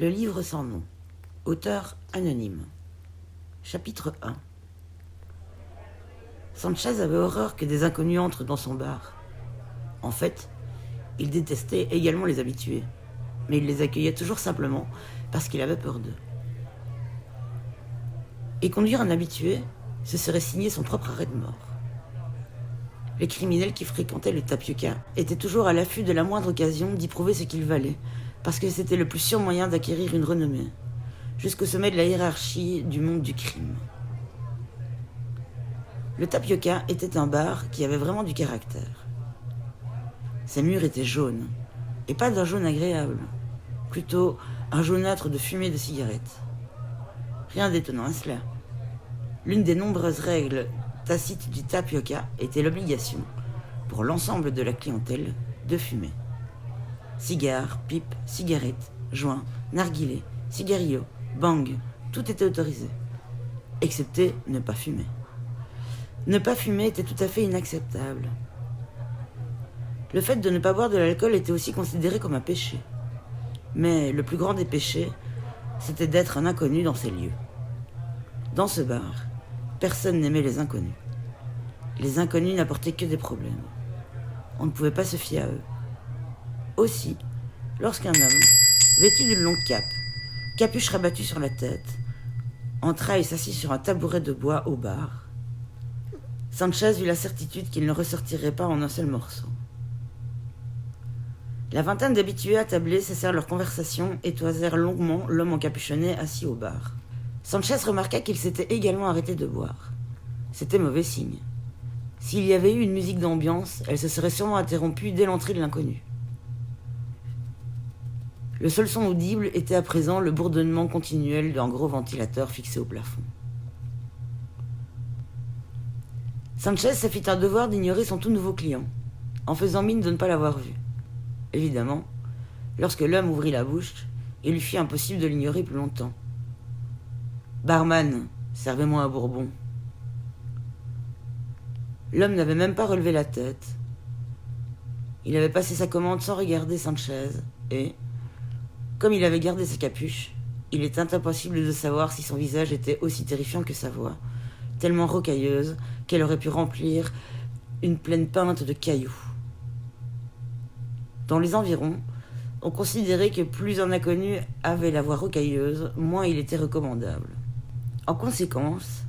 Le livre sans nom. Auteur anonyme. Chapitre 1. Sanchez avait horreur que des inconnus entrent dans son bar. En fait, il détestait également les habitués, mais il les accueillait toujours simplement parce qu'il avait peur d'eux. Et conduire un habitué, ce serait signer son propre arrêt de mort. Les criminels qui fréquentaient le tapioca étaient toujours à l'affût de la moindre occasion d'y prouver ce qu'ils valaient, parce que c'était le plus sûr moyen d'acquérir une renommée, jusqu'au sommet de la hiérarchie du monde du crime. Le tapioca était un bar qui avait vraiment du caractère. Ses murs étaient jaunes, et pas d'un jaune agréable, plutôt un jaunâtre de fumée de cigarette. Rien d'étonnant à cela. L'une des nombreuses règles tacites du tapioca était l'obligation, pour l'ensemble de la clientèle, de fumer. Cigares, pipes, cigarettes, joints, narguilés, cigarillos, bang, tout était autorisé, excepté ne pas fumer. Ne pas fumer était tout à fait inacceptable. Le fait de ne pas boire de l'alcool était aussi considéré comme un péché. Mais le plus grand des péchés, c'était d'être un inconnu dans ces lieux. Dans ce bar, personne n'aimait les inconnus. Les inconnus n'apportaient que des problèmes. On ne pouvait pas se fier à eux. Aussi, lorsqu'un homme, vêtu d'une longue cape, capuche rabattue sur la tête, entra et s'assit sur un tabouret de bois au bar, Sanchez eut la certitude qu'il ne ressortirait pas en un seul morceau. La vingtaine d'habitués attablés cessèrent leur conversation et toisèrent longuement l'homme encapuchonné assis au bar. Sanchez remarqua qu'il s'était également arrêté de boire. C'était mauvais signe. S'il y avait eu une musique d'ambiance, elle se serait sûrement interrompue dès l'entrée de l'inconnu. Le seul son audible était à présent le bourdonnement continuel d'un gros ventilateur fixé au plafond. Sanchez se fit un devoir d'ignorer son tout nouveau client, en faisant mine de ne pas l'avoir vu. Évidemment, lorsque l'homme ouvrit la bouche, il lui fit impossible de l'ignorer plus longtemps. « Barman, servez-moi un bourbon. » L'homme n'avait même pas relevé la tête. Il avait passé sa commande sans regarder Sanchez et, comme il avait gardé sa capuche, il était impossible de savoir si son visage était aussi terrifiant que sa voix, tellement rocailleuse qu'elle aurait pu remplir une pleine pinte de cailloux. Dans les environs, on considérait que plus un inconnu avait la voix rocailleuse, moins il était recommandable. En conséquence,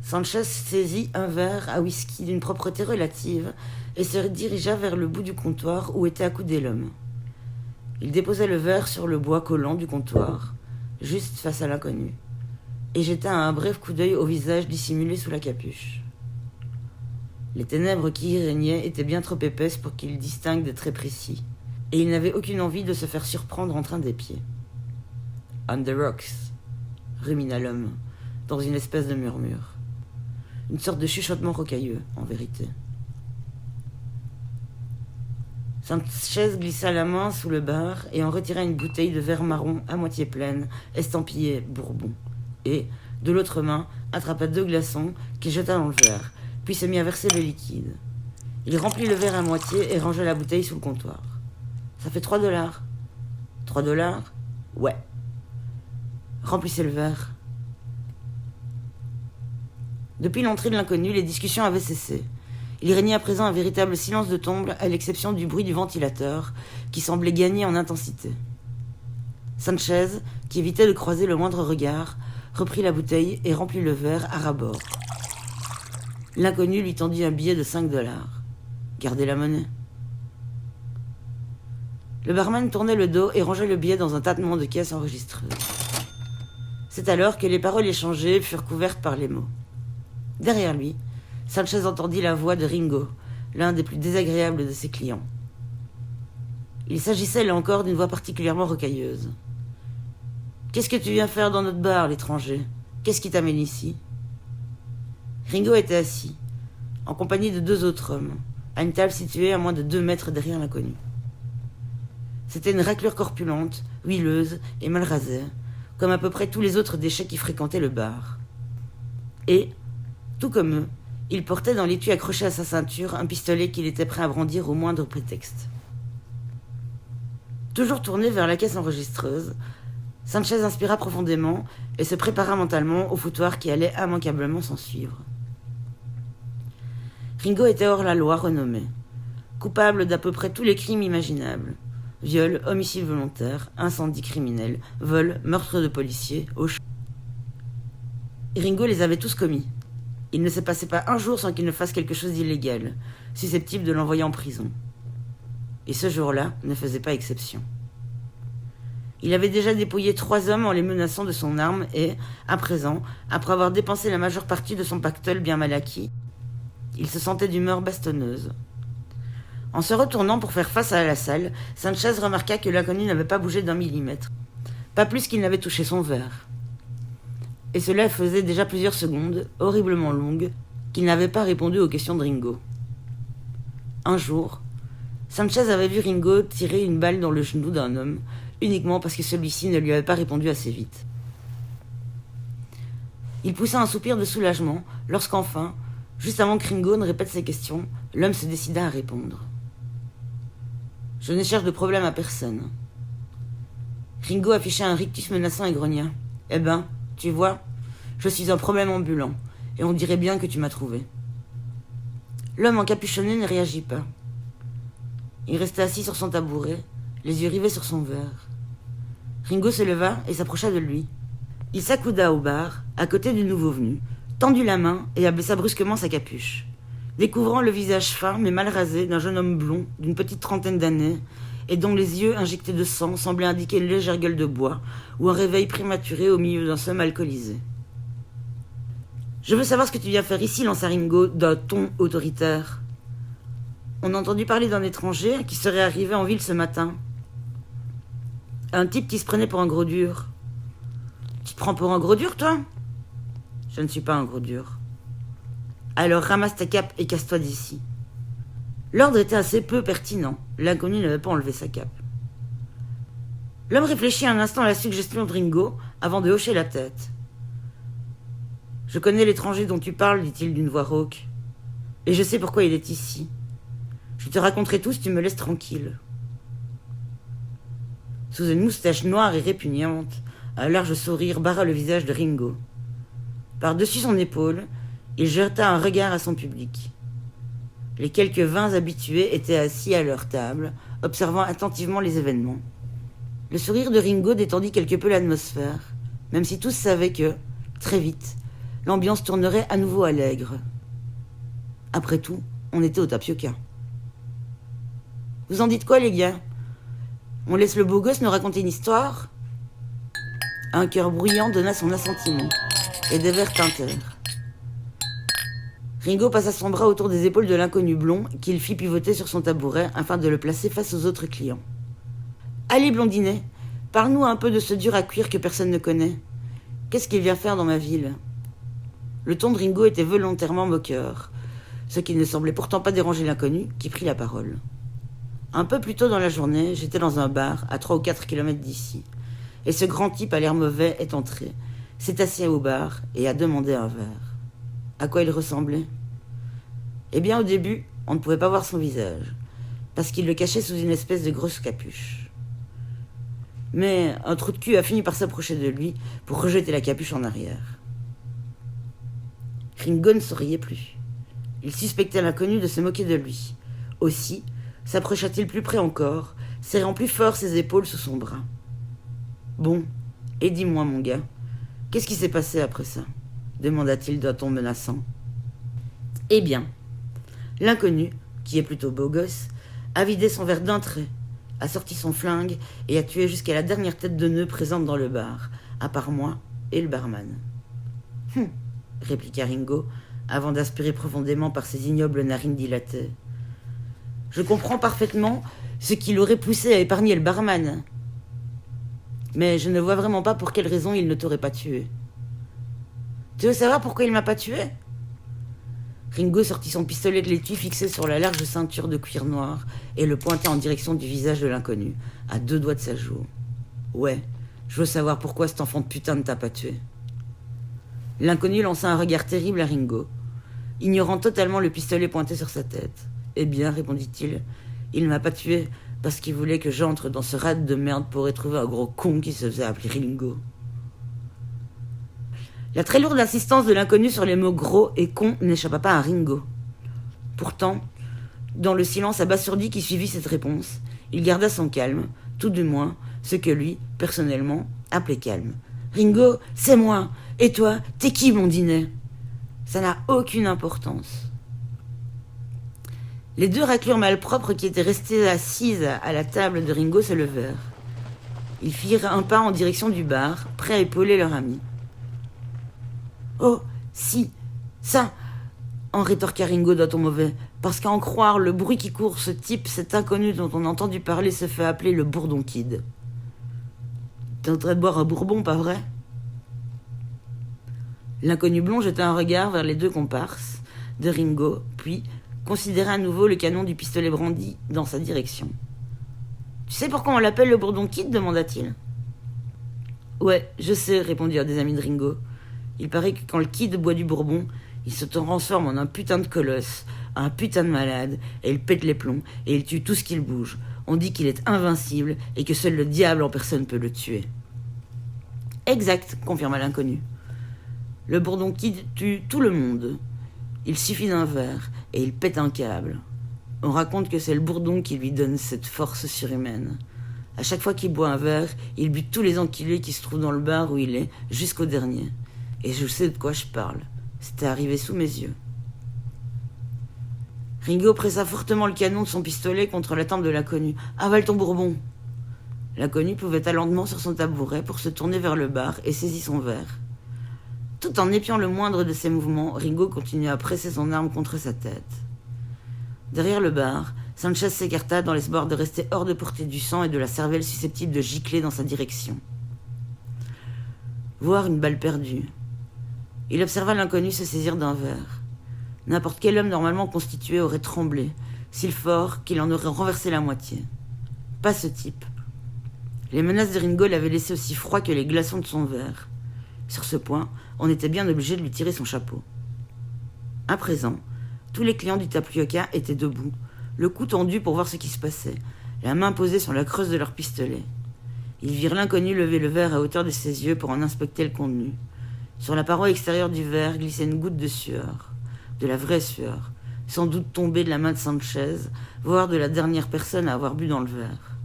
Sanchez saisit un verre à whisky d'une propreté relative et se dirigea vers le bout du comptoir où était accoudé l'homme. Il déposa le verre sur le bois collant du comptoir, juste face à l'inconnu, et jeta un bref coup d'œil au visage dissimulé sous la capuche. Les ténèbres qui y régnaient étaient bien trop épaisses pour qu'il distingue des traits précis, et il n'avait aucune envie de se faire surprendre en train d'épier. « On the rocks », rumina l'homme, dans une espèce de murmure. Une sorte de chuchotement rocailleux, en vérité. Sanchez glissa la main sous le bar et en retira une bouteille de verre marron à moitié pleine, estampillée Bourbon, et, de l'autre main, attrapa 2 glaçons qu'il jeta dans le verre, puis se mit à verser le liquide. Il remplit le verre à moitié et rangea la bouteille sous le comptoir. « Ça fait $3. » « $3 ? Ouais. » Remplissez le verre. Depuis l'entrée de l'inconnu, les discussions avaient cessé. Il régnait à présent un véritable silence de tombe, à l'exception du bruit du ventilateur, qui semblait gagner en intensité. Sanchez, qui évitait de croiser le moindre regard, reprit la bouteille et remplit le verre à ras-bord. L'inconnu lui tendit un billet de $5. Gardez la monnaie. Le barman tournait le dos et rangeait le billet dans un tâtement de caisse enregistreuse. C'est alors que les paroles échangées furent couvertes par les mots. Derrière lui, Sanchez entendit la voix de Ringo, l'un des plus désagréables de ses clients. Il s'agissait là encore d'une voix particulièrement rocailleuse. « Qu'est-ce que tu viens faire dans notre bar, l'étranger ? Qu'est-ce qui t'amène ici ?» Ringo était assis, en compagnie de 2 autres hommes, à une table située à moins de 2 mètres derrière l'inconnu. C'était une raclure corpulente, huileuse et mal rasée, comme à peu près tous les autres déchets qui fréquentaient le bar. Et, tout comme eux, il portait dans l'étui accroché à sa ceinture un pistolet qu'il était prêt à brandir au moindre prétexte. Toujours tourné vers la caisse enregistreuse, Sanchez inspira profondément et se prépara mentalement au foutoir qui allait immanquablement s'en suivre. Ringo était hors la loi renommé, coupable d'à peu près tous les crimes imaginables. Viol, homicide volontaire, incendie criminel, vol, meurtre de policier, Ringo les avait tous commis. Il ne se passait pas un jour sans qu'il ne fasse quelque chose d'illégal, susceptible de l'envoyer en prison. Et ce jour-là ne faisait pas exception. Il avait déjà dépouillé 3 hommes en les menaçant de son arme et, à présent, après avoir dépensé la majeure partie de son pactole bien mal acquis, il se sentait d'humeur bastonneuse. En se retournant pour faire face à la salle, Sanchez remarqua que l'inconnu n'avait pas bougé d'1 millimètre, pas plus qu'il n'avait touché son verre. Et cela faisait déjà plusieurs secondes, horriblement longues, qu'il n'avait pas répondu aux questions de Ringo. Un jour, Sanchez avait vu Ringo tirer une balle dans le genou d'un homme, uniquement parce que celui-ci ne lui avait pas répondu assez vite. Il poussa un soupir de soulagement lorsqu'enfin, juste avant que Ringo ne répète ses questions, l'homme se décida à répondre. « Je ne cherche de problème à personne. » Ringo afficha un rictus menaçant et grogna. « Eh ben, tu vois, je suis un problème ambulant, et on dirait bien que tu m'as trouvé. » L'homme encapuchonné ne réagit pas. Il restait assis sur son tabouret, les yeux rivés sur son verre. Ringo se leva et s'approcha de lui. Il s'accouda au bar, à côté du nouveau venu, tendit la main et abaissa brusquement sa capuche, découvrant le visage fin mais mal rasé d'un jeune homme blond d'une petite trentaine d'années et dont les yeux injectés de sang semblaient indiquer une légère gueule de bois ou un réveil prématuré au milieu d'un somme alcoolisé. « Je veux savoir ce que tu viens faire ici, lança Ringo d'un ton autoritaire. On a entendu parler d'un étranger qui serait arrivé en ville ce matin. Un type qui se prenait pour un gros dur. Tu te prends pour un gros dur, toi ? Je ne suis pas un gros dur. Alors ramasse ta cape et casse-toi d'ici. » L'ordre était assez peu pertinent. L'inconnu n'avait pas enlevé sa cape. L'homme réfléchit un instant à la suggestion de Ringo avant de hocher la tête. « Je connais l'étranger dont tu parles, dit-il d'une voix rauque. Et je sais pourquoi il est ici. Je te raconterai tout si tu me laisses tranquille. » Sous une moustache noire et répugnante, un large sourire barra le visage de Ringo. Par-dessus son épaule, il jeta un regard à son public. Les quelques 20 habitués étaient assis à leur table, observant attentivement les événements. Le sourire de Ringo détendit quelque peu l'atmosphère, même si tous savaient que, très vite, l'ambiance tournerait à nouveau à l'aigre. Après tout, on était au Tapioca. « Vous en dites quoi, les gars ? On laisse le beau gosse nous raconter une histoire ?» Un cœur bruyant donna son assentiment, et des verres tintèrent. Ringo passa son bras autour des épaules de l'inconnu blond, qu'il fit pivoter sur son tabouret afin de le placer face aux autres clients. « Allez, blondinet, parle-nous un peu de ce dur à cuire que personne ne connaît. Qu'est-ce qu'il vient faire dans ma ville ?» Le ton de Ringo était volontairement moqueur, ce qui ne semblait pourtant pas déranger l'inconnu, qui prit la parole. Un peu plus tôt dans la journée, j'étais dans un bar, à 3 ou 4 kilomètres d'ici, et ce grand type à l'air mauvais est entré, s'est assis au bar et a demandé un verre. À quoi il ressemblait ? Eh bien, au début, on ne pouvait pas voir son visage, parce qu'il le cachait sous une espèce de grosse capuche. Mais un trou de cul a fini par s'approcher de lui pour rejeter la capuche en arrière. Ringo ne souriait plus. Il suspectait l'inconnu de se moquer de lui. Aussi, s'approcha-t-il plus près encore, serrant plus fort ses épaules sous son bras. « Bon, et dis-moi, mon gars, qu'est-ce qui s'est passé après ça ?» demanda-t-il d'un ton menaçant. « Eh bien, l'inconnu, qui est plutôt beau gosse, a vidé son verre d'un trait, a sorti son flingue et a tué jusqu'à la dernière tête de nœud présente dans le bar, à part moi et le barman. « répliqua Ringo, avant d'aspirer profondément par ses ignobles narines dilatées. « Je comprends parfaitement ce qui l'aurait poussé à épargner le barman. Mais je ne vois vraiment pas pour quelle raison il ne t'aurait pas tué. Tu veux savoir pourquoi il m'a pas tué ?» Ringo sortit son pistolet de l'étui fixé sur la large ceinture de cuir noir et le pointa en direction du visage de l'inconnu, à 2 doigts de sa joue. « Ouais, je veux savoir pourquoi cet enfant de putain ne t'a pas tué. » L'inconnu lança un regard terrible à Ringo, ignorant totalement le pistolet pointé sur sa tête. « Eh bien, répondit-il, il ne m'a pas tué parce qu'il voulait que j'entre dans ce rade de merde pour retrouver un gros con qui se faisait appeler Ringo. La très lourde insistance de l'inconnu sur les mots gros et con n'échappa pas à Ringo. Pourtant, dans le silence abasourdi qui suivit cette réponse, il garda son calme, tout du moins ce que lui, personnellement, appelait calme. « Ringo, c'est moi. Et toi, t'es qui, blondinet ?» Ça n'a aucune importance. Les deux raclures malpropres qui étaient restées assises à la table de Ringo se levèrent. Ils firent un pas en direction du bar, prêts à épauler leur ami. « Oh, si, ça !» en rétorqua Ringo d'un ton mauvais. « Parce qu'à en croire le bruit qui court, ce type, cet inconnu dont on a entendu parler, se fait appeler le Bourdon Kid. » « T'es en train de boire un bourbon, pas vrai ?» L'inconnu blond jeta un regard vers les deux comparses de Ringo, puis considéra à nouveau le canon du pistolet brandi dans sa direction. « Tu sais pourquoi on l'appelle le Bourdon Kid ?» demanda-t-il. « Ouais, je sais » répondirent des amis de Ringo. « Il paraît que quand le Kid boit du bourbon, il se transforme en un putain de colosse, un putain de malade, et il pète les plombs, et il tue tout ce qu'il bouge. On dit qu'il est invincible, et que seul le diable en personne peut le tuer. » « Exact » confirma l'inconnu. « Le Bourdon Kid tue tout le monde. Il suffit d'un verre, et il pète un câble. On raconte que c'est le bourdon qui lui donne cette force surhumaine. À chaque fois qu'il boit un verre, il bute tous les enculés qui se trouvent dans le bar où il est, jusqu'au dernier. Et je sais de quoi je parle. C'était arrivé sous mes yeux. » Ringo pressa fortement le canon de son pistolet contre la tempe de l'inconnu. « Avale ton bourbon !» L'inconnu pouvait lentement sur son tabouret pour se tourner vers le bar et saisit son verre. Tout en épiant le moindre de ses mouvements, Ringo continua à presser son arme contre sa tête. Derrière le bar, Sanchez s'écarta dans l'espoir de rester hors de portée du sang et de la cervelle susceptible de gicler dans sa direction. Voir une balle perdue. Il observa l'inconnu se saisir d'un verre. N'importe quel homme normalement constitué aurait tremblé, si fort qu'il en aurait renversé la moitié. Pas ce type. Les menaces de Ringo l'avaient laissé aussi froid que les glaçons de son verre. Sur ce point, on était bien obligé de lui tirer son chapeau. À présent, tous les clients du Tapioca étaient debout, le cou tendu pour voir ce qui se passait, la main posée sur la creuse de leur pistolet. Ils virent l'inconnu lever le verre à hauteur de ses yeux pour en inspecter le contenu. Sur la paroi extérieure du verre glissait une goutte de sueur, de la vraie sueur, sans doute tombée de la main de Sanchez, voire de la dernière personne à avoir bu dans le verre.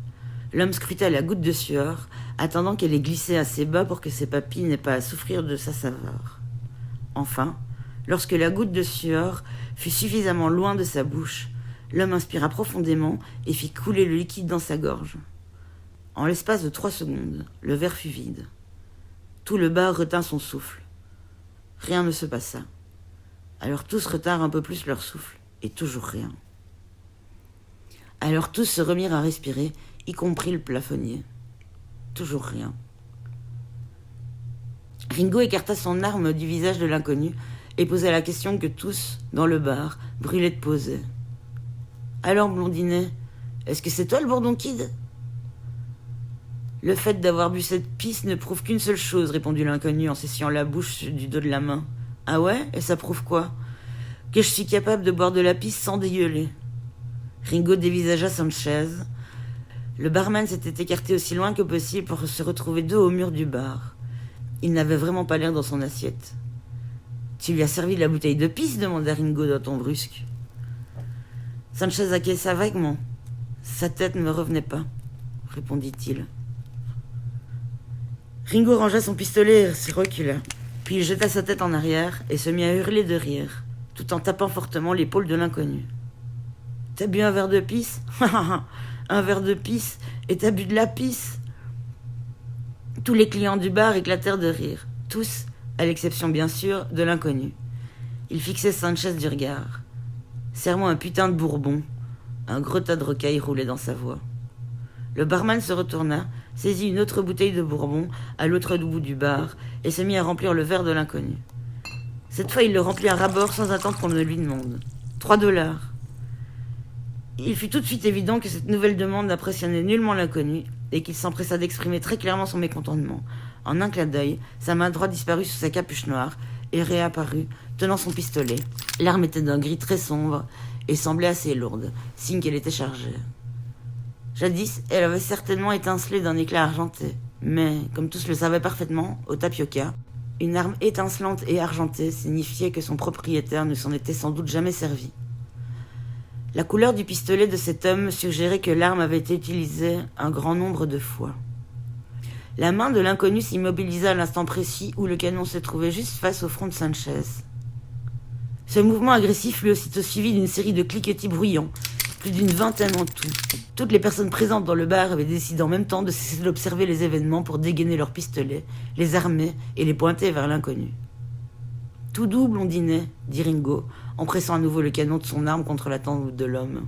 L'homme scruta la goutte de sueur, attendant qu'elle ait glissé assez bas pour que ses papilles n'aient pas à souffrir de sa saveur. Enfin, lorsque la goutte de sueur fut suffisamment loin de sa bouche, l'homme inspira profondément et fit couler le liquide dans sa gorge. En l'espace de 3 secondes, le verre fut vide. Tout le bar retint son souffle. Rien ne se passa. Alors tous retinrent un peu plus leur souffle, et toujours rien. Alors tous se remirent à respirer, y compris le plafonnier. Toujours rien. Ringo écarta son arme du visage de l'inconnu et posa la question que tous, dans le bar, brûlaient de poser. « Alors, blondinet, est-ce que c'est toi le Bourdon Kid ?» « Le fait d'avoir bu cette pisse ne prouve qu'une seule chose, » répondit l'inconnu en s'essuyant la bouche du dos de la main. « Ah ouais? Et ça prouve quoi? » « Que je suis capable de boire de la pisse sans dégueuler. » Ringo dévisagea Sanchez. Le barman s'était écarté aussi loin que possible pour se retrouver dos au mur du bar. Il n'avait vraiment pas l'air dans son assiette. « Tu lui as servi de la bouteille de pisse ?» demanda Ringo d'un ton brusque. Sanchez acquiesça vaguement. Sa tête ne me revenait pas, répondit-il. Ringo rangea son pistolet et se recula. Puis il jeta sa tête en arrière et se mit à hurler de rire, tout en tapant fortement l'épaule de l'inconnu. « T'as bu un verre de pisse ? Un verre de pisse et t'as bu de la pisse ?» Tous les clients du bar éclatèrent de rire, tous, à l'exception bien sûr de l'inconnu. Il fixait Sanchez du regard. « Serre-moi un putain de bourbon !» Un gros tas de rocailles roulait dans sa voix. Le barman se retourna, saisit une autre bouteille de bourbon à l'autre bout du bar et se mit à remplir le verre de l'inconnu. Cette fois, il le remplit à ras-bord sans attendre qu'on ne lui demande. 3 $. Il fut tout de suite évident que cette nouvelle demande n'impressionnait nullement l'inconnu et qu'il s'empressa d'exprimer très clairement son mécontentement. En un clin d'œil, sa main droite disparut sous sa capuche noire et réapparut, tenant son pistolet. L'arme était d'un gris très sombre et semblait assez lourde, signe qu'elle était chargée. « Jadis, elle avait certainement étincelé d'un éclat argenté. Mais, comme tous le savaient parfaitement, au tapioca, une arme étincelante et argentée signifiait que son propriétaire ne s'en était sans doute jamais servi. La couleur du pistolet de cet homme suggérait que l'arme avait été utilisée un grand nombre de fois. La main de l'inconnu s'immobilisa à l'instant précis où le canon se trouvait juste face au front de Sanchez. Ce mouvement agressif fut aussitôt suivi d'une série de cliquetis bruyants, plus d'une vingtaine en tout. Toutes les personnes présentes dans le bar avaient décidé en même temps de cesser d'observer les événements pour dégainer leurs pistolets, les armer et les pointer vers l'inconnu. « Tout doux, blondinet », dit Ringo, en pressant à nouveau le canon de son arme contre la tempe de l'homme.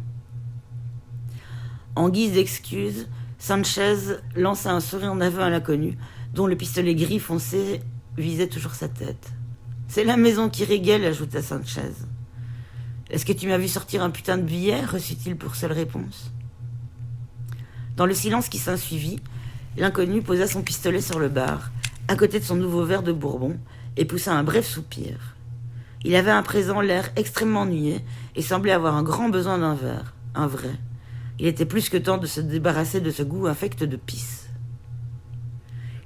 En guise d'excuse, Sanchez lança un sourire en aveu à l'inconnu, dont le pistolet gris foncé visait toujours sa tête. « C'est la maison qui régale », ajouta Sanchez. « Est-ce que tu m'as vu sortir un putain de billet ?» reçut-il pour seule réponse. Dans le silence qui s'ensuivit, l'inconnu posa son pistolet sur le bar, à côté de son nouveau verre de bourbon, et poussa un bref soupir. Il avait à présent l'air extrêmement ennuyé et semblait avoir un grand besoin d'un verre, un vrai. Il était plus que temps de se débarrasser de ce goût infect de pisse.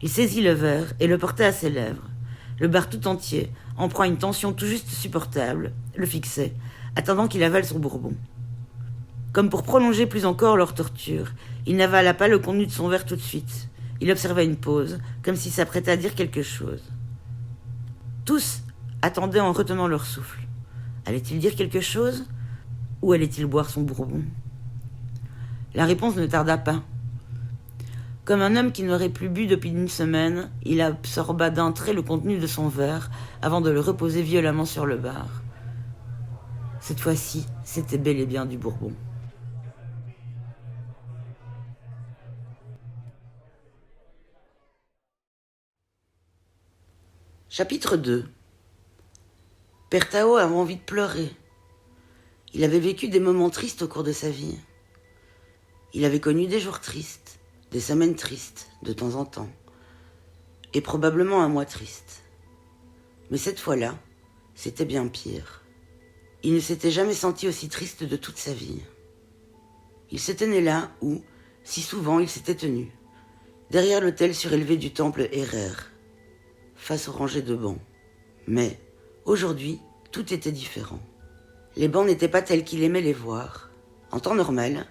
Il saisit le verre et le porta à ses lèvres. Le bar tout entier, en proie à une tension tout juste supportable, le fixait, attendant qu'il avale son bourbon. Comme pour prolonger plus encore leur torture, il n'avala pas le contenu de son verre tout de suite. Il observa une pause, comme s'il s'apprêtait à dire quelque chose. Tous attendaient en retenant leur souffle. Allait-il dire quelque chose ou allait-il boire son bourbon? La réponse ne tarda pas. Comme un homme qui n'aurait plus bu depuis une semaine, il absorba d'un trait le contenu de son verre avant de le reposer violemment sur le bar. Cette fois-ci, c'était bel et bien du bourbon. Chapitre 2. Père Tao avait envie de pleurer. Il avait vécu des moments tristes au cours de sa vie. Il avait connu des jours tristes, des semaines tristes, de temps en temps, et probablement un mois triste. Mais cette fois-là, c'était bien pire. Il ne s'était jamais senti aussi triste de toute sa vie. Il se tenait là où, si souvent, il s'était tenu, derrière l'autel surélevé du temple Hérer, face aux rangées de bancs. Mais, aujourd'hui, tout était différent. Les bancs n'étaient pas tels qu'il aimait les voir. En temps normal,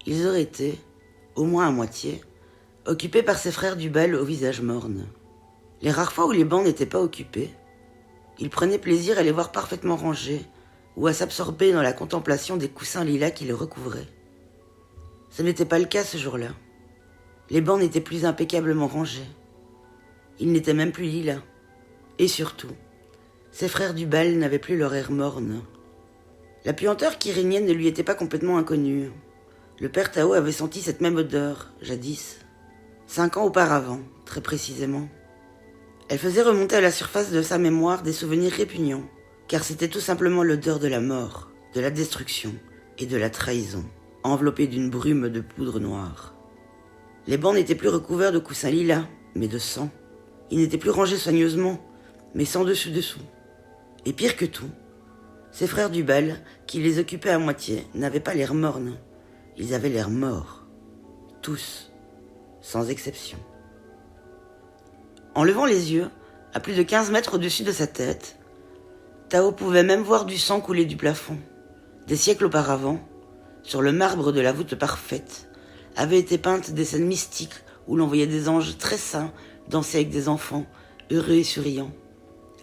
ils auraient été, au moins à moitié, occupés par ses frères du bal au visage morne. Les rares fois où les bancs n'étaient pas occupés, il prenait plaisir à les voir parfaitement rangés ou à s'absorber dans la contemplation des coussins lilas qui le recouvraient. Ce n'était pas le cas ce jour-là. Les bancs n'étaient plus impeccablement rangés. Ils n'étaient même plus lilas. Et surtout, ses frères du bal n'avaient plus leur air morne. La puanteur qui régnait ne lui était pas complètement inconnue. Le père Tao avait senti cette même odeur, jadis. 5 ans auparavant, très précisément. Elle faisait remonter à la surface de sa mémoire des souvenirs répugnants, car c'était tout simplement l'odeur de la mort, de la destruction et de la trahison, enveloppée d'une brume de poudre noire. Les bancs n'étaient plus recouverts de coussins lilas, mais de sang. Ils n'étaient plus rangés soigneusement, mais sans dessus-dessous. Et pire que tout, ses frères du bal, qui les occupaient à moitié, n'avaient pas l'air mornes. Ils avaient l'air morts. Tous, sans exception. En levant les yeux, à plus de 15 mètres au-dessus de sa tête, Tao pouvait même voir du sang couler du plafond. Des siècles auparavant, sur le marbre de la voûte parfaite, avaient été peintes des scènes mystiques où l'on voyait des anges très saints danser avec des enfants, heureux et souriants.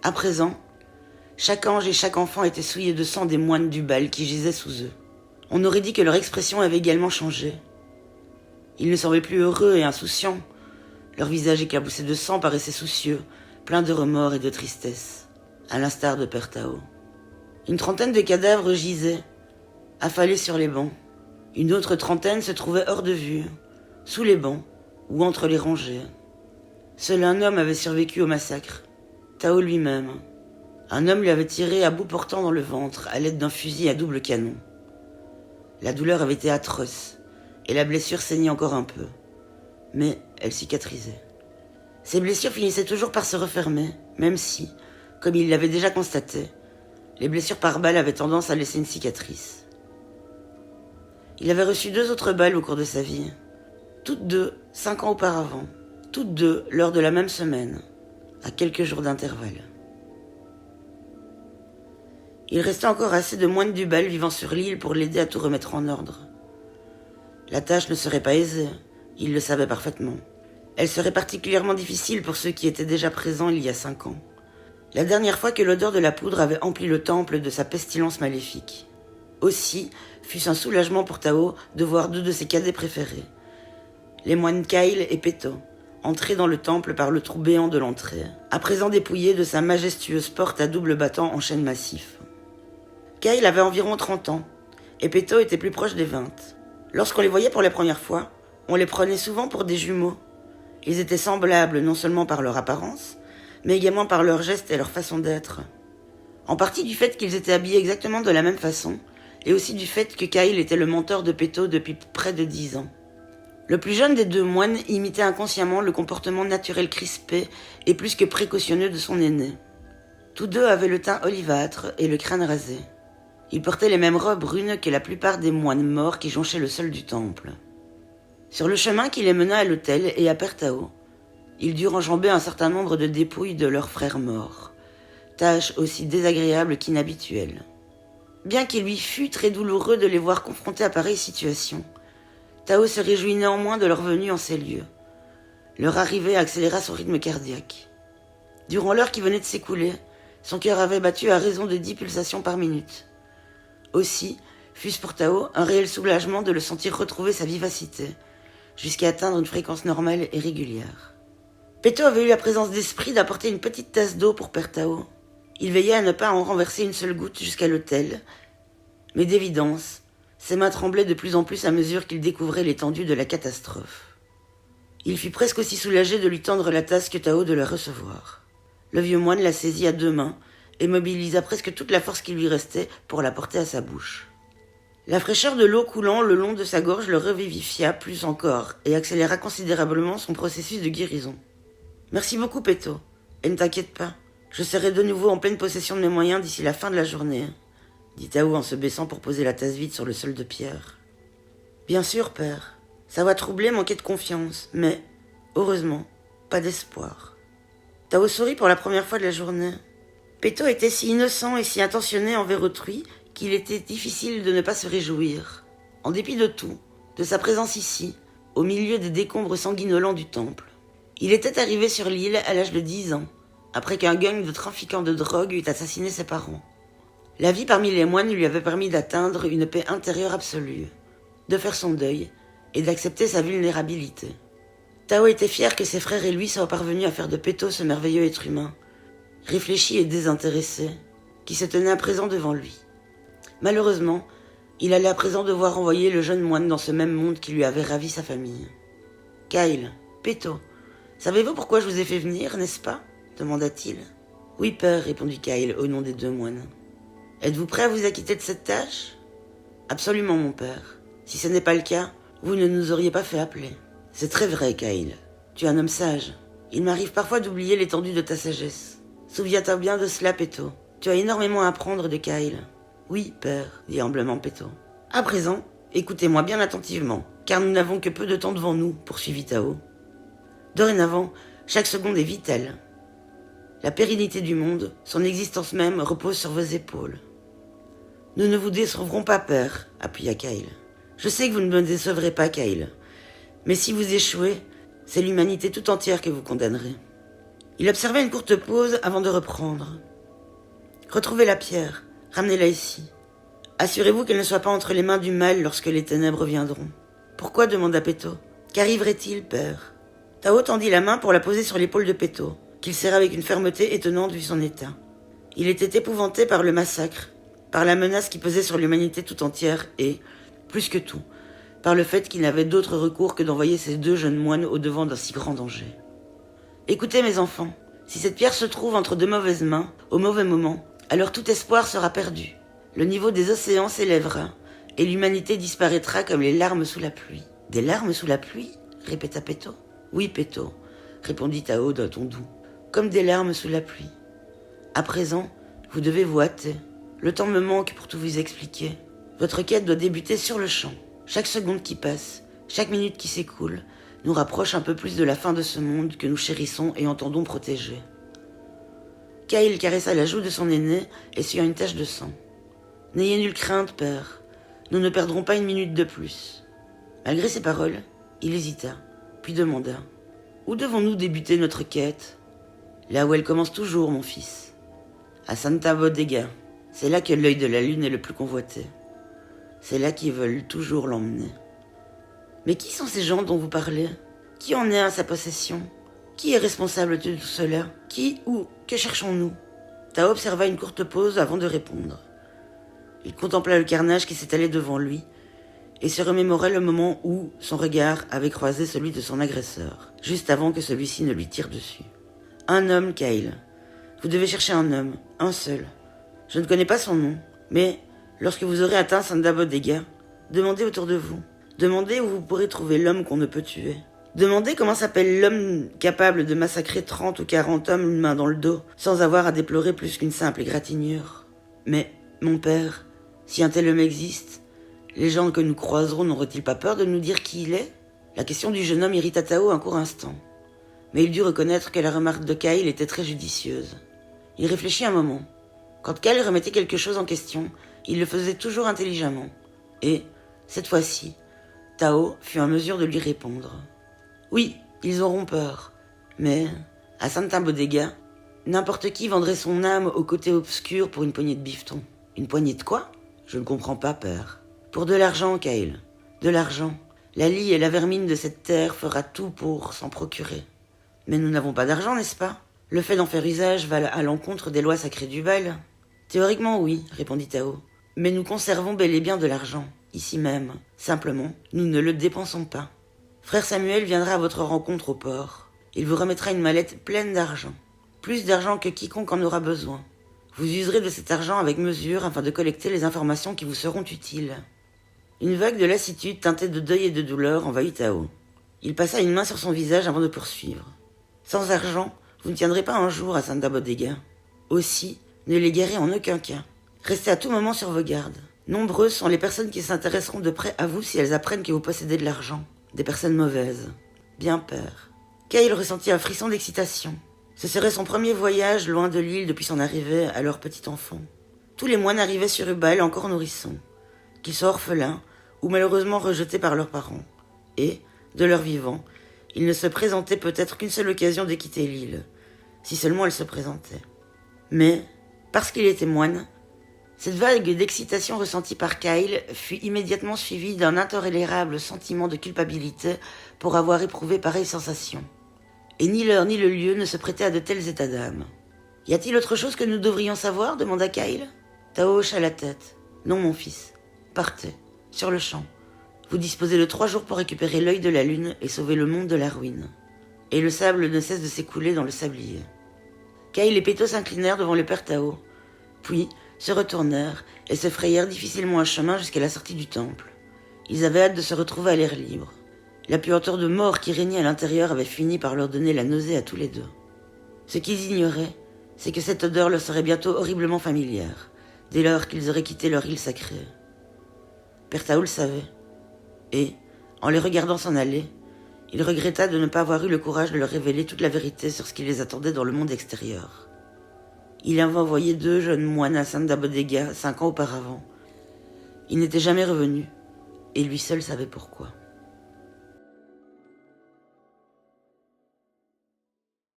À présent, chaque ange et chaque enfant étaient souillés de sang des moines du bal qui gisaient sous eux. On aurait dit que leur expression avait également changé. Ils ne semblaient plus heureux et insouciants. Leur visage éclaboussé de sang paraissait soucieux, plein de remords et de tristesse, à l'instar de Père Tao. Une trentaine de cadavres gisaient, affalés sur les bancs. Une autre trentaine se trouvait hors de vue, sous les bancs ou entre les rangées. Seul un homme avait survécu au massacre, Tao lui-même. Un homme lui avait tiré à bout portant dans le ventre à l'aide d'un fusil à double canon. La douleur avait été atroce et la blessure saignait encore un peu, mais elle cicatrisait. Ces blessures finissaient toujours par se refermer, même si, comme il l'avait déjà constaté, les blessures par balle avaient tendance à laisser une cicatrice. Il avait reçu 2 autres balles au cours de sa vie, Toutes deux, 5 ans auparavant. Toutes deux, lors de la même semaine, à quelques jours d'intervalle. Il restait encore assez de moines du bal vivant sur l'île pour l'aider à tout remettre en ordre. La tâche ne serait pas aisée, il le savait parfaitement. Elle serait particulièrement difficile pour ceux qui étaient déjà présents il y a 5 ans. La dernière fois que l'odeur de la poudre avait empli le temple de sa pestilence maléfique. Aussi fut-ce un soulagement pour Tao de voir 2 de ses cadets préférés, les moines Kyle et Peto, entrés dans le temple par le trou béant de l'entrée, à présent dépouillés de sa majestueuse porte à double battant en chêne massif. Kyle avait environ 30 ans, et Peto était plus proche des 20. Lorsqu'on les voyait pour la première fois, on les prenait souvent pour des jumeaux. Ils étaient semblables non seulement par leur apparence, mais également par leurs gestes et leur façon d'être. En partie du fait qu'ils étaient habillés exactement de la même façon, et aussi du fait que Kyle était le mentor de Peto depuis près de 10 ans. Le plus jeune des 2 moines imitait inconsciemment le comportement naturel crispé et plus que précautionneux de son aîné. Tous 2 avaient le teint olivâtre et le crâne rasé. Ils portaient les mêmes robes brunes que la plupart des moines morts qui jonchaient le sol du temple. Sur le chemin qui les mena à l'autel et à Père Tao, ils durent enjamber un certain nombre de dépouilles de leurs frères morts, tâche aussi désagréable qu'inhabituelle. Bien qu'il lui fût très douloureux de les voir confrontés à pareille situation, Tao se réjouit néanmoins de leur venue en ces lieux. Leur arrivée accéléra son rythme cardiaque. Durant l'heure qui venait de s'écouler, son cœur avait battu à raison de 10 pulsations par minute. Aussi, fut-ce pour Tao un réel soulagement de le sentir retrouver sa vivacité, jusqu'à atteindre une fréquence normale et régulière. Peto avait eu la présence d'esprit d'apporter une petite tasse d'eau pour Père Tao. Il veillait à ne pas en renverser une seule goutte jusqu'à l'autel, mais d'évidence, ses mains tremblaient de plus en plus à mesure qu'il découvrait l'étendue de la catastrophe. Il fut presque aussi soulagé de lui tendre la tasse que Tao de la recevoir. Le vieux moine la saisit à 2 mains et mobilisa presque toute la force qui lui restait pour la porter à sa bouche. La fraîcheur de l'eau coulant le long de sa gorge le revivifia plus encore et accéléra considérablement son processus de guérison. « Merci beaucoup, Peto. Et ne t'inquiète pas, je serai de nouveau en pleine possession de mes moyens d'ici la fin de la journée. » dit Tao en se baissant pour poser la tasse vide sur le sol de pierre. « Bien sûr, père. Ça va troubler, manquer de confiance, mais, heureusement, pas d'espoir. » Tao sourit pour la première fois de la journée. Peto était si innocent et si attentionné envers autrui qu'il était difficile de ne pas se réjouir. En dépit de tout, de sa présence ici, au milieu des décombres sanguinolents du temple. Il était arrivé sur l'île à l'âge de 10 ans, après qu'un gang de trafiquants de drogue eût assassiné ses parents. La vie parmi les moines lui avait permis d'atteindre une paix intérieure absolue, de faire son deuil et d'accepter sa vulnérabilité. Tao était fier que ses frères et lui soient parvenus à faire de Peto ce merveilleux être humain, réfléchi et désintéressé, qui se tenait à présent devant lui. Malheureusement, il allait à présent devoir envoyer le jeune moine dans ce même monde qui lui avait ravi sa famille. « Kyle, Peto, savez-vous pourquoi je vous ai fait venir, n'est-ce pas ?» demanda-t-il. « Oui, père, répondit Kyle au nom des 2 moines. « Êtes-vous prêt à vous acquitter de cette tâche ?»« Absolument, mon père. Si ce n'est pas le cas, vous ne nous auriez pas fait appeler. »« C'est très vrai, Kyle. Tu es un homme sage. Il m'arrive parfois d'oublier l'étendue de ta sagesse. Souviens-toi bien de cela, Peto. Tu as énormément à apprendre de Kyle. »« Oui, père, dit humblement Peto. »« À présent, écoutez-moi bien attentivement, car nous n'avons que peu de temps devant nous, poursuivit Tao. Dorénavant, chaque seconde est vitale. La pérennité du monde, son existence même, repose sur vos épaules. Nous ne vous décevrons pas, père, appuya Kyle. Je sais que vous ne me décevrez pas, Kyle. Mais si vous échouez, c'est l'humanité tout entière que vous condamnerez. Il observa une courte pause avant de reprendre. Retrouvez la pierre, ramenez-la ici. Assurez-vous qu'elle ne soit pas entre les mains du mal lorsque les ténèbres viendront. Pourquoi demanda Peto. Qu'arriverait-il, père? Tao tendit la main pour la poser sur l'épaule de Peto, qu'il serra avec une fermeté étonnante vu son état. Il était épouvanté par le massacre, par la menace qui pesait sur l'humanité tout entière et, plus que tout, par le fait qu'il n'avait d'autre recours que d'envoyer ces 2 jeunes moines au-devant d'un si grand danger. Écoutez, mes enfants, si cette pierre se trouve entre 2 mauvaises mains, au mauvais moment, alors tout espoir sera perdu. Le niveau des océans s'élèvera, et l'humanité disparaîtra comme les larmes sous la pluie. « Des larmes sous la pluie ?» répéta Peto. « Oui, Peto, » répondit Tao d'un ton doux, « comme des larmes sous la pluie. À présent, vous devez vous hâter. Le temps me manque pour tout vous expliquer. Votre quête doit débuter sur le champ. Chaque seconde qui passe, Chaque minute qui s'écoule nous rapproche un peu plus de la fin de ce monde que nous chérissons et entendons protéger. Kyle caressa la joue de son aîné, essuyant une tache de sang. « N'ayez nulle crainte, père. Nous ne perdrons pas une minute de plus. » Malgré ces paroles, il hésita, puis demanda « Où devons-nous débuter notre quête ?»« Là où elle commence toujours, mon fils. À Santa Bodega. C'est là que l'œil de la lune est le plus convoité. C'est là qu'ils veulent toujours l'emmener. » « Mais qui sont ces gens dont vous parlez? Qui en est à sa possession? Qui est responsable de tout cela? Qui ou que cherchons-nous » Tao observa une courte pause avant de répondre. Il contempla le carnage qui s'étalait devant lui et se remémora le moment où son regard avait croisé celui de son agresseur, juste avant que celui-ci ne lui tire dessus. « Un homme, Kyle. Vous devez chercher un homme, un seul. Je ne connais pas son nom, mais lorsque vous aurez atteint Santa Bodega, demandez autour de vous. Demandez où vous pourrez trouver l'homme qu'on ne peut tuer. Demandez comment s'appelle l'homme capable de massacrer 30 ou 40 hommes une main dans le dos, sans avoir à déplorer plus qu'une simple égratignure. Mais, mon père, si un tel homme existe, les gens que nous croiserons n'auraient-ils pas peur de nous dire qui il est? La question du jeune homme irrita Tao un court instant. Mais il dut reconnaître que la remarque de Kyle était très judicieuse. Il réfléchit un moment. Quand Kyle remettait quelque chose en question, il le faisait toujours intelligemment. Et, cette fois-ci, Tao fut en mesure de lui répondre. Oui, ils auront peur, mais à Santa Bodega, n'importe qui vendrait son âme au côté obscur pour une poignée de bifton. Une poignée de quoi? Je ne comprends pas, père. Pour de l'argent, Kyle. De l'argent. La lie et la vermine de cette terre fera tout pour s'en procurer. Mais nous n'avons pas d'argent, n'est-ce pas? Le fait d'en faire usage va à l'encontre des lois sacrées du bal. Théoriquement, oui, répondit Tao. Mais nous conservons bel et bien de l'argent. Ici même. Simplement, nous ne le dépensons pas. Frère Samuel viendra à votre rencontre au port. Il vous remettra une mallette pleine d'argent. Plus d'argent que quiconque en aura besoin. Vous userez de cet argent avec mesure afin de collecter les informations qui vous seront utiles. Une vague de lassitude teintée de deuil et de douleur envahit Tao. Il passa une main sur son visage avant de poursuivre. Sans argent, vous ne tiendrez pas un jour à Santa Bodega. Aussi, ne les guérez en aucun cas. Restez à tout moment sur vos gardes. Nombreuses sont les personnes qui s'intéresseront de près à vous si elles apprennent que vous possédez de l'argent. Des personnes mauvaises. Bien, père. Kyle ressentit un frisson d'excitation. Ce serait son premier voyage loin de l'île depuis son arrivée à leur petit enfant. Tous les moines arrivaient sur Ubal encore nourrissons, qu'ils soient orphelins ou malheureusement rejetés par leurs parents. Et, de leur vivant, il ne se présentait peut-être qu'une seule occasion de quitter l'île, si seulement elle se présentait. Mais, parce qu'il était moine, cette vague d'excitation ressentie par Kyle fut immédiatement suivie d'un intolérable sentiment de culpabilité pour avoir éprouvé pareille sensation. Et ni l'heure ni le lieu ne se prêtaient à de tels états d'âme. « Y a-t-il autre chose que nous devrions savoir » demanda Kyle. Tao hocha la tête. « Non, mon fils. Partez, sur le champ. Vous disposez de 3 jours pour récupérer l'œil de la lune et sauver le monde de la ruine. Et le sable ne cesse de s'écouler dans le sablier. » Kyle et Peto s'inclinèrent devant le père Tao, puis se retournèrent et se frayèrent difficilement un chemin jusqu'à la sortie du temple. Ils avaient hâte de se retrouver à l'air libre. La puanteur de mort qui régnait à l'intérieur avait fini par leur donner la nausée à tous les deux. Ce qu'ils ignoraient, c'est que cette odeur leur serait bientôt horriblement familière, dès lors qu'ils auraient quitté leur île sacrée. Père Tao le savait, et, en les regardant s'en aller, il regretta de ne pas avoir eu le courage de leur révéler toute la vérité sur ce qui les attendait dans le monde extérieur. Il avait envoyé 2 jeunes moines à Santa Bodega 5 ans auparavant. Ils n'étaient jamais revenus, et lui seul savait pourquoi.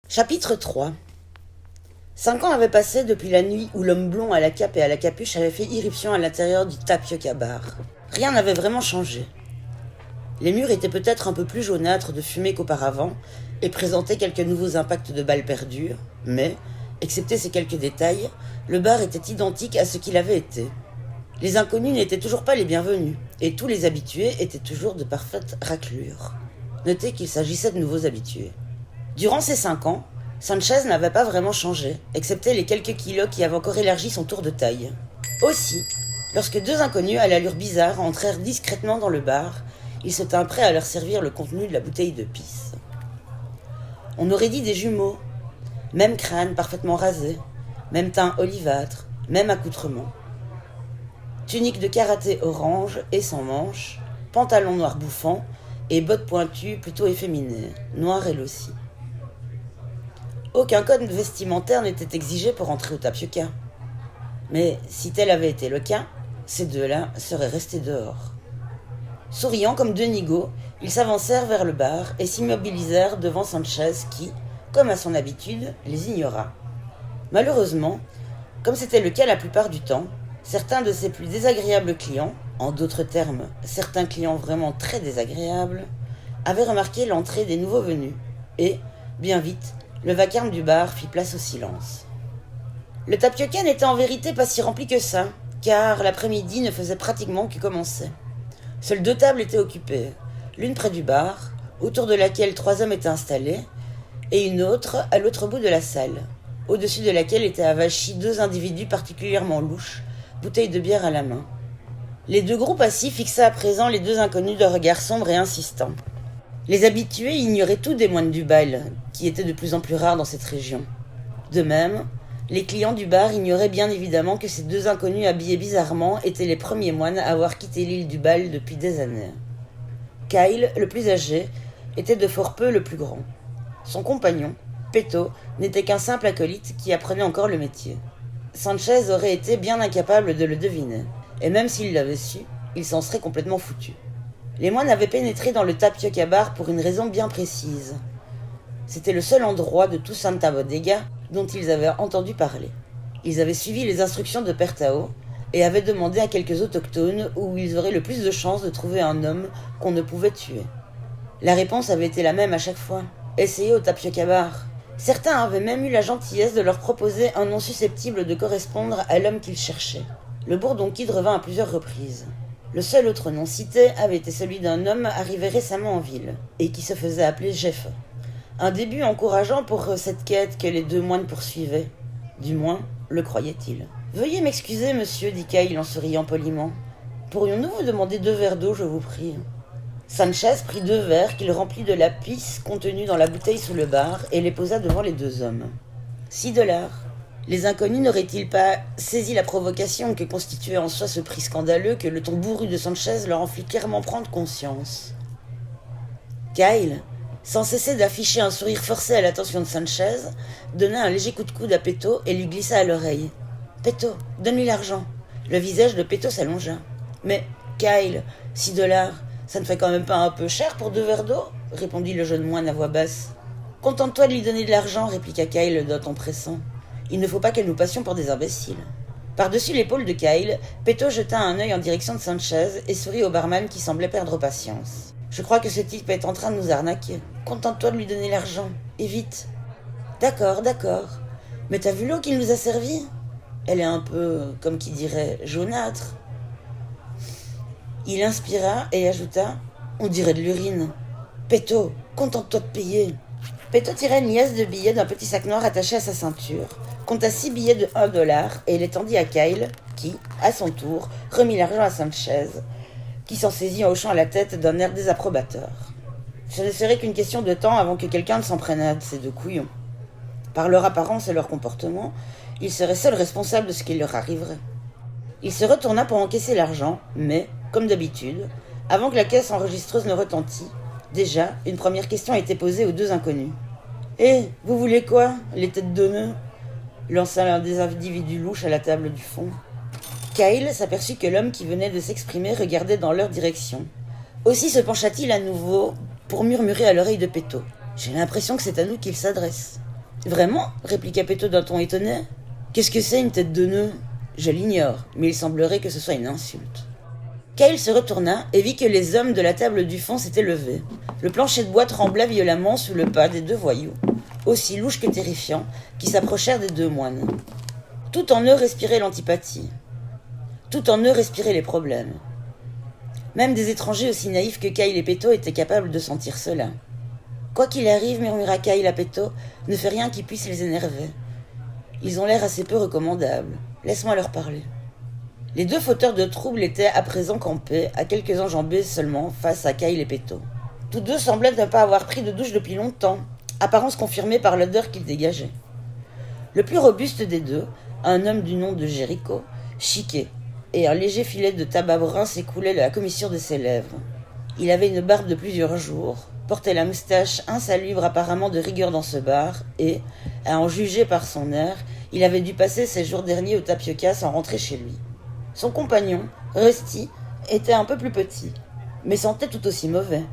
Chapitre 3. 5 ans avaient passé depuis la nuit où l'homme blond à la cape et à la capuche avait fait irruption à l'intérieur du Tapioca Bar. Rien n'avait vraiment changé. Les murs étaient peut-être un peu plus jaunâtres de fumée qu'auparavant et présentaient quelques nouveaux impacts de balles perdues, mais, excepté ces quelques détails, le bar était identique à ce qu'il avait été. Les inconnus n'étaient toujours pas les bienvenus, et tous les habitués étaient toujours de parfaite raclure. Notez qu'il s'agissait de nouveaux habitués. Durant ces 5 ans, Sanchez n'avait pas vraiment changé, excepté les quelques kilos qui avaient encore élargi son tour de taille. Aussi, lorsque 2 inconnus à l'allure bizarre entrèrent discrètement dans le bar, il se tint prêt à leur servir le contenu de la bouteille de pisse. On aurait dit des jumeaux. Même crâne parfaitement rasé, même teint olivâtre, même accoutrement. Tunique de karaté orange et sans manches, pantalon noir bouffant, et bottes pointues plutôt efféminées, noires elles aussi. Aucun code vestimentaire n'était exigé pour entrer au tapioca. Mais si tel avait été le cas, ces deux-là seraient restés dehors. Souriant comme deux nigauds, ils s'avancèrent vers le bar et s'immobilisèrent devant Sanchez qui, comme à son habitude, les ignora. Malheureusement, comme c'était le cas la plupart du temps, certains de ses plus désagréables clients, en d'autres termes, certains clients vraiment très désagréables, avaient remarqué l'entrée des nouveaux venus et, bien vite, le vacarme du bar fit place au silence. Le tapioca n'était en vérité pas si rempli que ça, car l'après-midi ne faisait pratiquement que commencer. Seules deux tables étaient occupées, l'une près du bar, autour de laquelle 3 hommes étaient installés, et une autre à l'autre bout de la salle, au-dessus de laquelle étaient avachis 2 individus particulièrement louches, bouteilles de bière à la main. Les 2 groupes assis fixaient à présent les 2 inconnus de regards sombres et insistants. Les habitués ignoraient tout des moines du bal, qui étaient de plus en plus rares dans cette région. De même, les clients du bar ignoraient bien évidemment que ces 2 inconnus habillés bizarrement étaient les premiers moines à avoir quitté l'île du bal depuis des années. Kyle, le plus âgé, était de fort peu le plus grand. Son compagnon, Peto, n'était qu'un simple acolyte qui apprenait encore le métier. Sanchez aurait été bien incapable de le deviner, et même s'il l'avait su, il s'en serait complètement foutu. Les moines avaient pénétré dans le tapioca bar pour une raison bien précise. C'était le seul endroit de tout Santa Bodega dont ils avaient entendu parler. Ils avaient suivi les instructions de Pertao et avaient demandé à quelques autochtones où ils auraient le plus de chances de trouver un homme qu'on ne pouvait tuer. La réponse avait été la même à chaque fois. Essayer au tapioca bar. Certains avaient même eu la gentillesse de leur proposer un nom susceptible de correspondre à l'homme qu'ils cherchaient. Le bourdon kid revint à plusieurs reprises. Le seul autre nom cité avait été celui d'un homme arrivé récemment en ville, et qui se faisait appeler Jeff. Un début encourageant pour cette quête que les 2 moines poursuivaient. Du moins, le croyaient-ils. « Veuillez m'excuser, monsieur, dit Kyle en souriant poliment. Pourrions-nous vous demander 2 verres d'eau, je vous prie ?» Sanchez prit 2 verres qu'il remplit de la pisse contenue dans la bouteille sous le bar et les posa devant les 2 hommes. 6 $. Les inconnus n'auraient-ils pas saisi la provocation que constituait en soi ce prix scandaleux que le ton bourru de Sanchez leur en fit clairement prendre conscience? Kyle, sans cesser d'afficher un sourire forcé à l'attention de Sanchez, donna un léger coup de coude à Peto et lui glissa à l'oreille. « Peto, donne-lui l'argent. » Le visage de Peto s'allongea. « Mais, Kyle, 6 $, ça ne fait quand même pas un peu cher pour 2 verres d'eau ?» répondit le jeune moine à voix basse. « Contente-toi de lui donner de l'argent, répliqua Kyle d'un ton pressant. Il ne faut pas que nous passions pour des imbéciles. Par-dessus l'épaule de Kyle, Peto jeta un œil en direction de Sanchez et sourit au barman qui semblait perdre patience. « Je crois que ce type est en train de nous arnaquer. Contente-toi de lui donner l'argent. Et vite. »« D'accord. Mais t'as vu l'eau qu'il nous a servie ? Elle est un peu, comme qui dirait, jaunâtre. » Il inspira et ajouta « On dirait de l'urine. »« Peto, contente-toi de payer. » Peto tira une liasse de billets d'un petit sac noir attaché à sa ceinture, compta 6 billets de 1 $ et les tendit à Kyle, qui, à son tour, remit l'argent à Sanchez, qui s'en saisit en hochant la tête d'un air désapprobateur. Ce ne serait qu'une question de temps avant que quelqu'un ne s'en prenne à ces 2 couillons. Par leur apparence et leur comportement, ils seraient seuls responsables de ce qui leur arriverait. Il se retourna pour encaisser l'argent, mais, comme d'habitude, avant que la caisse enregistreuse ne retentît, déjà, une première question a été posée aux 2 inconnus. « Eh, vous voulez quoi, les têtes de nœud ?» lança l'un des individus louches à la table du fond. Kyle s'aperçut que l'homme qui venait de s'exprimer regardait dans leur direction. Aussi se pencha-t-il à nouveau pour murmurer à l'oreille de Peto. « J'ai l'impression que c'est à nous qu'il s'adresse. »« Vraiment ?» répliqua Peto d'un ton étonné. « Qu'est-ce que c'est une tête de nœud ?»« Je l'ignore, mais il semblerait que ce soit une insulte. » Kyle se retourna et vit que les hommes de la table du fond s'étaient levés. Le plancher de bois trembla violemment sous le pas des 2 voyous, aussi louches que terrifiants, qui s'approchèrent des 2 moines. Tout en eux respirait l'antipathie. Tout en eux respiraient les problèmes. Même des étrangers aussi naïfs que Kyle et Peto étaient capables de sentir cela. « Quoi qu'il arrive, murmura Kyle à Peto, ne fais rien qui puisse les énerver. Ils ont l'air assez peu recommandables. Laisse-moi leur parler. » Les 2 fauteurs de troubles étaient à présent campés, à quelques enjambées seulement, face à Kyle et Peto. Tous 2 semblaient ne pas avoir pris de douche depuis longtemps, apparence confirmée par l'odeur qu'ils dégageaient. Le plus robuste des 2, un homme du nom de Jericho, chiquait, et un léger filet de tabac brun s'écoulait de la commissure de ses lèvres. Il avait une barbe de plusieurs jours, portait la moustache insalubre apparemment de rigueur dans ce bar, et, à en juger par son air, il avait dû passer ses jours derniers au tapioca sans rentrer chez lui. Son compagnon, Rusty, était un peu plus petit, mais sentait tout aussi mauvais.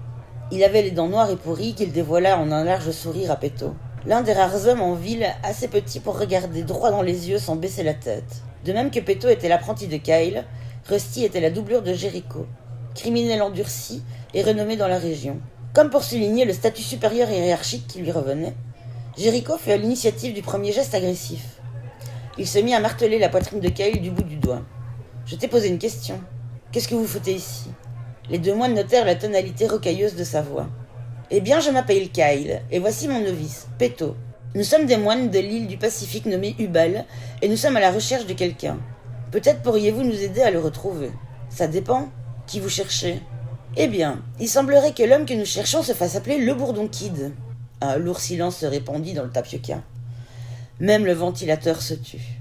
Il avait les dents noires et pourries qu'il dévoila en un large sourire à Peto. L'un des rares hommes en ville assez petit pour regarder droit dans les yeux sans baisser la tête. De même que Peto était l'apprenti de Kyle, Rusty était la doublure de Jericho, criminel endurci et renommé dans la région. Comme pour souligner le statut supérieur et hiérarchique qui lui revenait, Jericho fut à l'initiative du premier geste agressif. Il se mit à marteler la poitrine de Kyle du bout du doigt. « Je t'ai posé une question. Qu'est-ce que vous foutez ici ?» Les deux moines notèrent la tonalité rocailleuse de sa voix. « Eh bien, je m'appelle Kyle, et voici mon novice, Peto. Nous sommes des moines de l'île du Pacifique nommée Ubal, et nous sommes à la recherche de quelqu'un. Peut-être pourriez-vous nous aider à le retrouver. Ça dépend. Qui vous cherchez ? Eh bien, il semblerait que l'homme que nous cherchons se fasse appeler le Bourdon Kid. » Un lourd silence se répandit dans le tapioca. Même le ventilateur se tut.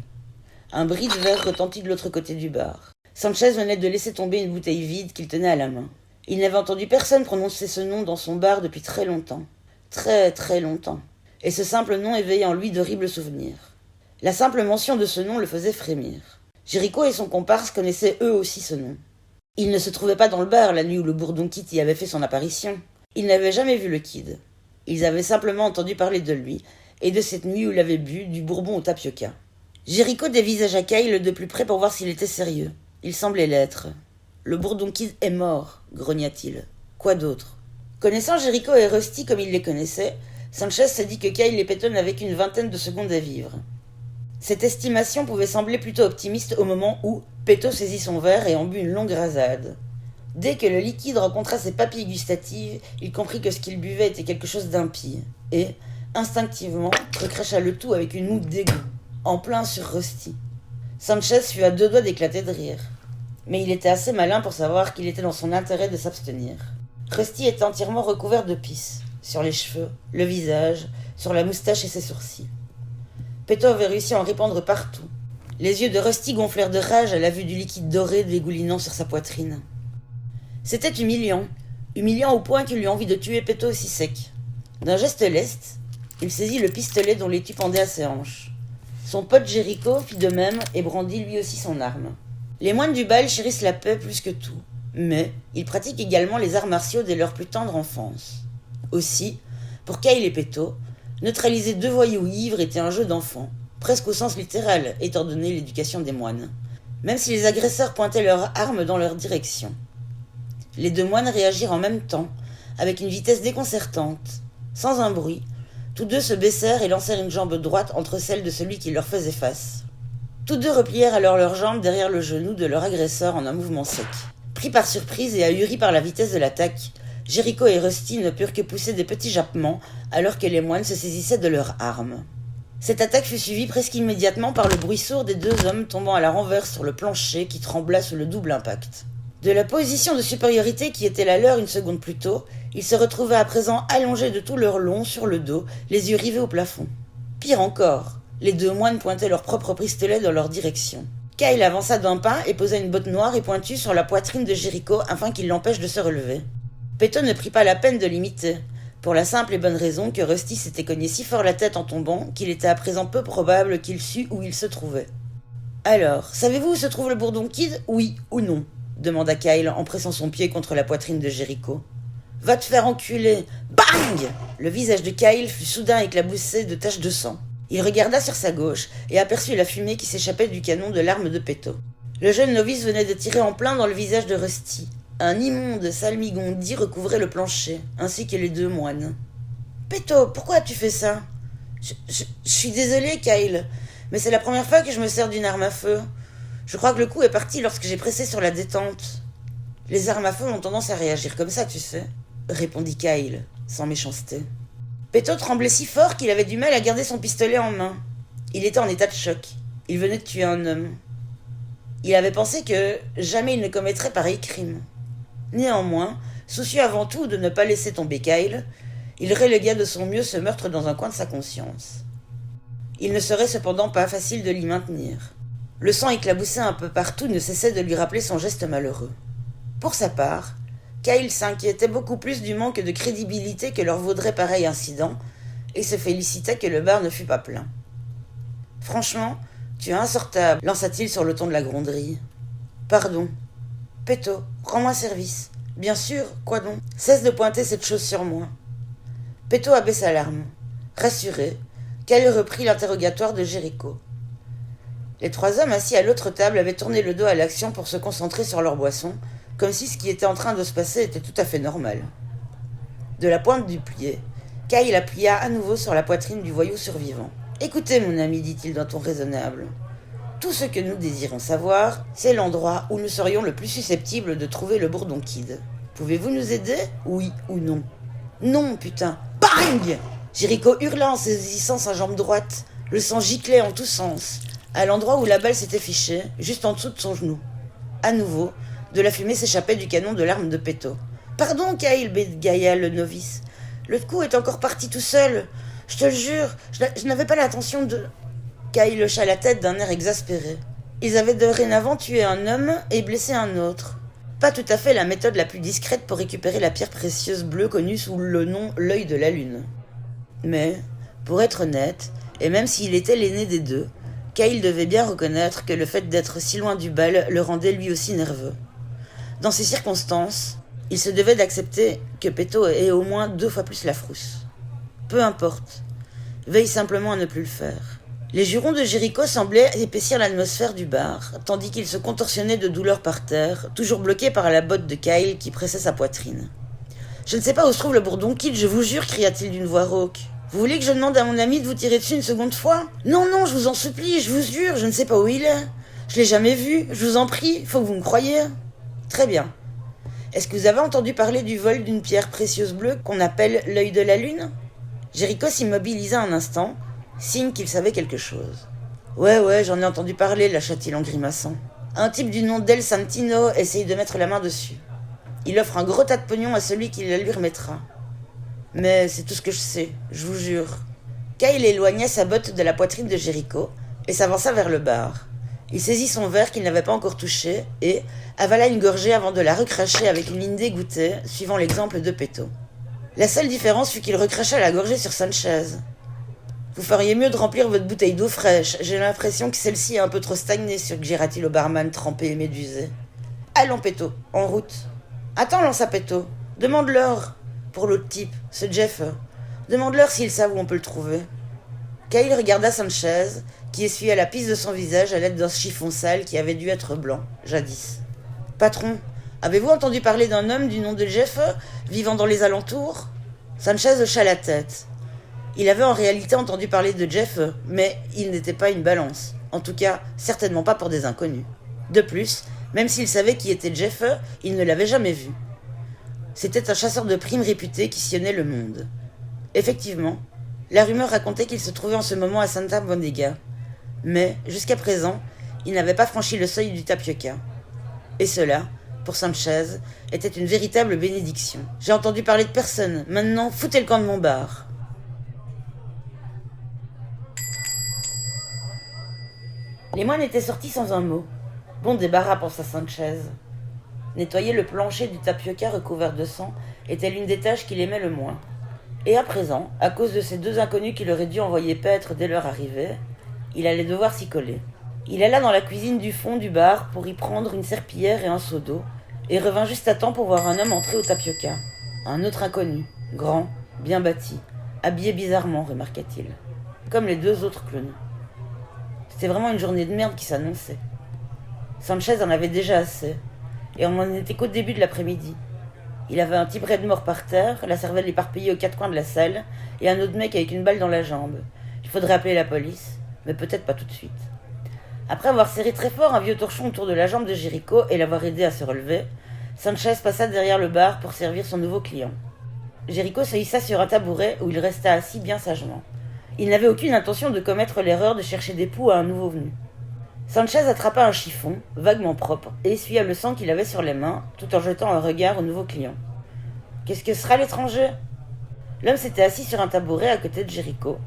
Un bris de verre retentit de l'autre côté du bar. Sanchez venait de laisser tomber une bouteille vide qu'il tenait à la main. Il n'avait entendu personne prononcer ce nom dans son bar depuis très longtemps. Très, très longtemps. Et ce simple nom éveillait en lui d'horribles souvenirs. La simple mention de ce nom le faisait frémir. Jericho et son comparse connaissaient eux aussi ce nom. Ils ne se trouvaient pas dans le bar la nuit où le Bourdon Kid y avait fait son apparition. Ils n'avaient jamais vu le Kid. Ils avaient simplement entendu parler de lui, et de cette nuit où il avait bu du bourbon au tapioca. Jericho dévisagea Kyle de plus près pour voir s'il était sérieux. Il semblait l'être. « Le Bourdon Kid est mort, grogna-t-il. Quoi d'autre ?» Connaissant Jericho et Rusty comme il les connaissait, Sanchez se dit que Kyle et Peto n'avaient qu'une vingtaine de secondes à vivre. Cette estimation pouvait sembler plutôt optimiste au moment où Peto saisit son verre et en but une longue rasade. Dès que le liquide rencontra ses papilles gustatives, il comprit que ce qu'il buvait était quelque chose d'impie, et, instinctivement, recracha le tout avec une moue de dégoût, en plein sur Rusty. Sanchez fut à deux doigts d'éclater de rire. Mais il était assez malin pour savoir qu'il était dans son intérêt de s'abstenir. Rusty était entièrement recouvert de pisse, sur les cheveux, le visage, sur la moustache et ses sourcils. Peto avait réussi à en répandre partout. Les yeux de Rusty gonflèrent de rage à la vue du liquide doré dégoulinant sur sa poitrine. C'était humiliant au point qu'il eut envie de tuer Peto aussi sec. D'un geste leste, il saisit le pistolet dont l'étui pendait à ses hanches. Son pote Jericho fit de même et brandit lui aussi son arme. Les moines du bal chérissent la paix plus que tout, mais ils pratiquent également les arts martiaux dès leur plus tendre enfance. Aussi, pour Kyle et Peto, neutraliser deux voyous ivres était un jeu d'enfant, presque au sens littéral, étant donné l'éducation des moines, même si les agresseurs pointaient leurs armes dans leur direction. Les deux moines réagirent en même temps, avec une vitesse déconcertante. Sans un bruit, tous deux se baissèrent et lancèrent une jambe droite entre celles de celui qui leur faisait face. Tous deux replièrent alors leurs jambes derrière le genou de leur agresseur en un mouvement sec. Pris par surprise et ahuris par la vitesse de l'attaque, Jericho et Rusty ne purent que pousser des petits jappements alors que les moines se saisissaient de leurs armes. Cette attaque fut suivie presque immédiatement par le bruit sourd des deux hommes tombant à la renverse sur le plancher qui trembla sous le double impact. De la position de supériorité qui était la leur une seconde plus tôt, ils se retrouvaient à présent allongés de tout leur long sur le dos, les yeux rivés au plafond. Pire encore, les deux moines pointaient leurs propres pistolets dans leur direction. Kyle avança d'un pas et posa une botte noire et pointue sur la poitrine de Jericho afin qu'il l'empêche de se relever. Peto ne prit pas la peine de l'imiter, pour la simple et bonne raison que Rusty s'était cogné si fort la tête en tombant qu'il était à présent peu probable qu'il sût où il se trouvait. « Alors, savez-vous où se trouve le Bourdon Kid, oui ou non ?» demanda Kyle en pressant son pied contre la poitrine de Jericho. « Va te faire enculer !» Bang ! Le visage de Kyle fut soudain éclaboussé de taches de sang. Il regarda sur sa gauche et aperçut la fumée qui s'échappait du canon de l'arme de Peto. Le jeune novice venait de tirer en plein dans le visage de Rusty. Un immonde salmigondi recouvrait le plancher, ainsi que les deux moines. « Peto, pourquoi as-tu fait ça ?»« Je suis désolé, Kyle, mais c'est la première fois que je me sers d'une arme à feu. Je crois que le coup est parti lorsque j'ai pressé sur la détente. »« Les armes à feu ont tendance à réagir comme ça, tu sais, » répondit Kyle, sans méchanceté. Peto tremblait si fort qu'il avait du mal à garder son pistolet en main. Il était en état de choc. Il venait de tuer un homme. Il avait pensé que jamais il ne commettrait pareil crime. Néanmoins, soucieux avant tout de ne pas laisser tomber Kyle, il relégua de son mieux ce meurtre dans un coin de sa conscience. Il ne serait cependant pas facile de l'y maintenir. Le sang éclaboussé un peu partout ne cessait de lui rappeler son geste malheureux. Pour sa part, Kyle s'inquiétait beaucoup plus du manque de crédibilité que leur vaudrait pareil incident, et se félicitait que le bar ne fût pas plein. « Franchement, tu es insortable, lança-t-il sur le ton de la gronderie. « Pardon. Péto, rends-moi service. Bien sûr, quoi donc? Cesse de pointer cette chose sur moi. » Péto abaissa l'arme. Rassuré, Kyle reprit l'interrogatoire de Jéricho. Les trois hommes assis à l'autre table avaient tourné le dos à l'action pour se concentrer sur leur boisson, comme si ce qui était en train de se passer était tout à fait normal. De la pointe du pied, Kyle appuya à nouveau sur la poitrine du voyou survivant. « Écoutez, mon ami, dit-il d'un ton raisonnable. Tout ce que nous désirons savoir, c'est l'endroit où nous serions le plus susceptibles de trouver le bourdon kid. Pouvez-vous nous aider? Oui ou non? Non, putain! Bang! Jéricho hurla en saisissant sa jambe droite. Le sang giclait en tous sens, à l'endroit où la balle s'était fichée, juste en dessous de son genou. À nouveau, de la fumée s'échappait du canon de l'arme de Péto. « Pardon, Kyle, bégaya le novice. Le coup est encore parti tout seul. Je te le jure, je n'avais pas l'intention de... » Kyle hocha la tête d'un air exaspéré. Ils avaient dorénavant tué un homme et blessé un autre. Pas tout à fait la méthode la plus discrète pour récupérer la pierre précieuse bleue connue sous le nom l'œil de la lune. Mais, pour être honnête, et même s'il était l'aîné des deux, Kyle devait bien reconnaître que le fait d'être si loin du bal le rendait lui aussi nerveux. Dans ces circonstances, il se devait d'accepter que Péto ait au moins 2 fois plus la frousse. Peu importe, veille simplement à ne plus le faire. Les jurons de Jéricho semblaient épaissir l'atmosphère du bar, tandis qu'il se contorsionnait de douleur par terre, toujours bloqué par la botte de Kyle qui pressait sa poitrine. « Je ne sais pas où se trouve le bourdon kid, je vous jure, cria-t-il d'une voix rauque. Vous voulez que je demande à mon ami de vous tirer dessus une seconde fois? Non, non, je vous en supplie, je vous jure, je ne sais pas où il est. Je l'ai jamais vu, je vous en prie, faut que vous me croyiez. Très bien. Est-ce que vous avez entendu parler du vol d'une pierre précieuse bleue qu'on appelle l'œil de la lune? » Jéricho s'immobilisa un instant, signe qu'il savait quelque chose. « Ouais, j'en ai entendu parler, lâcha-t-il en grimaçant. Un type du nom d'El Santino essaye de mettre la main dessus. Il offre un gros tas de pognon à celui qui la lui remettra. Mais c'est tout ce que je sais, je vous jure. » Kyle éloigna sa botte de la poitrine de Jéricho et s'avança vers le bar. Il saisit son verre qu'il n'avait pas encore touché et avala une gorgée avant de la recracher avec une ligne dégoûtée, suivant l'exemple de Péto. La seule différence fut qu'il recracha la gorgée sur Sanchez. « Vous feriez mieux de remplir votre bouteille d'eau fraîche. J'ai l'impression que celle-ci est un peu trop stagnée, suggéra-t-il au barman trempé et médusé. Allons, Péto, en route. Attends, lança Péto. Demande-leur. Pour l'autre type, ce Jeff. Demande-leur s'ils savent où on peut le trouver. » Kyle regarda Sanchez, qui essuyait la pisse de son visage à l'aide d'un chiffon sale qui avait dû être blanc, jadis. « Patron, avez-vous entendu parler d'un homme du nom de Jeff, vivant dans les alentours ?» Sanchez hocha la tête. Il avait en réalité entendu parler de Jeff, mais il n'était pas une balance. En tout cas, certainement pas pour des inconnus. De plus, même s'il savait qui était Jeff, il ne l'avait jamais vu. C'était un chasseur de primes réputé qui sillonnait le monde. Effectivement, la rumeur racontait qu'il se trouvait en ce moment à Santa Monica. Mais, jusqu'à présent, il n'avait pas franchi le seuil du tapioca. Et cela, pour Sanchez, était une véritable bénédiction. « J'ai entendu parler de personne. Maintenant, foutez le camp de mon bar. » Les moines étaient sortis sans un mot. Bon débarras, pensa Sanchez. Nettoyer le plancher du tapioca recouvert de sang était l'une des tâches qu'il aimait le moins. Et à présent, à cause de ces 2 inconnus qu'il aurait dû envoyer paître dès leur arrivée, il allait devoir s'y coller. Il alla dans la cuisine du fond du bar pour y prendre une serpillière et un seau d'eau, et revint juste à temps pour voir un homme entrer au tapioca. Un autre inconnu, grand, bien bâti, habillé bizarrement, remarqua-t-il. Comme les 2 autres clowns. C'était vraiment une journée de merde qui s'annonçait. Sanchez en avait déjà assez, et on n'en était qu'au début de l'après-midi. Il avait un type raide mort par terre, la cervelle éparpillée aux 4 coins de la salle, et un autre mec avec une balle dans la jambe. Il faudrait appeler la police, mais peut-être pas tout de suite. Après avoir serré très fort un vieux torchon autour de la jambe de Jéricho et l'avoir aidé à se relever, Sanchez passa derrière le bar pour servir son nouveau client. Jéricho se hissa sur un tabouret où il resta assis bien sagement. Il n'avait aucune intention de commettre l'erreur de chercher des poux à un nouveau venu. Sanchez attrapa un chiffon, vaguement propre, et essuya le sang qu'il avait sur les mains, tout en jetant un regard au nouveau client. « Qu'est-ce que sera l'étranger ?» L'homme s'était assis sur un tabouret à côté de Jéricho.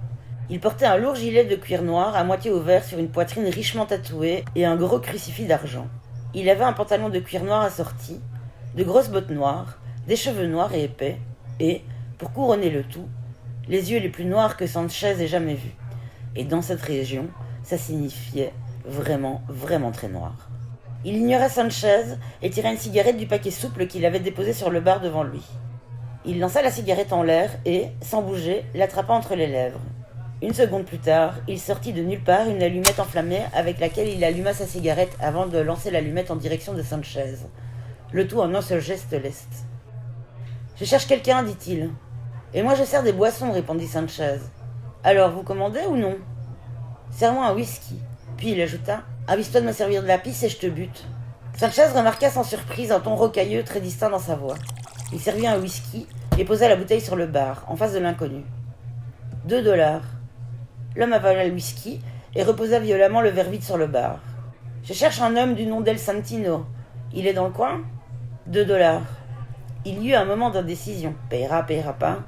Il portait un lourd gilet de cuir noir à moitié ouvert sur une poitrine richement tatouée et un gros crucifix d'argent. Il avait un pantalon de cuir noir assorti, de grosses bottes noires, des cheveux noirs et épais, et, pour couronner le tout, les yeux les plus noirs que Sanchez ait jamais vus. Et dans cette région, ça signifiait vraiment, vraiment très noir. Il ignora Sanchez et tira une cigarette du paquet souple qu'il avait déposé sur le bar devant lui. Il lança la cigarette en l'air et, sans bouger, l'attrapa entre les lèvres. Une seconde plus tard, il sortit de nulle part une allumette enflammée avec laquelle il alluma sa cigarette avant de lancer l'allumette en direction de Sanchez. Le tout en un seul geste leste. « Je cherche quelqu'un, dit-il. Et moi je sers des boissons, répondit Sanchez. Alors, vous commandez ou non ? Serre-moi un whisky. Puis il ajouta, avise-toi de me servir de la pisse et je te bute. Sanchez remarqua sans surprise un ton rocailleux très distinct dans sa voix. Il servit un whisky et posa la bouteille sur le bar, en face de l'inconnu. 2 $. L'homme avala le whisky et reposa violemment le verre vide sur le bar. Je cherche un homme du nom d'El Santino. Il est dans le coin ? 2 $. Il y eut un moment d'indécision. Payera pas.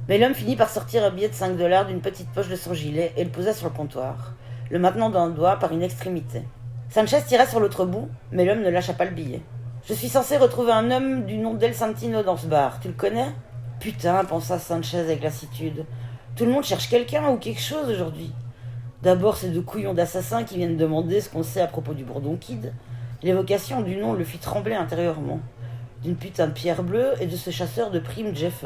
Mais l'homme finit par sortir un billet de 5 $ d'une petite poche de son gilet et le posa sur le comptoir, le maintenant d'un doigt par une extrémité. Sanchez tira sur l'autre bout, mais l'homme ne lâcha pas le billet. « Je suis censé retrouver un homme du nom d'El Santino dans ce bar. Tu le connais ?»« Putain, pensa Sanchez avec lassitude. Tout le monde cherche quelqu'un ou quelque chose aujourd'hui. D'abord ces 2 couillons d'assassins qui viennent demander ce qu'on sait à propos du Bourdon Kid. L'évocation du nom le fit trembler intérieurement. D'une putain de pierre bleue et de ce chasseur de primes Jeff.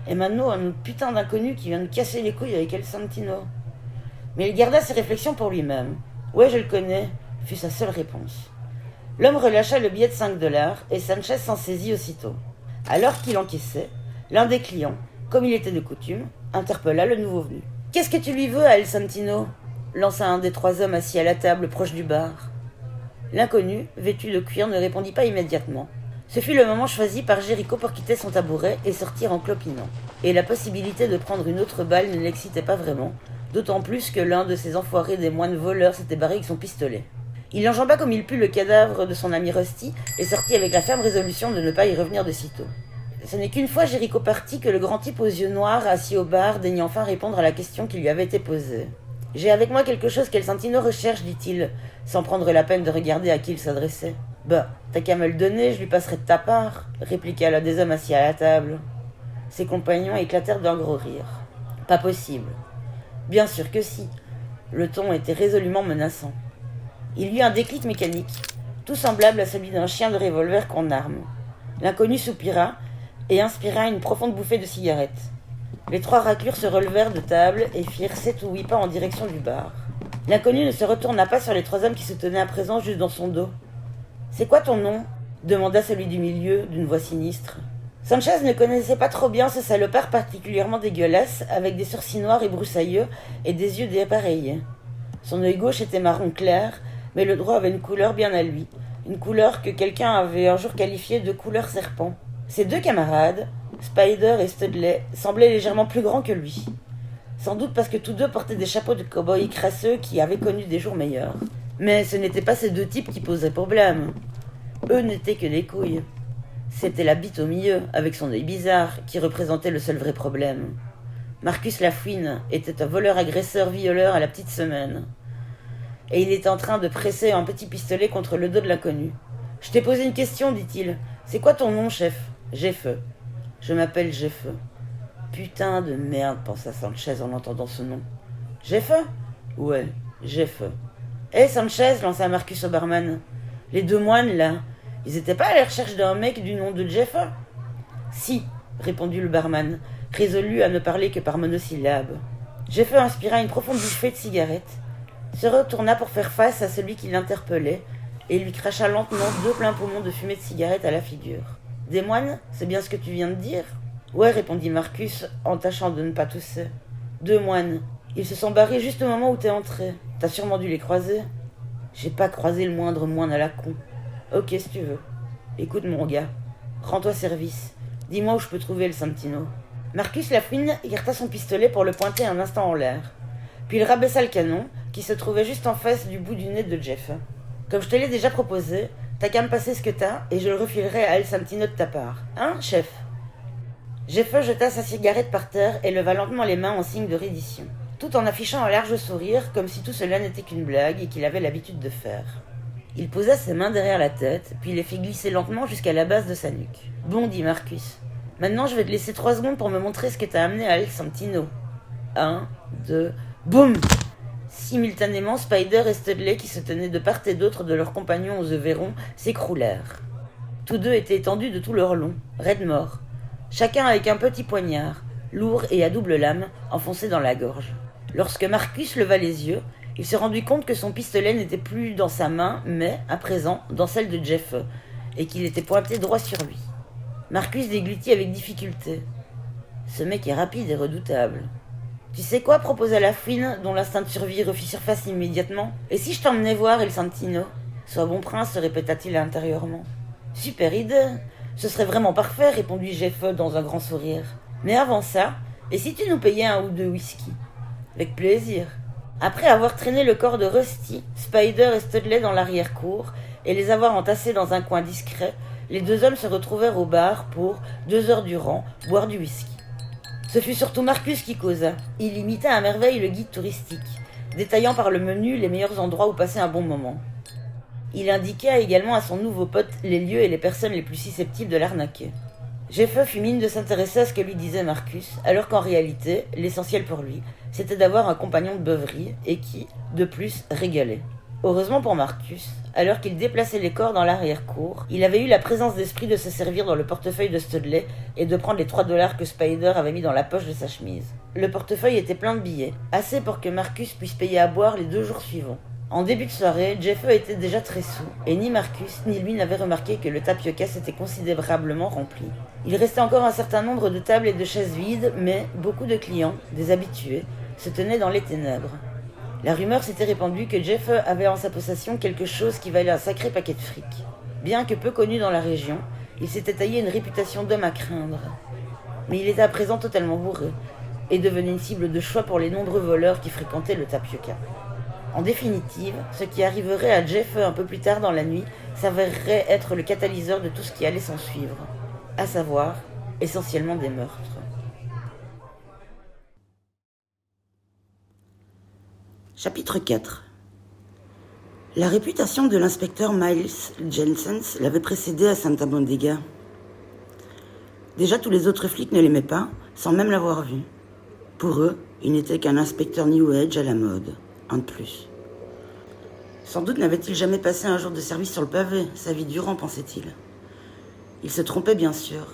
Et maintenant un autre putain d'inconnu qui vient de casser les couilles avec El Santino. » Mais il garda ses réflexions pour lui-même. « Ouais, je le connais », fut sa seule réponse. L'homme relâcha le billet de 5 $ et Sanchez s'en saisit aussitôt. Alors qu'il encaissait, l'un des clients, comme il était de coutume, interpella le nouveau venu. « Qu'est-ce que tu lui veux à El Santino ?» lança un des 3 hommes assis à la table proche du bar. L'inconnu, vêtu de cuir, ne répondit pas immédiatement. Ce fut le moment choisi par Jéricho pour quitter son tabouret et sortir en clopinant. Et la possibilité de prendre une autre balle ne l'excitait pas vraiment, d'autant plus que l'un de ces enfoirés des moines voleurs s'était barré avec son pistolet. Il enjamba comme il put le cadavre de son ami Rusty et sortit avec la ferme résolution de ne pas y revenir de sitôt. Ce n'est qu'une fois Jéricho parti que le grand type aux yeux noirs, assis au bar, daigna enfin répondre à la question qui lui avait été posée. « J'ai avec moi quelque chose qu'El Santino recherche, dit-il, sans prendre la peine de regarder à qui il s'adressait. « Bah, t'as qu'à me le donner, je lui passerai de ta part, » répliqua l'un des hommes assis à la table. Ses compagnons éclatèrent d'un gros rire. « Pas possible. »« Bien sûr que si. » Le ton était résolument menaçant. Il y eut un déclic mécanique, tout semblable à celui d'un chien de revolver qu'on arme. L'inconnu soupira et inspira une profonde bouffée de cigarette. Les 3 raclures se relevèrent de table et firent 7 ou 8 pas en direction du bar. L'inconnu ne se retourna pas sur les 3 hommes qui se tenaient à présent juste dans son dos. « C'est quoi ton nom ?» demanda celui du milieu d'une voix sinistre. Sanchez ne connaissait pas trop bien ce salopard particulièrement dégueulasse, avec des sourcils noirs et broussailleux et des yeux dépareillés. Son œil gauche était marron clair, mais le droit avait une couleur bien à lui, une couleur que quelqu'un avait un jour qualifiée de couleur serpent. Ses 2 camarades, Spider et Studley, semblaient légèrement plus grands que lui. Sans doute parce que tous 2 portaient des chapeaux de cow-boy crasseux qui avaient connu des jours meilleurs. Mais ce n'étaient pas ces 2 types qui posaient problème. Eux n'étaient que des couilles. C'était la bite au milieu, avec son œil bizarre, qui représentait le seul vrai problème. Marcus Lafouine était un voleur-agresseur-violeur à la petite semaine. Et il était en train de presser un petit pistolet contre le dos de l'inconnu. « Je t'ai posé une question, dit-il. C'est quoi ton nom, chef ?»« Jeff. Je m'appelle Jeff. »« Putain de merde, pensa Sanchez en entendant ce nom. Jeff ? Ouais, Jeff. Hé, Sanchez, lança Marcus au barman. Les 2 moines, là, ils étaient pas à la recherche d'un mec du nom de Jeff ? Si, répondit le barman, résolu à ne parler que par monosyllabes. Jeff inspira une profonde bouffée de cigarette, se retourna pour faire face à celui qui l'interpellait et lui cracha lentement 2 pleins poumons de fumée de cigarette à la figure. « Des moines, c'est bien ce que tu viens de dire ?»« Ouais, répondit Marcus, en tâchant de ne pas tousser. 2 moines. Ils se sont barrés juste au moment où t'es entré. T'as sûrement dû les croiser. » J'ai pas croisé le moindre moine à la con. Ok, si tu veux. Écoute, mon gars, rends-toi service. Dis-moi où je peux trouver El Santino. Marcus Lafouine écarta son pistolet pour le pointer un instant en l'air. Puis il rabaissa le canon, qui se trouvait juste en face du bout du nez de Jeff. Comme je te l'ai déjà proposé, t'as qu'à me passer ce que t'as, et je le refilerai à El Santino de ta part. Hein, chef ? Jeff jeta sa cigarette par terre et leva lentement les mains en signe de reddition, tout en affichant un large sourire, comme si tout cela n'était qu'une blague et qu'il avait l'habitude de faire. Il posa ses mains derrière la tête, puis les fit glisser lentement jusqu'à la base de sa nuque. « Bon, dit Marcus, Maintenant, je vais te laisser 3 secondes pour me montrer ce que t'as amené à El Santino. 1, 2, boum! Simultanément, Spider et Studley, qui se tenaient de part et d'autre de leurs compagnons aux œufs verrons, s'écroulèrent. Tous deux étaient étendus de tout leur long, raides morts, chacun avec un petit poignard, lourd et à double lame, enfoncé dans la gorge. Lorsque Marcus leva les yeux, il se rendit compte que son pistolet n'était plus dans sa main, mais, à présent, dans celle de Jeff, et qu'il était pointé droit sur lui. Marcus déglutit avec difficulté. Ce mec est rapide et redoutable. Tu sais quoi, proposa la fouine, dont l'instinct de survie refit surface immédiatement. Et si je t'emmenais voir El Santino? Sois bon prince, répéta-t-il intérieurement. Super idée. Ce serait vraiment parfait, répondit Jeff dans un grand sourire. Mais avant ça, et si tu nous payais 1 ou 2 whisky? Avec plaisir. Après avoir traîné le corps de Rusty, Spider et Studley dans l'arrière-cour, et les avoir entassés dans un coin discret, les 2 hommes se retrouvèrent au bar pour, 2 heures durant, boire du whisky. Ce fut surtout Marcus qui causa. Il imita à merveille le guide touristique, détaillant par le menu les meilleurs endroits où passer un bon moment. Il indiqua également à son nouveau pote les lieux et les personnes les plus susceptibles de l'arnaquer. Jeff fit mine de s'intéresser à ce que lui disait Marcus, alors qu'en réalité, l'essentiel pour lui, c'était d'avoir un compagnon de beuverie et qui, de plus, régalait. Heureusement pour Marcus, alors qu'il déplaçait les corps dans l'arrière-cour, il avait eu la présence d'esprit de se servir dans le portefeuille de Studley et de prendre les 3 $ que Spider avait mis dans la poche de sa chemise. Le portefeuille était plein de billets, assez pour que Marcus puisse payer à boire les 2 jours suivants. En début de soirée, Jeff était déjà très saoul, et ni Marcus ni lui n'avaient remarqué que le tapioca s'était considérablement rempli. Il restait encore un certain nombre de tables et de chaises vides, mais beaucoup de clients, des habitués, se tenaient dans les ténèbres. La rumeur s'était répandue que Jeff avait en sa possession quelque chose qui valait un sacré paquet de fric. Bien que peu connu dans la région, il s'était taillé une réputation d'homme à craindre. Mais il était à présent totalement bourré, et devenu une cible de choix pour les nombreux voleurs qui fréquentaient le tapioca. En définitive, ce qui arriverait à Jeff un peu plus tard dans la nuit s'avérerait être le catalyseur de tout ce qui allait s'en suivre, à savoir, essentiellement des meurtres. Chapitre 4. La réputation de l'inspecteur Miles Jensens l'avait précédé à Santa Bodega. Déjà, tous les autres flics ne l'aimaient pas, sans même l'avoir vu. Pour eux, il n'était qu'un inspecteur New Age à la mode, un de plus. Sans doute n'avait-il jamais passé un jour de service sur le pavé, sa vie durant, pensait-il. Il se trompait bien sûr,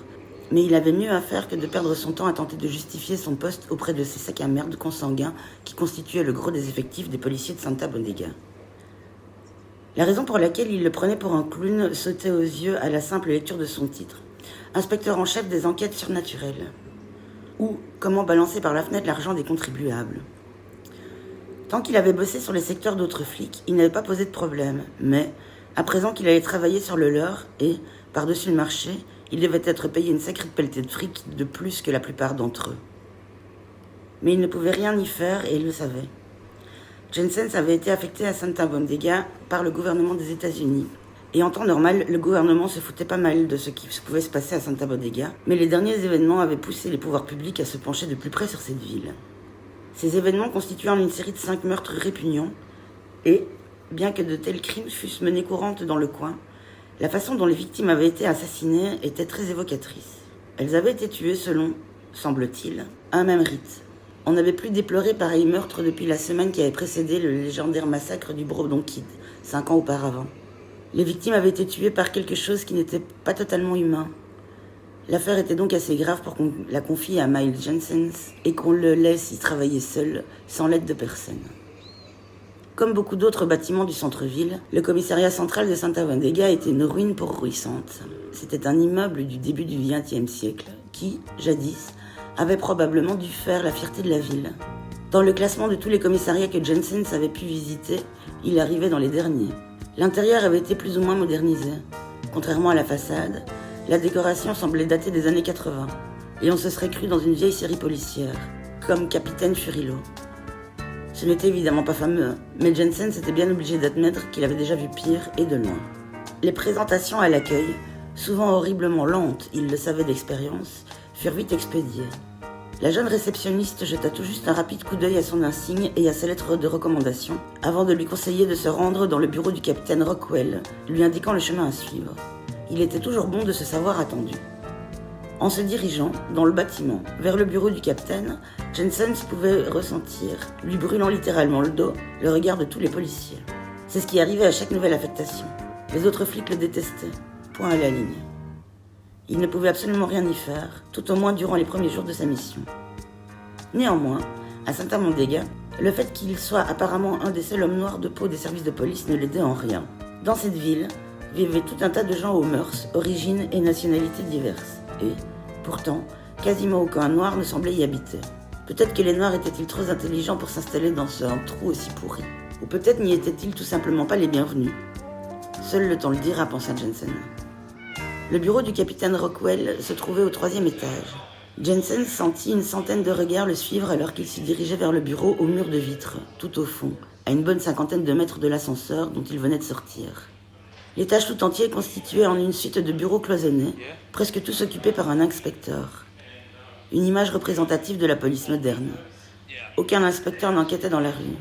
mais il avait mieux à faire que de perdre son temps à tenter de justifier son poste auprès de ces sacs à merde consanguins qui constituaient le gros des effectifs des policiers de Santa Bodega. La raison pour laquelle il le prenait pour un clown sautait aux yeux à la simple lecture de son titre. Inspecteur en chef des enquêtes surnaturelles. Ou comment balancer par la fenêtre l'argent des contribuables. Tant qu'il avait bossé sur les secteurs d'autres flics, il n'avait pas posé de problème. Mais, à présent qu'il allait travailler sur le leur et, par-dessus le marché, il devait être payé une sacrée pelletée de fric de plus que la plupart d'entre eux. Mais il ne pouvait rien y faire et il le savait. Jensens avait été affecté à Santa Bodega par le gouvernement des États-Unis. Et en temps normal, le gouvernement se foutait pas mal de ce qui pouvait se passer à Santa Bodega, mais les derniers événements avaient poussé les pouvoirs publics à se pencher de plus près sur cette ville. Ces événements constituant une série de 5 meurtres répugnants, et, bien que de tels crimes fussent menés courantes dans le coin, la façon dont les victimes avaient été assassinées était très évocatrice. Elles avaient été tuées selon, semble-t-il, un même rite. On n'avait plus déploré pareil meurtre depuis la semaine qui avait précédé le légendaire massacre du Brodon-Kid, 5 ans auparavant. Les victimes avaient été tuées par quelque chose qui n'était pas totalement humain. L'affaire était donc assez grave pour qu'on la confie à Miles Jensens et qu'on le laisse y travailler seul, sans l'aide de personne. Comme beaucoup d'autres bâtiments du centre-ville, le commissariat central de Santa Bodega était une ruine pourrissante. C'était un immeuble du début du XXe siècle qui, jadis, avait probablement dû faire la fierté de la ville. Dans le classement de tous les commissariats que Jensens avait pu visiter, il arrivait dans les derniers. L'intérieur avait été plus ou moins modernisé. Contrairement à la façade, la décoration semblait dater des années 80, et on se serait cru dans une vieille série policière, comme Capitaine Furillo. Ce n'était évidemment pas fameux, mais Jensens était bien obligé d'admettre qu'il avait déjà vu pire et de loin. Les présentations à l'accueil, souvent horriblement lentes, il le savait d'expérience, furent vite expédiées. La jeune réceptionniste jeta tout juste un rapide coup d'œil à son insigne et à sa lettre de recommandation, avant de lui conseiller de se rendre dans le bureau du capitaine Rockwell, lui indiquant le chemin à suivre. Il était toujours bon de se savoir attendu. En se dirigeant, dans le bâtiment, vers le bureau du capitaine, Jensen pouvait ressentir, lui brûlant littéralement le dos, le regard de tous les policiers. C'est ce qui arrivait à chaque nouvelle affectation. Les autres flics le détestaient, point à la ligne. Il ne pouvait absolument rien y faire, tout au moins durant les premiers jours de sa mission. Néanmoins, à Santa Mondega, le fait qu'il soit apparemment un des seuls hommes noirs de peau des services de police ne l'aidait en rien. Dans cette ville, vivaient tout un tas de gens aux mœurs, origines et nationalités diverses. Et, pourtant, quasiment aucun noir ne semblait y habiter. Peut-être que les noirs étaient-ils trop intelligents pour s'installer dans un trou aussi pourri. Ou peut-être n'y étaient-ils tout simplement pas les bienvenus. Seul le temps le dira, pensa Jensen. Le bureau du capitaine Rockwell se trouvait au 3e étage. Jensen sentit une centaine de regards le suivre alors qu'il se dirigeait vers le bureau au mur de vitre, tout au fond, à une bonne 50aine de mètres de l'ascenseur dont il venait de sortir. L'étage tout entier constitué en une suite de bureaux cloisonnés, presque tous occupés par un inspecteur. Une image représentative de la police moderne. Aucun inspecteur n'enquêtait dans la rue.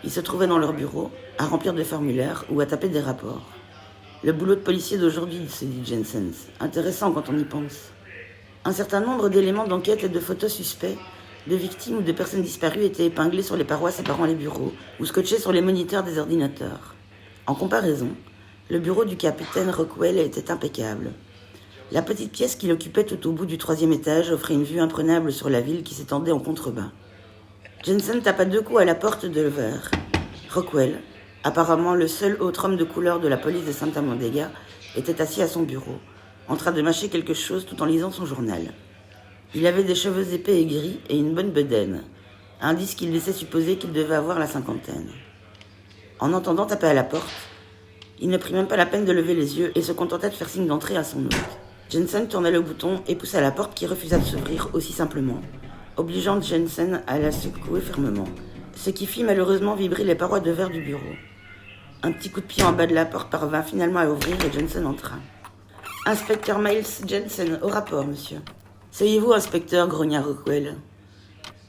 Ils se trouvaient dans leur bureau, à remplir des formulaires ou à taper des rapports. Le boulot de policier d'aujourd'hui, se dit Jensen, intéressant quand on y pense. Un certain nombre d'éléments d'enquête et de photos suspects, de victimes ou de personnes disparues étaient épinglés sur les parois séparant les bureaux ou scotchés sur les moniteurs des ordinateurs. En comparaison, le bureau du capitaine Rockwell était impeccable. La petite pièce qu'il occupait tout au bout du 3e étage offrait une vue imprenable sur la ville qui s'étendait en contrebas. Jensen tapa 2 coups à la porte de verre. Rockwell, apparemment le seul autre homme de couleur de la police de Santa Mondega, était assis à son bureau, en train de mâcher quelque chose tout en lisant son journal. Il avait des cheveux épais et gris et une bonne bedaine, indice qui laissait supposer qu'il devait avoir la 50aine. En entendant taper à la porte, il ne prit même pas la peine de lever les yeux et se contenta de faire signe d'entrée à son hôte. Jensen tourna le bouton et poussa la porte qui refusa de s'ouvrir aussi simplement, obligeant Jensen à la secouer fermement, ce qui fit malheureusement vibrer les parois de verre du bureau. Un petit coup de pied en bas de la porte parvint finalement à ouvrir et Jensen entra. « Inspecteur Miles Jensen, au rapport, monsieur. »« Soyez-vous, inspecteur » grogna Rockwell.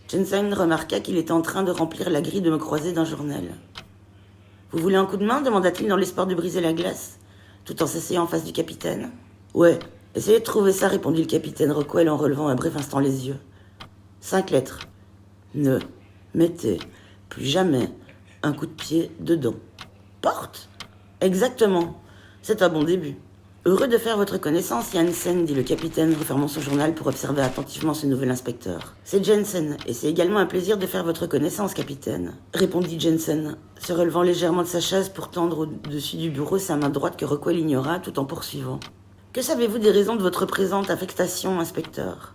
Jensen remarqua qu'il était en train de remplir la grille de me croiser d'un journal. « Vous voulez un coup de main » demanda-t-il dans l'espoir de briser la glace, tout en s'asseyant en face du capitaine. « Ouais, essayez de trouver ça » répondit le capitaine Rockwell en relevant un bref instant les yeux. 5 lettres. Ne mettez plus jamais un coup de pied dedans. Porte ? Exactement. C'est un bon début. Heureux de faire votre connaissance, Janssen, dit le capitaine, refermant son journal pour observer attentivement ce nouvel inspecteur. C'est Jensen, et c'est également un plaisir de faire votre connaissance, capitaine, répondit Jensen, se relevant légèrement de sa chaise pour tendre au-dessus du bureau sa main droite que Rockwell ignora tout en poursuivant. Que savez-vous des raisons de votre présente affectation, inspecteur ?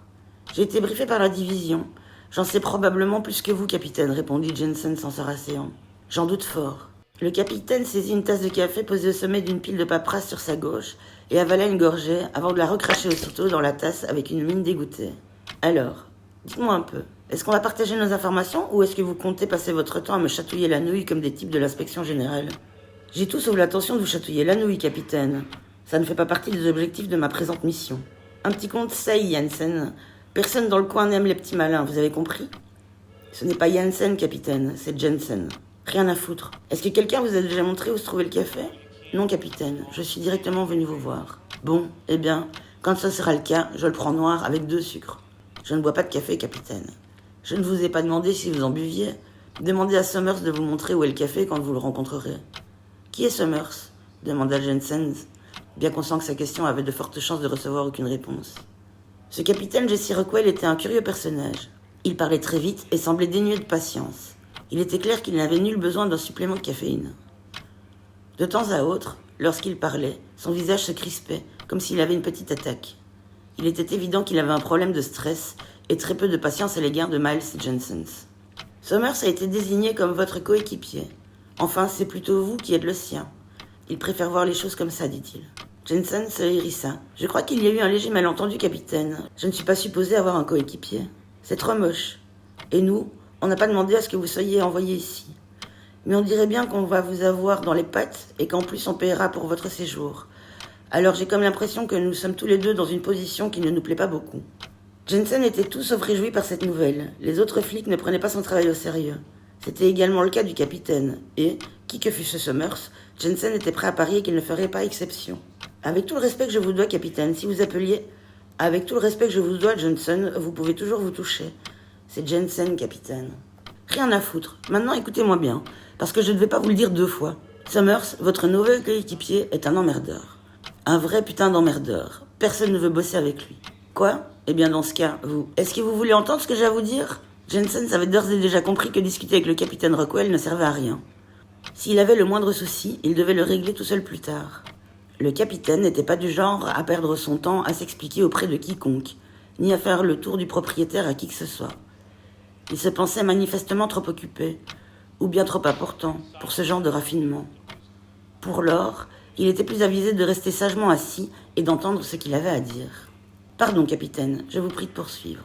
J'ai été briefé par la division. J'en sais probablement plus que vous, capitaine, répondit Jensen sans se rasséant. J'en doute fort. Le capitaine saisit une tasse de café posée au sommet d'une pile de paperasse sur sa gauche et avala une gorgée avant de la recracher aussitôt dans la tasse avec une mine dégoûtée. Alors, dites-moi un peu, est-ce qu'on va partager nos informations ou est-ce que vous comptez passer votre temps à me chatouiller la nouille comme des types de l'inspection générale ? J'ai tout sauf l'intention de vous chatouiller la nouille, capitaine. Ça ne fait pas partie des objectifs de ma présente mission. Un petit conseil, Janssen. Personne dans le coin n'aime les petits malins, vous avez compris ? Ce n'est pas Janssen, capitaine, c'est Jensen. Rien à foutre. Est-ce que quelqu'un vous a déjà montré où se trouvait le café ? Non, capitaine, je suis directement venu vous voir. Bon, eh bien, quand ce sera le cas, je le prends noir avec 2 sucres. Je ne bois pas de café, capitaine. Je ne vous ai pas demandé si vous en buviez. Demandez à Summers de vous montrer où est le café quand vous le rencontrerez. Qui est Summers ? Demanda Jensen, bien conscient que sa question avait de fortes chances de recevoir aucune réponse. Ce capitaine Jesse Rockwell était un curieux personnage. Il parlait très vite et semblait dénué de patience. Il était clair qu'il n'avait nul besoin d'un supplément de caféine. De temps à autre, lorsqu'il parlait, son visage se crispait, comme s'il avait une petite attaque. Il était évident qu'il avait un problème de stress et très peu de patience à l'égard de Miles Jensen. Summers a été désigné comme votre coéquipier. Enfin, c'est plutôt vous qui êtes le sien. Il préfère voir les choses comme ça, dit-il. Jensen se hérissa. Je crois qu'il y a eu un léger malentendu, capitaine. Je ne suis pas supposé avoir un coéquipier. C'est trop moche. Et nous, on n'a pas demandé à ce que vous soyez envoyé ici. Mais on dirait bien qu'on va vous avoir dans les pattes et qu'en plus on paiera pour votre séjour. Alors j'ai comme l'impression que nous sommes tous les deux dans une position qui ne nous plaît pas beaucoup. Jensen était tout sauf réjoui par cette nouvelle. Les autres flics ne prenaient pas son travail au sérieux. C'était également le cas du capitaine. Et, qui que fût ce Summers, Jensen était prêt à parier qu'il ne ferait pas exception. Avec tout le respect que je vous dois, capitaine, si vous appeliez... Avec tout le respect que je vous dois, Johnson, vous pouvez toujours vous toucher. C'est Jensen, capitaine. Rien à foutre. Maintenant, écoutez-moi bien, parce que je ne vais pas vous le dire 2 fois. Summers, votre nouvel coéquipier, est un emmerdeur. Un vrai putain d'emmerdeur. Personne ne veut bosser avec lui. Quoi ? Eh bien, dans ce cas, vous... Est-ce que vous voulez entendre ce que j'ai à vous dire ? Jensen avait d'ores et déjà compris que discuter avec le capitaine Rockwell ne servait à rien. S'il avait le moindre souci, il devait le régler tout seul plus tard. Le capitaine n'était pas du genre à perdre son temps à s'expliquer auprès de quiconque, ni à faire le tour du propriétaire à qui que ce soit. Il se pensait manifestement trop occupé, ou bien trop important, pour ce genre de raffinement. Pour lors, il était plus avisé de rester sagement assis et d'entendre ce qu'il avait à dire. « Pardon, capitaine, je vous prie de poursuivre. »«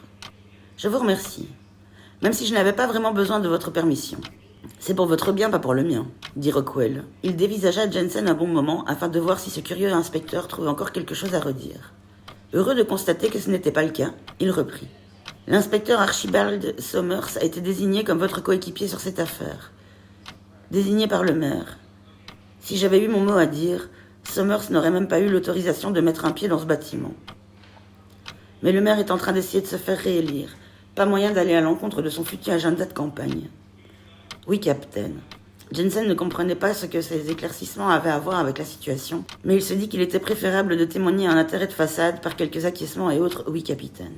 Je vous remercie, même si je n'avais pas vraiment besoin de votre permission. »« C'est pour votre bien, pas pour le mien, » dit Rockwell. Il dévisagea Jensen un bon moment afin de voir si ce curieux inspecteur trouvait encore quelque chose à redire. Heureux de constater que ce n'était pas le cas, il reprit. « L'inspecteur Archibald Summers a été désigné comme votre coéquipier sur cette affaire. Désigné par le maire. Si j'avais eu mon mot à dire, Summers n'aurait même pas eu l'autorisation de mettre un pied dans ce bâtiment. Mais le maire est en train d'essayer de se faire réélire. Pas moyen d'aller à l'encontre de son futur agenda de campagne. »« Oui, capitaine. » Jensen ne comprenait pas ce que ces éclaircissements avaient à voir avec la situation, mais il se dit qu'il était préférable de témoigner un intérêt de façade par quelques acquiescements et autres « oui, capitaine ».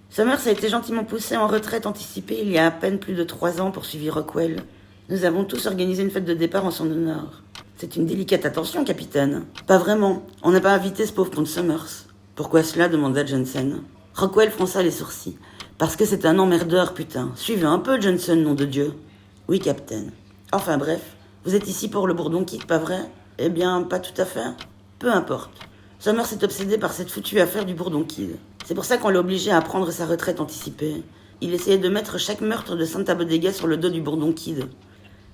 Summers a été gentiment poussé en retraite anticipée il y a à peine plus de 3 ans, poursuivit Rockwell. Nous avons tous organisé une fête de départ en son honneur. C'est une délicate attention, capitaine. Pas vraiment. On n'a pas invité ce pauvre comte Summers. Pourquoi cela demanda Jensen. Rockwell fronça les sourcils. Parce que c'est un emmerdeur, putain. Suivez un peu, Johnson, nom de Dieu. Oui, capitaine. Enfin bref, vous êtes ici pour le bourdon kid, pas vrai ? Eh bien, pas tout à fait. Peu importe. Summers est obsédé par cette foutue affaire du bourdon kid. C'est pour ça qu'on l'a obligé à prendre sa retraite anticipée. Il essayait de mettre chaque meurtre de Santa Bodega sur le dos du bourdon kid.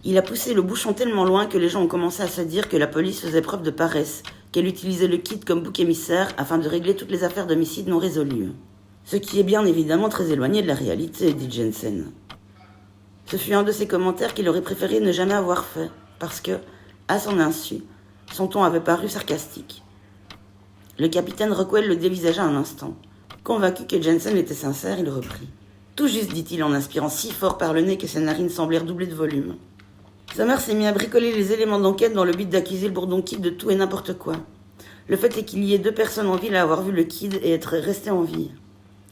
Il a poussé le bouchon tellement loin que les gens ont commencé à se dire que la police faisait preuve de paresse, qu'elle utilisait le kid comme bouc émissaire afin de régler toutes les affaires d'homicide non résolues. Ce qui est bien évidemment très éloigné de la réalité, dit Jensen. Ce fut un de ses commentaires qu'il aurait préféré ne jamais avoir fait, parce que, à son insu, son ton avait paru sarcastique. Le capitaine Rockwell le dévisagea un instant. Convaincu que Jensen était sincère, il reprit. Tout juste, dit-il en inspirant si fort par le nez que ses narines semblèrent doubler de volume. Summers s'est mis à bricoler les éléments d'enquête dans le but d'accuser le bourdon kid de tout et n'importe quoi. Le fait est qu'il y ait 2 personnes en ville à avoir vu le kid et être resté en vie.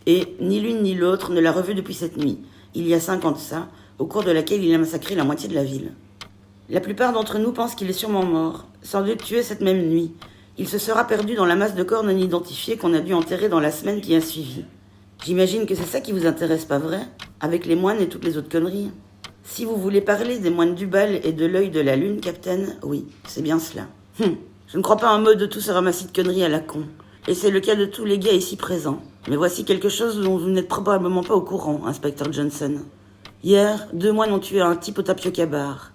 Et ni l'une ni l'autre ne l'a revu depuis cette nuit, il y a 5 ans de ça, au cours de laquelle il a massacré la moitié de la ville. La plupart d'entre nous pensent qu'il est sûrement mort, sans doute tué cette même nuit. Il se sera perdu dans la masse de corps non identifiés qu'on a dû enterrer dans la semaine qui a suivi. J'imagine que c'est ça qui vous intéresse, pas vrai ? Avec les moines et toutes les autres conneries. Si vous voulez parler des moines du bal et de l'œil de la lune, capitaine, oui, c'est bien cela. Je ne crois pas un mot de tout ce ramassis de conneries à la con. Et c'est le cas de tous les gars ici présents. Mais voici quelque chose dont vous n'êtes probablement pas au courant, inspecteur Johnson. Hier, 2 moines ont tué un type au tapioca bar.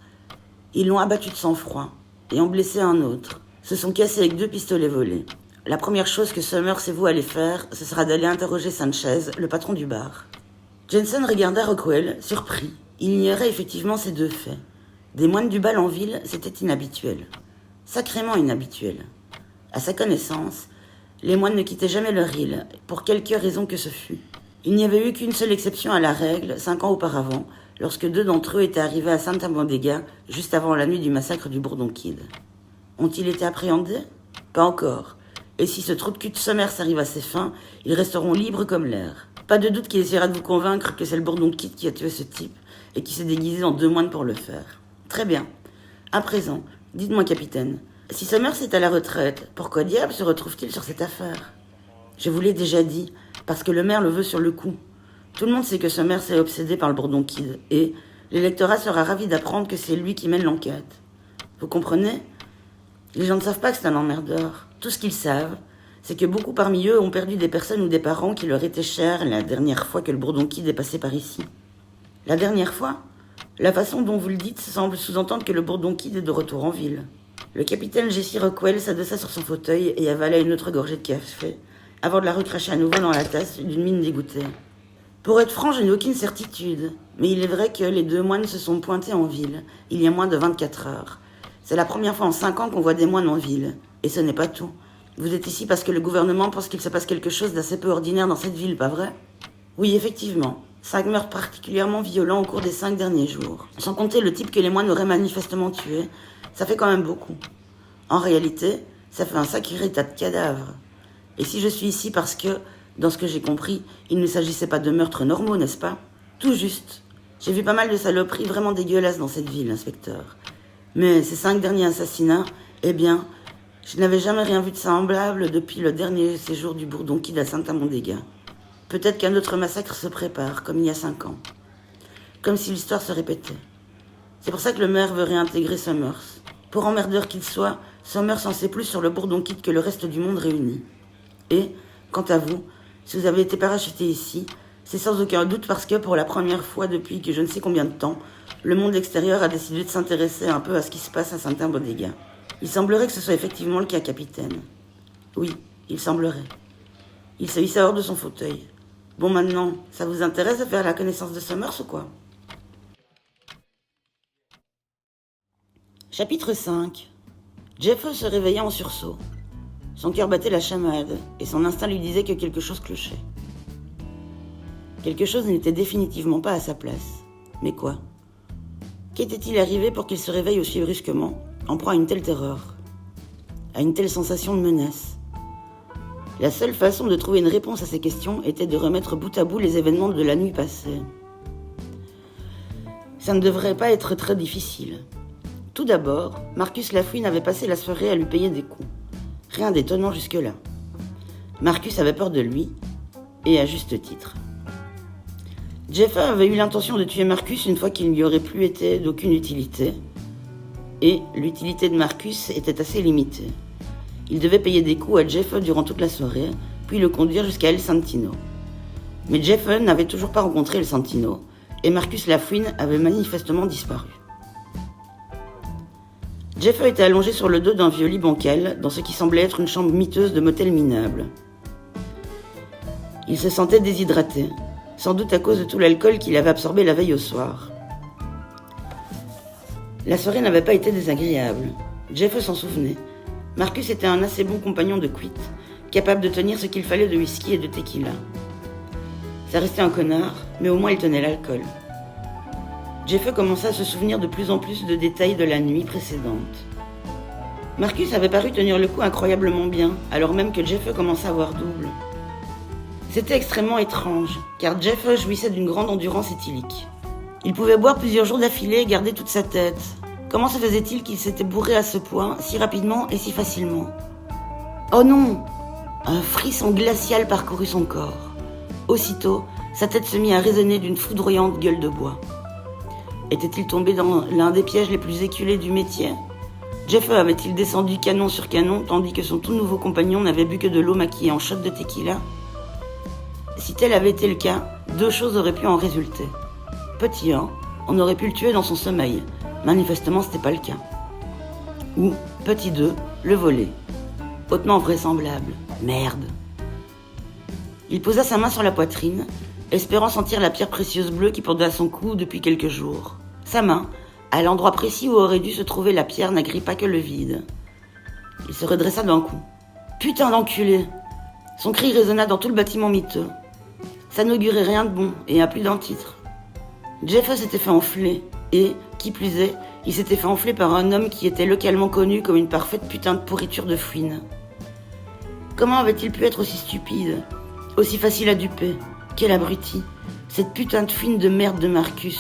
Ils l'ont abattu de sang-froid et ont blessé un autre. Se sont cassés avec 2 pistolets volés. La première chose que Summers et vous allez faire, ce sera d'aller interroger Sanchez, le patron du bar. Jensen regarda Rockwell, surpris. Il ignorait effectivement ces 2 faits. Des moines du bal en ville, c'était inhabituel. Sacrément inhabituel. À sa connaissance, les moines ne quittaient jamais leur île, pour quelque raison que ce fût. Il n'y avait eu qu'une seule exception à la règle, 5 ans auparavant, lorsque 2 d'entre eux étaient arrivés à Santa Bodega, juste avant la nuit du massacre du Bourdon Kid. Ont-ils été appréhendés ? Pas encore. Et si ce trou de cul de Summers arrive à ses fins, ils resteront libres comme l'air. Pas de doute qu'il essaiera de vous convaincre que c'est le Bourdon Kid qui a tué ce type, et qui s'est déguisé en 2 moines pour le faire. Très bien. À présent, dites-moi, capitaine, si Summers est à la retraite, pourquoi diable se retrouve-t-il sur cette affaire ? Je vous l'ai déjà dit, parce que le maire le veut sur le coup. Tout le monde sait que Summers est obsédé par le Bourdon Kid, et l'électorat sera ravi d'apprendre que c'est lui qui mène l'enquête. Vous comprenez ? Les gens ne savent pas que c'est un emmerdeur. Tout ce qu'ils savent, c'est que beaucoup parmi eux ont perdu des personnes ou des parents qui leur étaient chers la dernière fois que le Bourdon Kid est passé par ici. La dernière fois ? La façon dont vous le dites semble sous-entendre que le Bourdon Kid est de retour en ville. Le capitaine Jesse Rockwell s'adossa sur son fauteuil et avala une autre gorgée de café, avant de la recracher à nouveau dans la tasse d'une mine dégoûtée. Pour être franc, je n'ai aucune certitude, mais il est vrai que les 2 moines se sont pointés en ville, il y a moins de 24 heures. C'est la première fois en 5 ans qu'on voit des moines en ville, et ce n'est pas tout. Vous êtes ici parce que le gouvernement pense qu'il se passe quelque chose d'assez peu ordinaire dans cette ville, pas vrai? Oui, effectivement. 5 meurtres particulièrement violents au cours des 5 derniers jours. Sans compter le type que les moines auraient manifestement tué, ça fait quand même beaucoup. En réalité, ça fait un sacré tas de cadavres. Et si je suis ici parce que, dans ce que j'ai compris, il ne s'agissait pas de meurtres normaux, n'est-ce pas? Tout juste. J'ai vu pas mal de saloperies vraiment dégueulasses dans cette ville, inspecteur. Mais ces 5 derniers assassinats, eh bien, je n'avais jamais rien vu de semblable depuis le dernier séjour du Bourdonquide à Saint-Amand-des-Gats. Peut-être qu'un autre massacre se prépare, comme il y a 5 ans. Comme si l'histoire se répétait. C'est pour ça que le maire veut réintégrer Summers. Pour emmerdeur qu'il soit, Summers en sait plus sur le Bourdonquide que le reste du monde réuni. Et, quant à vous, si vous avez été parachuté ici, c'est sans aucun doute parce que, pour la première fois depuis que je ne sais combien de temps, le monde extérieur a décidé de s'intéresser un peu à ce qui se passe à Saint-Amand-des-Gats. Il semblerait que ce soit effectivement le cas, capitaine. Oui, il semblerait. Il se hissa hors de son fauteuil. Bon, maintenant, ça vous intéresse de faire la connaissance de Summers ou quoi? Chapitre 5. Jeff se réveilla en sursaut. Son cœur battait la chamade, et son instinct lui disait que quelque chose clochait. Quelque chose n'était définitivement pas à sa place. Mais quoi? Qu'était-il arrivé pour qu'il se réveille aussi brusquement, en proie à une telle terreur, à une telle sensation de menace? La seule façon de trouver une réponse à ces questions était de remettre bout à bout les événements de la nuit passée. Ça ne devrait pas être très difficile. Tout d'abord, Marcus Lafouine avait passé la soirée à lui payer des coups. Rien d'étonnant jusque-là. Marcus avait peur de lui, et à juste titre. Jeff avait eu l'intention de tuer Marcus une fois qu'il n'y aurait plus été d'aucune utilité, et l'utilité de Marcus était assez limitée. Il devait payer des coups à Jeff durant toute la soirée, puis le conduire jusqu'à El Santino. Mais Jeff n'avait toujours pas rencontré El Santino, et Marcus Lafouine avait manifestement disparu. Jeff était allongé sur le dos d'un vieux lit bancal, dans ce qui semblait être une chambre miteuse de motel minable. Il se sentait déshydraté, sans doute à cause de tout l'alcool qu'il avait absorbé la veille au soir. La soirée n'avait pas été désagréable. Jeff s'en souvenait. Marcus était un assez bon compagnon de cuite, capable de tenir ce qu'il fallait de whisky et de tequila. Ça restait un connard, mais au moins il tenait l'alcool. Jeff commença à se souvenir de plus en plus de détails de la nuit précédente. Marcus avait paru tenir le coup incroyablement bien, alors même que Jeff commençait à voir double. C'était extrêmement étrange, car Jeff jouissait d'une grande endurance éthylique. Il pouvait boire plusieurs jours d'affilée et garder toute sa tête. Comment se faisait-il qu'il s'était bourré à ce point, si rapidement et si facilement? Oh non! Un frisson glacial parcourut son corps. Aussitôt, sa tête se mit à résonner d'une foudroyante gueule de bois. Était-il tombé dans l'un des pièges les plus éculés du métier? Jeff avait-il descendu canon sur canon, tandis que son tout nouveau compagnon n'avait bu que de l'eau maquillée en shot de tequila? Si tel avait été le cas, 2 choses auraient pu en résulter. Petit 1, on aurait pu le tuer dans son sommeil. Manifestement, c'était pas le cas. Ou, petit 2, le voler. Hautement vraisemblable. Merde. Il posa sa main sur la poitrine, espérant sentir la pierre précieuse bleue qui pendait à son cou depuis quelques jours. Sa main, à l'endroit précis où aurait dû se trouver la pierre, n'agrippa que le vide. Il se redressa d'un coup. Putain d'enculé! Son cri résonna dans tout le bâtiment miteux. Ça n'augurait rien de bon, et à plus d'un titre. Jeff s'était fait enfler, et, qui plus est, il s'était fait enfler par un homme qui était localement connu comme une parfaite putain de pourriture de fouine. Comment avait-il pu être aussi stupide, aussi facile à duper? Quel abruti! Cette putain de fouine de merde de Marcus.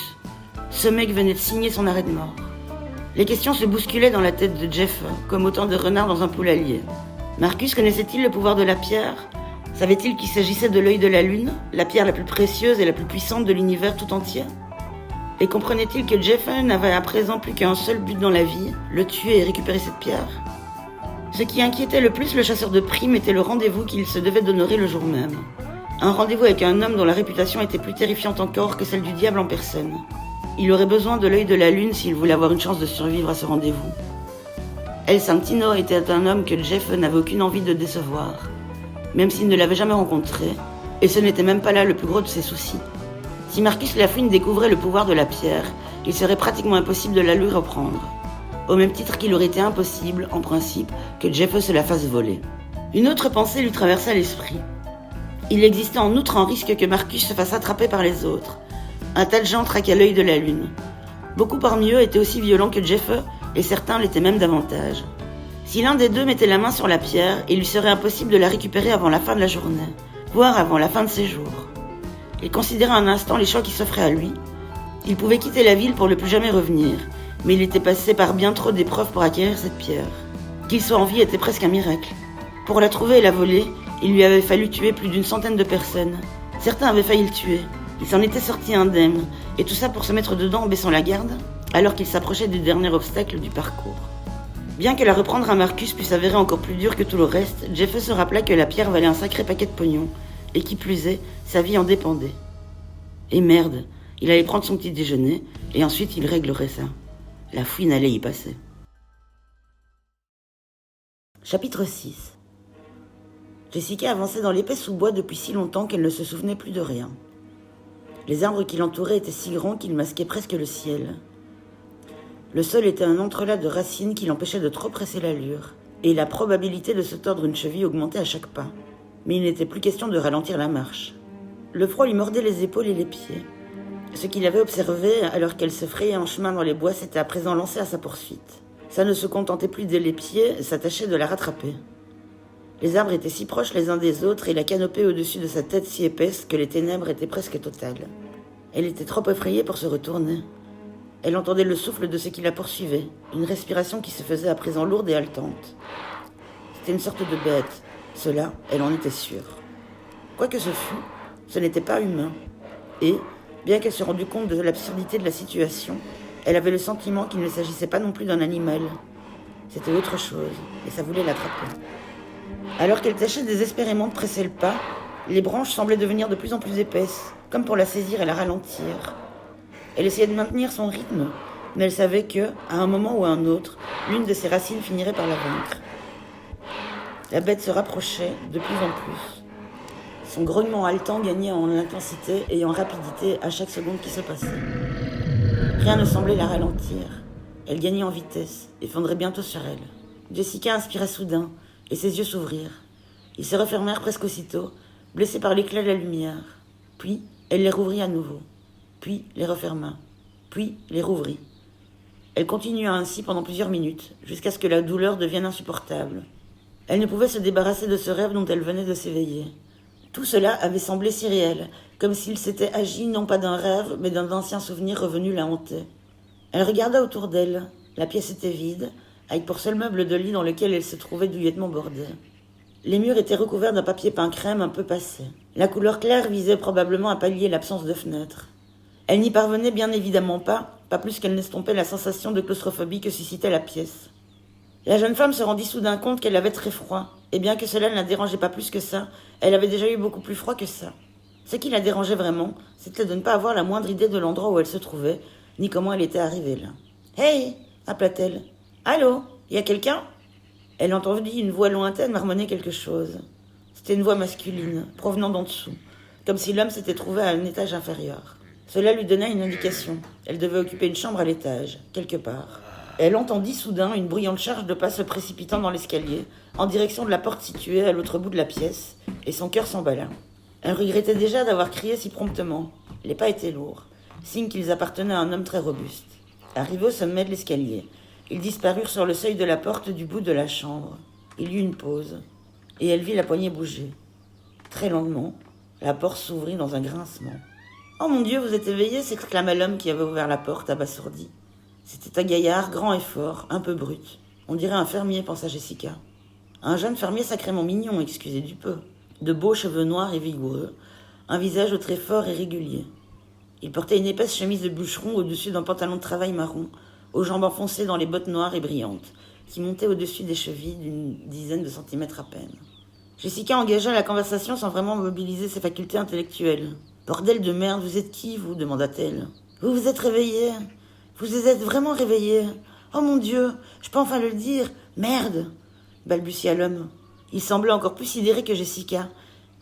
Ce mec venait de signer son arrêt de mort. Les questions se bousculaient dans la tête de Jeff, comme autant de renards dans un poulailler. Marcus connaissait-il le pouvoir de la pierre? Savait-il qu'il s'agissait de l'œil de la lune, la pierre la plus précieuse et la plus puissante de l'univers tout entier? Et comprenait-il que Jeff n'avait à présent plus qu'un seul but dans la vie, le tuer et récupérer cette pierre? Ce qui inquiétait le plus le chasseur de primes était le rendez-vous qu'il se devait d'honorer le jour même. Un rendez-vous avec un homme dont la réputation était plus terrifiante encore que celle du diable en personne. Il aurait besoin de l'œil de la lune s'il voulait avoir une chance de survivre à ce rendez-vous. El Santino était un homme que Jeff n'avait aucune envie de décevoir, même s'il ne l'avait jamais rencontré, et ce n'était même pas là le plus gros de ses soucis. Si Marcus Lafouine découvrait le pouvoir de la pierre, il serait pratiquement impossible de la lui reprendre, au même titre qu'il aurait été impossible, en principe, que Jeff se la fasse voler. Une autre pensée lui traversa l'esprit. Il existait en outre un risque que Marcus se fasse attraper par les autres. Un tas de gens traquaient l'œil de la lune. Beaucoup parmi eux étaient aussi violents que Jeffe, et certains l'étaient même davantage. Si l'un des deux mettait la main sur la pierre, il lui serait impossible de la récupérer avant la fin de la journée, voire avant la fin de ses jours. Il considéra un instant les choix qui s'offraient à lui. Il pouvait quitter la ville pour ne plus jamais revenir, mais il était passé par bien trop d'épreuves pour acquérir cette pierre. Qu'il soit en vie était presque un miracle. Pour la trouver et la voler, il lui avait fallu tuer plus d'une centaine de personnes. Certains avaient failli le tuer. Il s'en était sorti indemne, et tout ça pour se mettre dedans en baissant la garde, alors qu'il s'approchait du dernier obstacle du parcours. Bien que la reprendre à Marcus puisse s'avérer encore plus dur que tout le reste, Jeffe se rappela que la pierre valait un sacré paquet de pognon, et qui plus est, sa vie en dépendait. Et merde, il allait prendre son petit déjeuner, et ensuite il réglerait ça. La fouine allait y passer. Chapitre 6. Jessica avançait dans l'épais sous-bois depuis si longtemps qu'elle ne se souvenait plus de rien. Les arbres qui l'entouraient étaient si grands qu'ils masquaient presque le ciel. Le sol était un entrelac de racines qui l'empêchait de trop presser l'allure, et la probabilité de se tordre une cheville augmentait à chaque pas. Mais il n'était plus question de ralentir la marche. Le froid lui mordait les épaules et les pieds. Ce qu'il avait observé alors qu'elle se frayait un chemin dans les bois s'était à présent lancé à sa poursuite. Ça ne se contentait plus d'aider les pieds, ça tâchait de la rattraper. Les arbres étaient si proches les uns des autres et la canopée au-dessus de sa tête si épaisse que les ténèbres étaient presque totales. Elle était trop effrayée pour se retourner. Elle entendait le souffle de ceux qui la poursuivaient, une respiration qui se faisait à présent lourde et haletante. C'était une sorte de bête, cela, elle en était sûre. Quoi que ce fût, ce n'était pas humain. Et, bien qu'elle se rendût compte de l'absurdité de la situation, elle avait le sentiment qu'il ne s'agissait pas non plus d'un animal. C'était autre chose, et ça voulait l'attraper. Alors qu'elle tâchait désespérément de presser le pas, les branches semblaient devenir de plus en plus épaisses, comme pour la saisir et la ralentir. Elle essayait de maintenir son rythme, mais elle savait que, à un moment ou à un autre, l'une de ses racines finirait par la vaincre. La bête se rapprochait de plus en plus. Son grognement haletant gagnait en intensité et en rapidité à chaque seconde qui se passait. Rien ne semblait la ralentir. Elle gagnait en vitesse et fondrait bientôt sur elle. Jessica inspira soudain, et ses yeux s'ouvrirent. Ils se refermèrent presque aussitôt, blessés par l'éclat de la lumière. Puis, elle les rouvrit à nouveau. Puis, les referma. Puis, les rouvrit. Elle continua ainsi pendant plusieurs minutes, jusqu'à ce que la douleur devienne insupportable. Elle ne pouvait se débarrasser de ce rêve dont elle venait de s'éveiller. Tout cela avait semblé si réel, comme s'il s'était agi non pas d'un rêve, mais d'un ancien souvenir revenu la hanter. Elle regarda autour d'elle. La pièce était vide, avec pour seul meuble de lit dans lequel elle se trouvait douillettement bordée. Les murs étaient recouverts d'un papier peint crème un peu passé. La couleur claire visait probablement à pallier l'absence de fenêtres. Elle n'y parvenait bien évidemment pas plus qu'elle n'estompait la sensation de claustrophobie que suscitait la pièce. La jeune femme se rendit soudain compte qu'elle avait très froid, et bien que cela ne la dérangeait pas plus que ça, elle avait déjà eu beaucoup plus froid que ça. Ce qui la dérangeait vraiment, c'était de ne pas avoir la moindre idée de l'endroit où elle se trouvait, ni comment elle était arrivée là. « Hey !» appela-t-elle. « Allô ? Y a quelqu'un ?» Elle entendit une voix lointaine marmonner quelque chose. C'était une voix masculine, provenant d'en dessous, comme si l'homme s'était trouvé à un étage inférieur. Cela lui donnait une indication. Elle devait occuper une chambre à l'étage, quelque part. Elle entendit soudain une bruyante charge de pas se précipitant dans l'escalier, en direction de la porte située à l'autre bout de la pièce, et son cœur s'emballa. Elle regrettait déjà d'avoir crié si promptement. Les pas étaient lourds, signe qu'ils appartenaient à un homme très robuste. Arrivés au sommet de l'escalier, ils disparurent sur le seuil de la porte du bout de la chambre. Il y eut une pause, et elle vit la poignée bouger. Très lentement, la porte s'ouvrit dans un grincement. « Oh mon Dieu, vous êtes éveillé !» s'exclama l'homme qui avait ouvert la porte, abasourdi. C'était un gaillard, grand et fort, un peu brut. On dirait un fermier, pensa Jessica. Un jeune fermier sacrément mignon, excusez du peu. De beaux cheveux noirs et vigoureux, un visage au trait fort et régulier. Il portait une épaisse chemise de bûcheron au-dessus d'un pantalon de travail marron, aux jambes enfoncées dans les bottes noires et brillantes, qui montaient au-dessus des chevilles d'une dizaine de centimètres à peine. Jessica engagea la conversation sans vraiment mobiliser ses facultés intellectuelles. « Bordel de merde, vous êtes qui, vous » demanda-t-elle. « Vous vous êtes réveillé ? Vous vous êtes vraiment réveillé ? Oh mon Dieu, je peux enfin le dire. Merde !» balbutia l'homme. Il semblait encore plus sidéré que Jessica,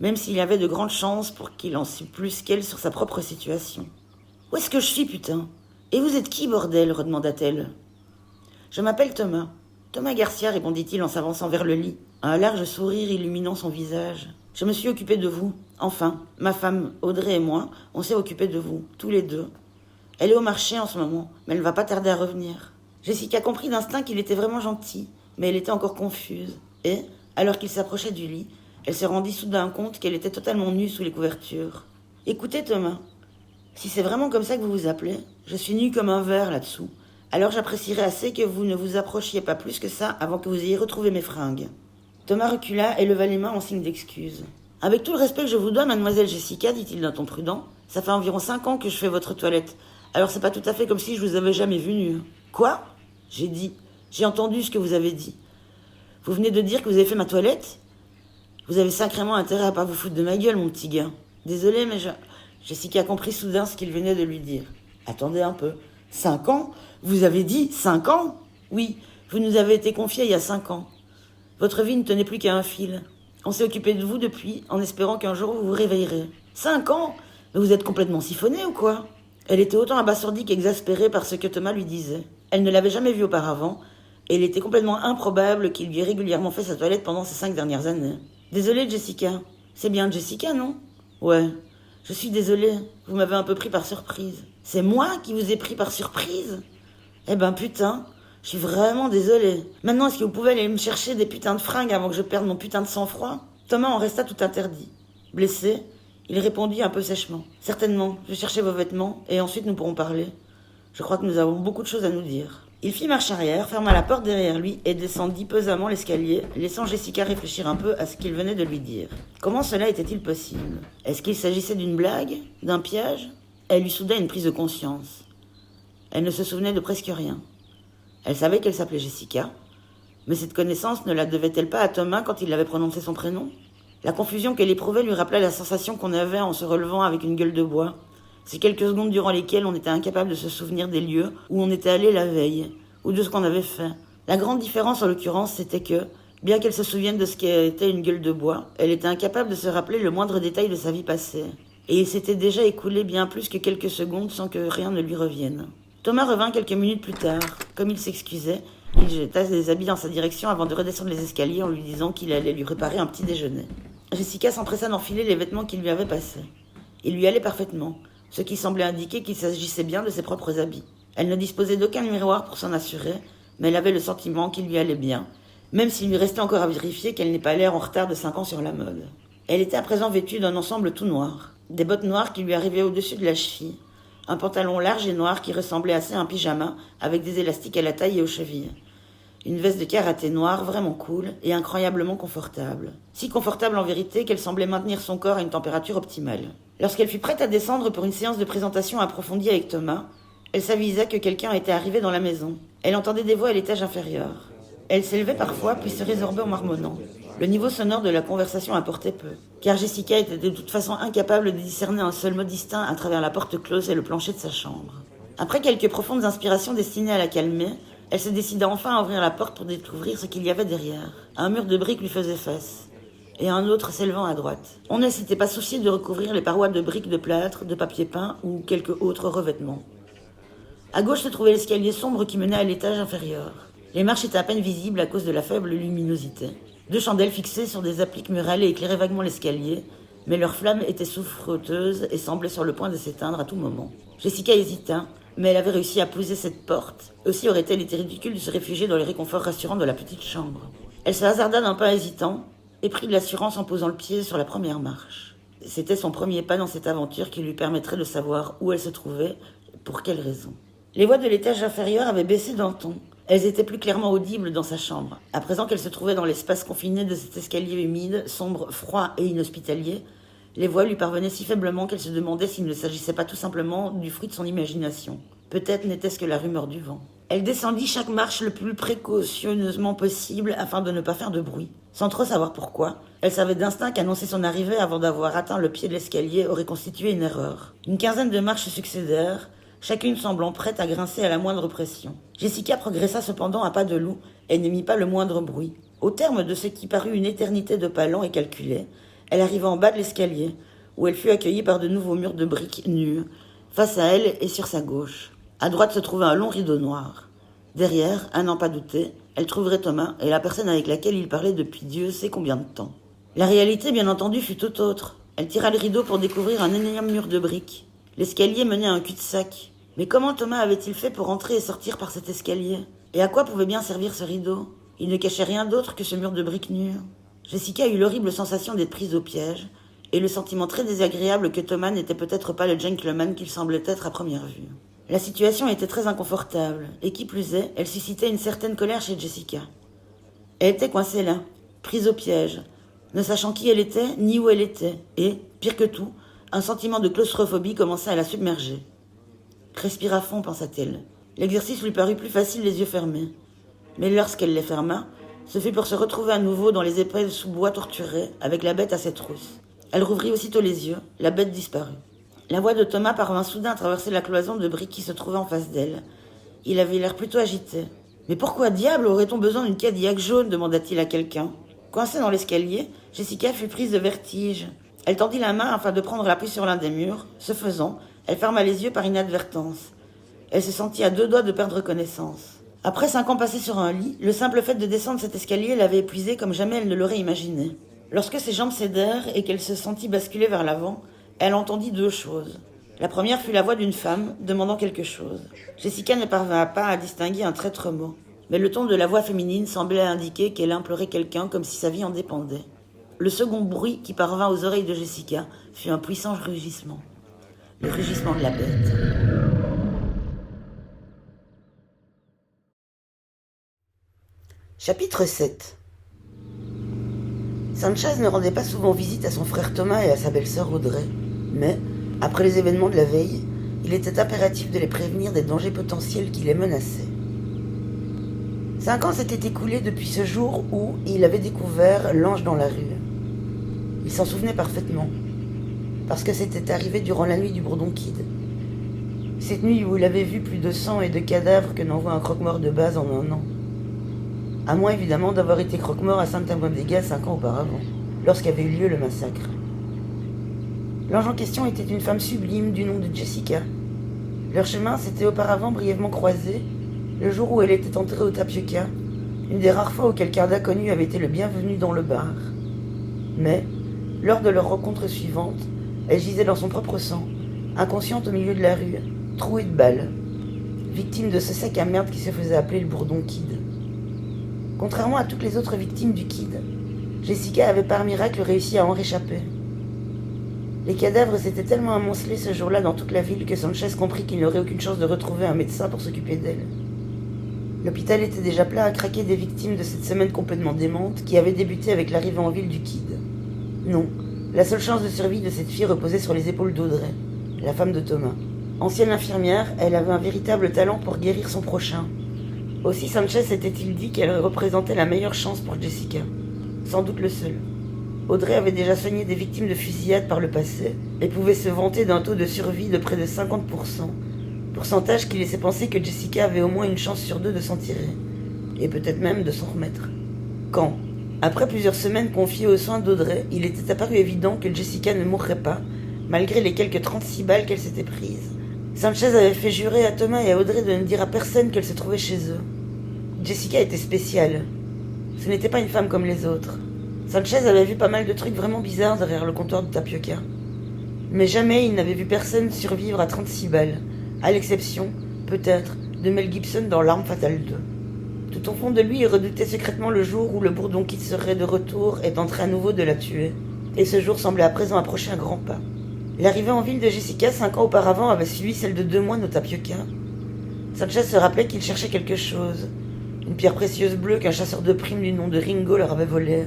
même s'il y avait de grandes chances pour qu'il en sût plus qu'elle sur sa propre situation. « Où est-ce que je suis, putain ? Et vous êtes qui, bordel ?» redemanda-t-elle. « Je m'appelle Thomas. Thomas Garcia, répondit-il en s'avançant vers le lit, un large sourire illuminant son visage. Je me suis occupé de vous. Enfin, ma femme, Audrey et moi, on s'est occupé de vous, tous les deux. Elle est au marché en ce moment, mais elle ne va pas tarder à revenir. Jessica comprit d'instinct qu'il était vraiment gentil, mais elle était encore confuse. Et, alors qu'il s'approchait du lit, elle se rendit soudain compte qu'elle était totalement nue sous les couvertures. « Écoutez, Thomas, si c'est vraiment comme ça que vous vous appelez, je suis nue comme un verre là-dessous. Alors j'apprécierais assez que vous ne vous approchiez pas plus que ça avant que vous ayez retrouvé mes fringues. » Thomas recula et leva les mains en signe d'excuse. « Avec tout le respect que je vous dois, mademoiselle Jessica, dit-il d'un ton prudent, ça fait environ 5 ans que je fais votre toilette. Alors c'est pas tout à fait comme si je vous avais jamais vu nue. »« Quoi ?» J'ai dit. J'ai entendu ce que vous avez dit. Vous venez de dire que vous avez fait ma toilette ? Vous avez sacrément intérêt à pas vous foutre de ma gueule, mon petit gars. Désolé, mais Jessica a compris soudain ce qu'il venait de lui dire. Attendez un peu. 5 ans ? Vous avez dit 5 ans ? Oui, vous nous avez été confiés il y a 5 ans. Votre vie ne tenait plus qu'à un fil. On s'est occupé de vous depuis, en espérant qu'un jour vous vous réveillerez. 5 ans ? Mais vous êtes complètement siphonné ou quoi ? Elle était autant abasourdie qu'exaspérée par ce que Thomas lui disait. Elle ne l'avait jamais vu auparavant, et il était complètement improbable qu'il lui ait régulièrement fait sa toilette pendant ces 5 dernières années. Désolée, Jessica. C'est bien Jessica, non ? Ouais. Je suis désolée, vous m'avez un peu pris par surprise. C'est moi qui vous ai pris par surprise ? Eh ben putain, je suis vraiment désolée. Maintenant, est-ce que vous pouvez aller me chercher des putains de fringues avant que je perde mon putain de sang-froid ? Thomas en resta tout interdit. Blessé, il répondit un peu sèchement. Certainement, je vais chercher vos vêtements et ensuite nous pourrons parler. Je crois que nous avons beaucoup de choses à nous dire. Il fit marche arrière, ferma la porte derrière lui et descendit pesamment l'escalier, laissant Jessica réfléchir un peu à ce qu'il venait de lui dire. Comment cela était-il possible ? Est-ce qu'il s'agissait d'une blague ? D'un piège ? Elle eut soudain une prise de conscience. Elle ne se souvenait de presque rien. Elle savait qu'elle s'appelait Jessica, mais cette connaissance ne la devait-elle pas à Thomas quand il avait prononcé son prénom ? La confusion qu'elle éprouvait lui rappela la sensation qu'on avait en se relevant avec une gueule de bois. Ces quelques secondes durant lesquelles on était incapable de se souvenir des lieux où on était allé la veille, ou de ce qu'on avait fait. La grande différence en l'occurrence, c'était que, bien qu'elle se souvienne de ce qu'était une gueule de bois, elle était incapable de se rappeler le moindre détail de sa vie passée. Et il s'était déjà écoulé bien plus que quelques secondes sans que rien ne lui revienne. Thomas revint quelques minutes plus tard. Comme il s'excusait, il jeta ses habits dans sa direction avant de redescendre les escaliers en lui disant qu'il allait lui préparer un petit déjeuner. Jessica s'empressa d'enfiler les vêtements qu'il lui avait passés. Ils lui allaient parfaitement, ce qui semblait indiquer qu'il s'agissait bien de ses propres habits. Elle ne disposait d'aucun miroir pour s'en assurer, mais elle avait le sentiment qu'il lui allait bien, même s'il lui restait encore à vérifier qu'elle n'ait pas l'air en retard de 5 ans sur la mode. Elle était à présent vêtue d'un ensemble tout noir, des bottes noires qui lui arrivaient au-dessus de la cheville, un pantalon large et noir qui ressemblait assez à un pyjama avec des élastiques à la taille et aux chevilles, une veste de karaté noire vraiment cool et incroyablement confortable. Si confortable en vérité qu'elle semblait maintenir son corps à une température optimale. Lorsqu'elle fut prête à descendre pour une séance de présentation approfondie avec Thomas, elle s'avisa que quelqu'un était arrivé dans la maison. Elle entendait des voix à l'étage inférieur. Elle s'élevait parfois, puis se résorbait en marmonnant. Le niveau sonore de la conversation importait peu, car Jessica était de toute façon incapable de discerner un seul mot distinct à travers la porte close et le plancher de sa chambre. Après quelques profondes inspirations destinées à la calmer, elle se décida enfin à ouvrir la porte pour découvrir ce qu'il y avait derrière. Un mur de briques lui faisait face, et un autre s'élevant à droite. On ne s'était pas soucié de recouvrir les parois de briques de plâtre, de papier peint ou quelques autres revêtements. À gauche se trouvait l'escalier sombre qui menait à l'étage inférieur. Les marches étaient à peine visibles à cause de la faible luminosité. 2 chandelles fixées sur des appliques murales éclairaient vaguement l'escalier, mais leurs flammes étaient souffreteuses et semblaient sur le point de s'éteindre à tout moment. Jessica hésita, mais elle avait réussi à pousser cette porte. Aussi aurait-elle été ridicule de se réfugier dans les réconforts rassurants de la petite chambre. Elle se hasarda d'un pas hésitant et prit de l'assurance en posant le pied sur la première marche. C'était son premier pas dans cette aventure qui lui permettrait de savoir où elle se trouvait et pour quelle raison. Les voix de l'étage inférieur avaient baissé d'un ton. Elles étaient plus clairement audibles dans sa chambre. À présent qu'elle se trouvait dans l'espace confiné de cet escalier humide, sombre, froid et inhospitalier, les voix lui parvenaient si faiblement qu'elle se demandait s'il ne s'agissait pas tout simplement du fruit de son imagination. Peut-être n'était-ce que la rumeur du vent. Elle descendit chaque marche le plus précautionneusement possible afin de ne pas faire de bruit. Sans trop savoir pourquoi, elle savait d'instinct qu'annoncer son arrivée avant d'avoir atteint le pied de l'escalier aurait constitué une erreur. Une quinzaine de marches succédèrent, chacune semblant prête à grincer à la moindre pression. Jessica progressa cependant à pas de loup et n'émit pas le moindre bruit. Au terme de ce qui parut une éternité de pas lents et calculés, elle arriva en bas de l'escalier, où elle fut accueillie par de nouveaux murs de briques nus, face à elle et sur sa gauche. À droite se trouvait un long rideau noir. Derrière, à n'en pas douter, elle trouverait Thomas et la personne avec laquelle il parlait depuis Dieu sait combien de temps. La réalité, bien entendu, fut tout autre. Elle tira le rideau pour découvrir un énorme mur de briques. L'escalier menait à un cul-de-sac. Mais comment Thomas avait-il fait pour entrer et sortir par cet escalier? Et à quoi pouvait bien servir ce rideau? Il ne cachait rien d'autre que ce mur de briques nues. Jessica eut l'horrible sensation d'être prise au piège, et le sentiment très désagréable que Thomas n'était peut-être pas le gentleman qu'il semblait être à première vue. La situation était très inconfortable, et qui plus est, elle suscitait une certaine colère chez Jessica. Elle était coincée là, prise au piège, ne sachant qui elle était ni où elle était, et, pire que tout, un sentiment de claustrophobie commençait à la submerger. Respire à fond, pensa-t-elle. L'exercice lui parut plus facile les yeux fermés. Mais lorsqu'elle les ferma, ce fut pour se retrouver à nouveau dans les épais sous-bois torturés, avec la bête à ses trousses. Elle rouvrit aussitôt les yeux, la bête disparut. La voix de Thomas parvint soudain à traverser la cloison de briques qui se trouvait en face d'elle. Il avait l'air plutôt agité. « Mais pourquoi diable aurait-on besoin d'une Cadillac jaune ?» demanda-t-il à quelqu'un. Coincée dans l'escalier, Jessica fut prise de vertige. Elle tendit la main afin de prendre appui sur l'un des murs. Ce faisant, elle ferma les yeux par inadvertance. Elle se sentit à 2 doigts de perdre connaissance. Après 5 ans passés sur un lit, le simple fait de descendre cet escalier l'avait épuisée comme jamais elle ne l'aurait imaginé. Lorsque ses jambes cédèrent et qu'elle se sentit basculer vers l'avant, elle entendit 2 choses. La première fut la voix d'une femme, demandant quelque chose. Jessica ne parvint pas à distinguer un traître mot, mais le ton de la voix féminine semblait indiquer qu'elle implorait quelqu'un comme si sa vie en dépendait. Le second bruit qui parvint aux oreilles de Jessica fut un puissant rugissement. Le rugissement de la bête. Chapitre 7. Sanchez ne rendait pas souvent visite à son frère Thomas et à sa belle-sœur Audrey, mais, après les événements de la veille, il était impératif de les prévenir des dangers potentiels qui les menaçaient. 5 ans s'étaient écoulés depuis ce jour où il avait découvert l'ange dans la rue. Il s'en souvenait parfaitement, parce que c'était arrivé durant la nuit du Bourdon Kid. Cette nuit où il avait vu plus de sang et de cadavres que n'en voit un croque-mort de base en un an. À moins évidemment d'avoir été croque-mort à Santa Bodega 5 ans auparavant, lorsqu'avait eu lieu le massacre. L'ange en question était une femme sublime du nom de Jessica. Leurs chemins s'étaient auparavant brièvement croisés, le jour où elle était entrée au Tapioca, une des rares fois où quelqu'un d'inconnu avait été le bienvenu dans le bar. Mais, lors de leur rencontre suivante, elle gisait dans son propre sang, inconsciente au milieu de la rue, trouée de balles, victime de ce sac à merde qui se faisait appeler le Bourdon Kid. Contrairement à toutes les autres victimes du Kid, Jessica avait par miracle réussi à en réchapper. Les cadavres s'étaient tellement amoncelés ce jour-là dans toute la ville que Sanchez comprit qu'il n'aurait aucune chance de retrouver un médecin pour s'occuper d'elle. L'hôpital était déjà plein à craquer des victimes de cette semaine complètement démente qui avait débuté avec l'arrivée en ville du Kid. Non, la seule chance de survie de cette fille reposait sur les épaules d'Audrey, la femme de Thomas. Ancienne infirmière, elle avait un véritable talent pour guérir son prochain. Aussi Sanchez s'était-il dit qu'elle représentait la meilleure chance pour Jessica. Sans doute le seul. Audrey avait déjà soigné des victimes de fusillade par le passé et pouvait se vanter d'un taux de survie de près de 50%, pourcentage qui laissait penser que Jessica avait au moins une chance sur 2 de s'en tirer, et peut-être même de s'en remettre. Quand, après plusieurs semaines confiées aux soins d'Audrey, il était apparu évident que Jessica ne mourrait pas, malgré les quelques 36 balles qu'elle s'était prises, Sanchez avait fait jurer à Thomas et à Audrey de ne dire à personne qu'elle se trouvait chez eux. Jessica était spéciale. Ce n'était pas une femme comme les autres. Sanchez avait vu pas mal de trucs vraiment bizarres derrière le comptoir de Tapioca. Mais jamais il n'avait vu personne survivre à 36 balles, à l'exception, peut-être, de Mel Gibson dans L'Arme Fatale 2. Tout au fond de lui, il redoutait secrètement le jour où le Bourdon Kid serait de retour et tenterait à nouveau de la tuer. Et ce jour semblait à présent approcher à grands pas. L'arrivée en ville de Jessica 5 ans auparavant avait suivi celle de 2 mois au Tapioca. Sanchez se rappelait qu'il cherchait quelque chose. Une pierre précieuse bleue qu'un chasseur de primes du nom de Ringo leur avait volée.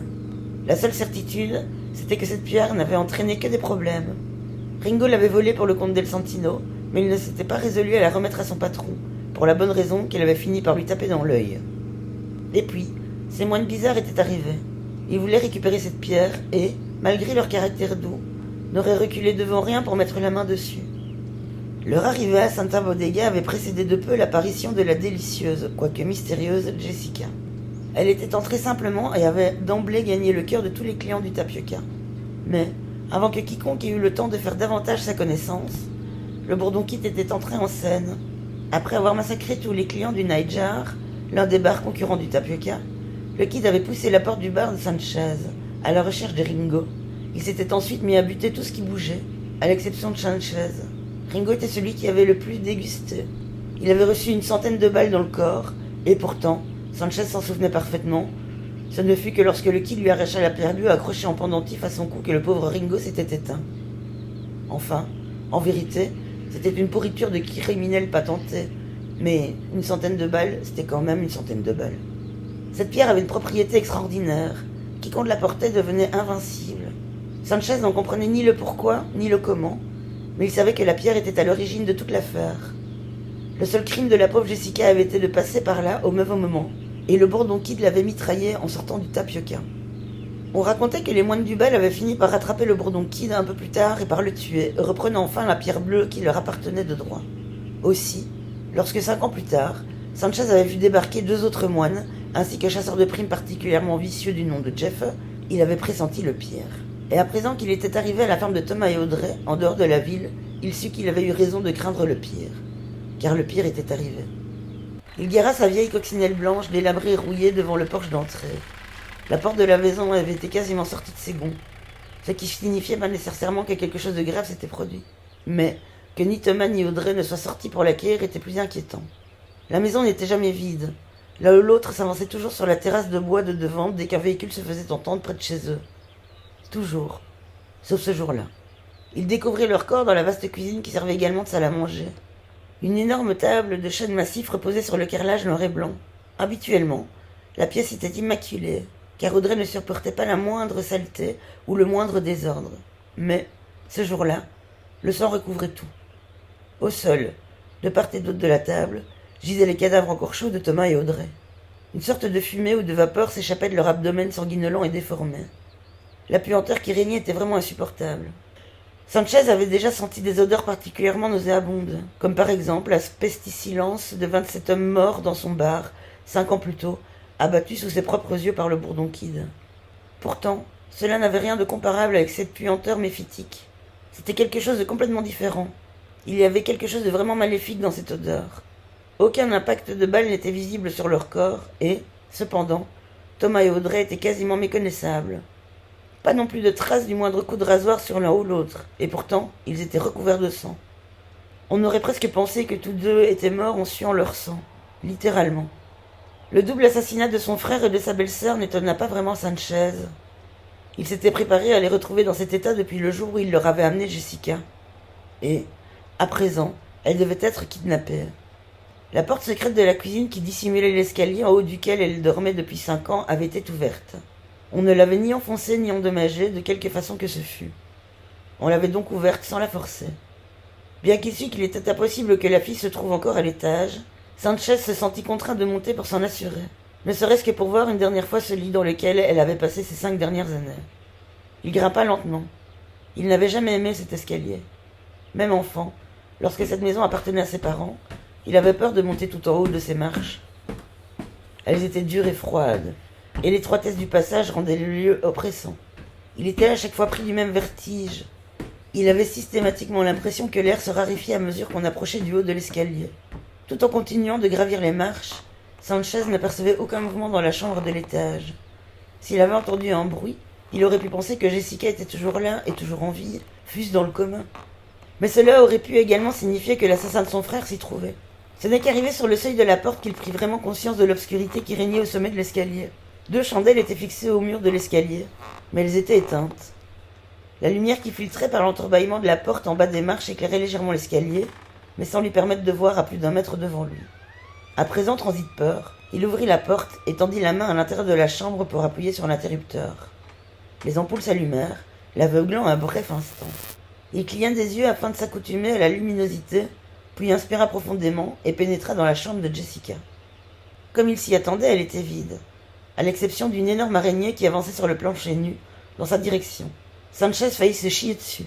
La seule certitude, c'était que cette pierre n'avait entraîné que des problèmes. Ringo l'avait volée pour le compte d'El Santino, mais il ne s'était pas résolu à la remettre à son patron, pour la bonne raison qu'elle avait fini par lui taper dans l'œil. Et puis, ces moines bizarres étaient arrivés. Ils voulaient récupérer cette pierre et, malgré leur caractère doux, n'auraient reculé devant rien pour mettre la main dessus. Leur arrivée à Santa Bodega avait précédé de peu l'apparition de la délicieuse, quoique mystérieuse, Jessica. Elle était entrée simplement et avait d'emblée gagné le cœur de tous les clients du Tapioca. Mais, avant que quiconque ait eu le temps de faire davantage sa connaissance, le Bourdon Kid était entré en scène. Après avoir massacré tous les clients du Nightjar, l'un des bars concurrents du Tapioca, le Kid avait poussé la porte du bar de Sanchez, à la recherche de Ringo. Il s'était ensuite mis à buter tout ce qui bougeait, à l'exception de Sanchez. Ringo était celui qui avait le plus dégusté. Il avait reçu 100 de balles dans le corps, et pourtant, Sanchez s'en souvenait parfaitement. Ce ne fut que lorsque le Kid lui arracha la pierre bleue accrochée en pendentif à son cou que le pauvre Ringo s'était éteint. Enfin, en vérité, c'était une pourriture de criminel patenté, mais 100 de balles, c'était quand même 100 de balles. Cette pierre avait une propriété extraordinaire. Quiconque la portait devenait invincible. Sanchez n'en comprenait ni le pourquoi, ni le comment, mais il savait que la pierre était à l'origine de toute l'affaire. Le seul crime de la pauvre Jessica avait été de passer par là au mauvais moment, et le bourdon Kid l'avait mitraillé en sortant du Tapioca. On racontait que les moines du bal avaient fini par rattraper le bourdon Kid un peu plus tard et par le tuer, reprenant enfin la pierre bleue qui leur appartenait de droit. Aussi, lorsque 5 ans plus tard, Sanchez avait vu débarquer 2 autres moines, ainsi qu'un chasseur de primes particulièrement vicieux du nom de Jeff, il avait pressenti le pire. Et à présent qu'il était arrivé à la ferme de Thomas et Audrey, en dehors de la ville, il sut qu'il avait eu raison de craindre le pire. Car le pire était arrivé. Il gara sa vieille coccinelle blanche délabrée et rouillée devant le porche d'entrée. La porte de la maison avait été quasiment sortie de ses gonds, ce qui signifiait pas nécessairement que quelque chose de grave s'était produit. Mais que ni Thomas ni Audrey ne soient sortis pour l'accueillir était plus inquiétant. La maison n'était jamais vide. L'un ou l'autre s'avançait toujours sur la terrasse de bois de devant dès qu'un véhicule se faisait entendre près de chez eux. Toujours. Sauf ce jour-là. Ils découvrirent leur corps dans la vaste cuisine qui servait également de salle à manger. Une énorme table de chêne massif reposait sur le carrelage noir et blanc. Habituellement, la pièce était immaculée, car Audrey ne supportait pas la moindre saleté ou le moindre désordre. Mais, ce jour-là, le sang recouvrait tout. Au sol, de part et d'autre de la table, gisaient les cadavres encore chauds de Thomas et Audrey. Une sorte de fumée ou de vapeur s'échappait de leur abdomen sanguinolent et déformé. La puanteur qui régnait était vraiment insupportable. Sanchez avait déjà senti des odeurs particulièrement nauséabondes, comme par exemple la pestilence de 27 hommes morts dans son bar, 5 ans plus tôt, abattus sous ses propres yeux par le bourdon Kid. Pourtant, cela n'avait rien de comparable avec cette puanteur méphitique. C'était quelque chose de complètement différent. Il y avait quelque chose de vraiment maléfique dans cette odeur. Aucun impact de balle n'était visible sur leur corps, et, cependant, Thomas et Audrey étaient quasiment méconnaissables. Pas non plus de traces du moindre coup de rasoir sur l'un ou l'autre, et pourtant, ils étaient recouverts de sang. On aurait presque pensé que tous deux étaient morts en suant leur sang, littéralement. Le double assassinat de son frère et de sa belle-sœur n'étonna pas vraiment Sanchez. Il s'était préparé à les retrouver dans cet état depuis le jour où il leur avait amené Jessica. Et, à présent, elle devait être kidnappée. La porte secrète de la cuisine qui dissimulait l'escalier en haut duquel elle dormait depuis 5 ans avait été ouverte. On ne l'avait ni enfoncée ni endommagée, de quelque façon que ce fût. On l'avait donc ouverte sans la forcer. Bien qu'il sût qu'il était impossible que la fille se trouve encore à l'étage, Sanchez se sentit contraint de monter pour s'en assurer, ne serait-ce que pour voir une dernière fois ce lit dans lequel elle avait passé ses 5 dernières années. Il grimpa lentement. Il n'avait jamais aimé cet escalier. Même enfant, lorsque cette maison appartenait à ses parents, il avait peur de monter tout en haut de ces marches. Elles étaient dures et froides, et l'étroitesse du passage rendait le lieu oppressant. Il était à chaque fois pris du même vertige. Il avait systématiquement l'impression que l'air se raréfiait à mesure qu'on approchait du haut de l'escalier. Tout en continuant de gravir les marches, Sanchez n'apercevait aucun mouvement dans la chambre de l'étage. S'il avait entendu un bruit, il aurait pu penser que Jessica était toujours là et toujours en vie, fût-ce dans le commun. Mais cela aurait pu également signifier que l'assassin de son frère s'y trouvait. Ce n'est qu'arrivé sur le seuil de la porte qu'il prit vraiment conscience de l'obscurité qui régnait au sommet de l'escalier. 2 chandelles étaient fixées au mur de l'escalier, mais elles étaient éteintes. La lumière qui filtrait par l'entrebâillement de la porte en bas des marches éclairait légèrement l'escalier, mais sans lui permettre de voir à plus d'1 mètre devant lui. À présent transi de peur, il ouvrit la porte et tendit la main à l'intérieur de la chambre pour appuyer sur l'interrupteur. Les ampoules s'allumèrent, l'aveuglant un bref instant. Il cligna des yeux afin de s'accoutumer à la luminosité, puis inspira profondément et pénétra dans la chambre de Jessica. Comme il s'y attendait, elle était vide, à l'exception d'une énorme araignée qui avançait sur le plancher nu, dans sa direction. Sanchez faillit se chier dessus.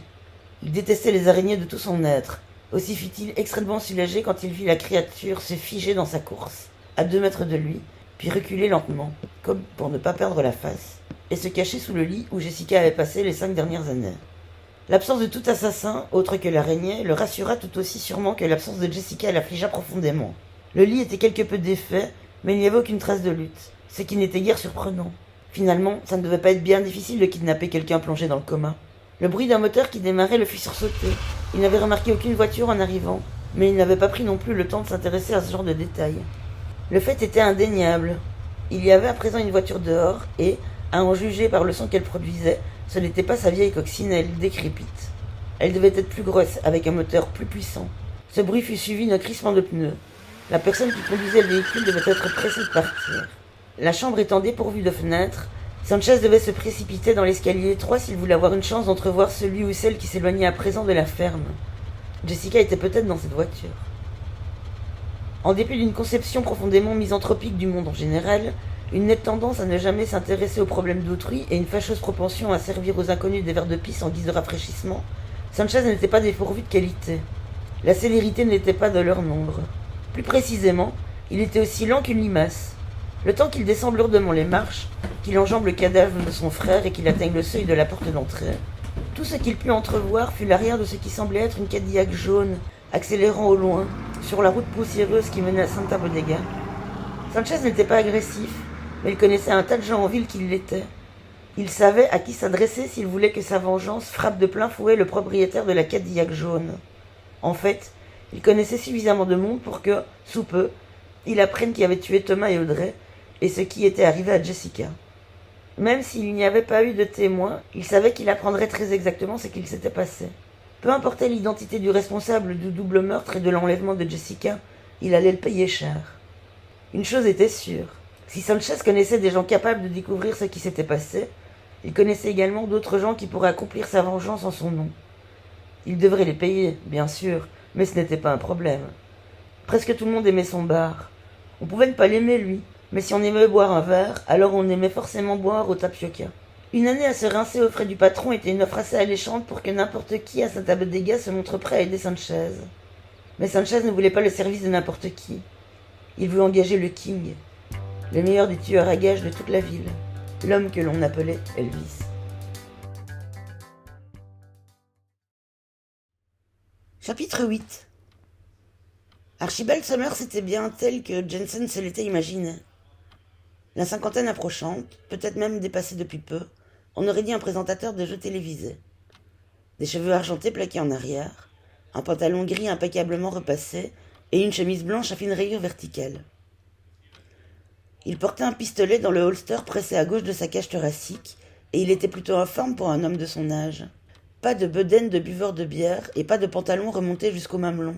Il détestait les araignées de tout son être. Aussi fut-il extrêmement soulagé quand il vit la créature se figer dans sa course, à 2 mètres de lui, puis reculer lentement, comme pour ne pas perdre la face, et se cacher sous le lit où Jessica avait passé les 5 dernières années. L'absence de tout assassin, autre que l'araignée, le rassura tout aussi sûrement que l'absence de Jessica l'affligea profondément. Le lit était quelque peu défait, mais il n'y avait aucune trace de lutte, ce qui n'était guère surprenant. Finalement, ça ne devait pas être bien difficile de kidnapper quelqu'un plongé dans le coma. Le bruit d'un moteur qui démarrait le fit sursauter. Il n'avait remarqué aucune voiture en arrivant, mais il n'avait pas pris non plus le temps de s'intéresser à ce genre de détails. Le fait était indéniable. Il y avait à présent une voiture dehors, et, à en juger par le son qu'elle produisait, ce n'était pas sa vieille coccinelle décrépite. Elle devait être plus grosse, avec un moteur plus puissant. Ce bruit fut suivi d'un crissement de pneus. La personne qui conduisait le véhicule devait être pressée de partir. La chambre étant dépourvue de fenêtres, Sanchez devait se précipiter dans l'escalier étroit s'il voulait avoir une chance d'entrevoir celui ou celle qui s'éloignait à présent de la ferme. Jessica était peut-être dans cette voiture. En dépit d'une conception profondément misanthropique du monde en général, une nette tendance à ne jamais s'intéresser aux problèmes d'autrui et une fâcheuse propension à servir aux inconnus des verres de pisse en guise de rafraîchissement, Sanchez n'était pas dépourvu de qualité. La célérité n'était pas de leur nombre. Plus précisément, il était aussi lent qu'une limace. Le temps qu'il descende lourdement les marches, qu'il enjambe le cadavre de son frère et qu'il atteigne le seuil de la porte d'entrée, tout ce qu'il put entrevoir fut l'arrière de ce qui semblait être une Cadillac jaune, accélérant au loin, sur la route poussiéreuse qui menait à Santa Bodega. Sanchez n'était pas agressif, mais il connaissait un tas de gens en ville qui l'étaient. Il savait à qui s'adresser s'il voulait que sa vengeance frappe de plein fouet le propriétaire de la Cadillac jaune. En fait, il connaissait suffisamment de monde pour que, sous peu, il apprenne qui avait tué Thomas et Audrey, et ce qui était arrivé à Jessica. Même s'il n'y avait pas eu de témoins, il savait qu'il apprendrait très exactement ce qu'il s'était passé. Peu importait l'identité du responsable du double meurtre et de l'enlèvement de Jessica, il allait le payer cher. Une chose était sûre, si Sanchez connaissait des gens capables de découvrir ce qui s'était passé, il connaissait également d'autres gens qui pourraient accomplir sa vengeance en son nom. Il devrait les payer, bien sûr, mais ce n'était pas un problème. Presque tout le monde aimait son bar. On pouvait ne pas l'aimer, lui, mais si on aimait boire un verre, alors on aimait forcément boire au tapioca. Une année à se rincer aux frais du patron était une offre assez alléchante pour que n'importe qui à Santa Bodega se montre prêt à aider Sanchez. Mais Sanchez ne voulait pas le service de n'importe qui. Il voulait engager le King, le meilleur des tueurs à gages de toute la ville, l'homme que l'on appelait Elvis. Chapitre 8. Archibald Summers était bien tel que Jensen se l'était imaginé. La cinquantaine approchante, peut-être même dépassée depuis peu, on aurait dit un présentateur de jeux télévisés. Des cheveux argentés plaqués en arrière, un pantalon gris impeccablement repassé et une chemise blanche à fine rayure verticale. Il portait un pistolet dans le holster pressé à gauche de sa cage thoracique, et il était plutôt en forme pour un homme de son âge. Pas de bedaine de buveur de bière et pas de pantalon remonté jusqu'au mamelon.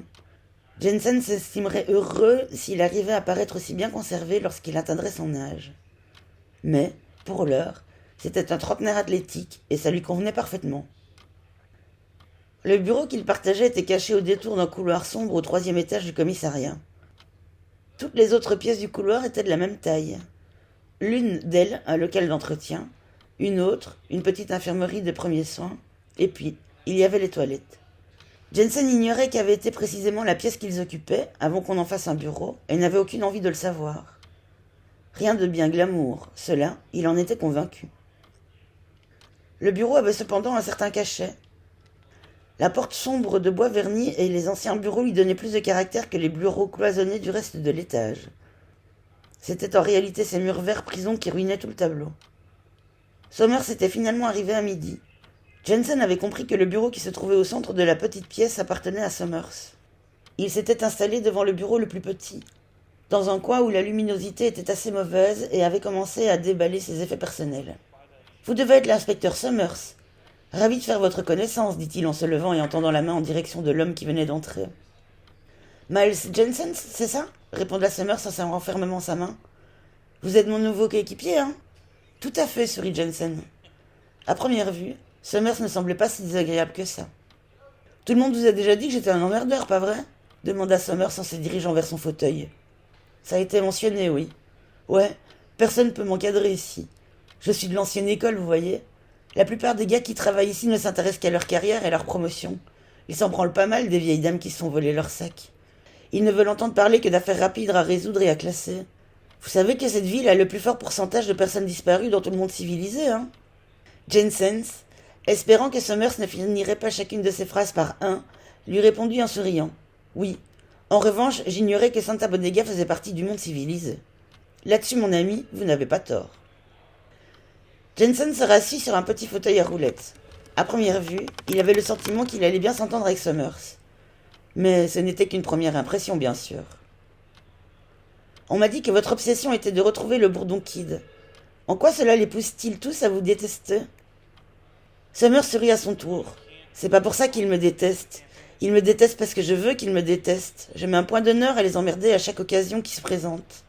Jensen s'estimerait heureux s'il arrivait à paraître aussi bien conservé lorsqu'il atteindrait son âge. Mais, pour l'heure, c'était un trentenaire athlétique et ça lui convenait parfaitement. Le bureau qu'il partageait était caché au détour d'un couloir sombre au 3e étage du commissariat. Toutes les autres pièces du couloir étaient de la même taille. L'une d'elles, un local d'entretien, une autre, une petite infirmerie de premiers soins, et puis, il y avait les toilettes. Jensen ignorait qu'avait été précisément la pièce qu'ils occupaient, avant qu'on en fasse un bureau, et n'avait aucune envie de le savoir. Rien de bien glamour, cela, il en était convaincu. Le bureau avait cependant un certain cachet. La porte sombre de bois verni et les anciens bureaux lui donnaient plus de caractère que les bureaux cloisonnés du reste de l'étage. C'était en réalité ces murs verts prison qui ruinaient tout le tableau. Summers était finalement arrivé à midi. Jensen avait compris que le bureau qui se trouvait au centre de la petite pièce appartenait à Summers. Il s'était installé devant le bureau le plus petit, dans un coin où la luminosité était assez mauvaise et avait commencé à déballer ses effets personnels. « Vous devez être l'inspecteur Summers. Ravi de faire votre connaissance, dit-il en se levant et en tendant la main en direction de l'homme qui venait d'entrer. « Miles Jensen, c'est ça ?» répondit Summers en serrant fermement sa main. « Vous êtes mon nouveau coéquipier, hein ?»« Tout à fait, sourit Jensen. À première vue, Summers ne semblait pas si désagréable que ça. « Tout le monde vous a déjà dit que j'étais un emmerdeur, pas vrai ?» demanda Summers en se dirigeant vers son fauteuil. « Ça a été mentionné, oui. Ouais, personne ne peut m'encadrer ici. Je suis de l'ancienne école, vous voyez. La plupart des gars qui travaillent ici ne s'intéressent qu'à leur carrière et à leur promotion. Ils s'en branlent pas mal des vieilles dames qui se font voler leur sac. Ils ne veulent entendre parler que d'affaires rapides à résoudre et à classer. Vous savez que cette ville a le plus fort pourcentage de personnes disparues dans tout le monde civilisé, hein ?» Jensen, Espérant que Summers ne finirait pas chacune de ses phrases par un, lui répondit en souriant. Oui. En revanche, j'ignorais que Santa Bodega faisait partie du monde civilisé. Là-dessus, mon ami, vous n'avez pas tort. Jensen se rassit sur un petit fauteuil à roulettes. À première vue, il avait le sentiment qu'il allait bien s'entendre avec Summers. Mais ce n'était qu'une première impression, bien sûr. On m'a dit que votre obsession était de retrouver le Bourdon Kid. En quoi cela les pousse-t-il tous à vous détester? Summers sourit à son tour. C'est pas pour ça qu'il me déteste. Il me déteste parce que je veux qu'il me déteste. Je mets un point d'honneur à les emmerder à chaque occasion qui se présente.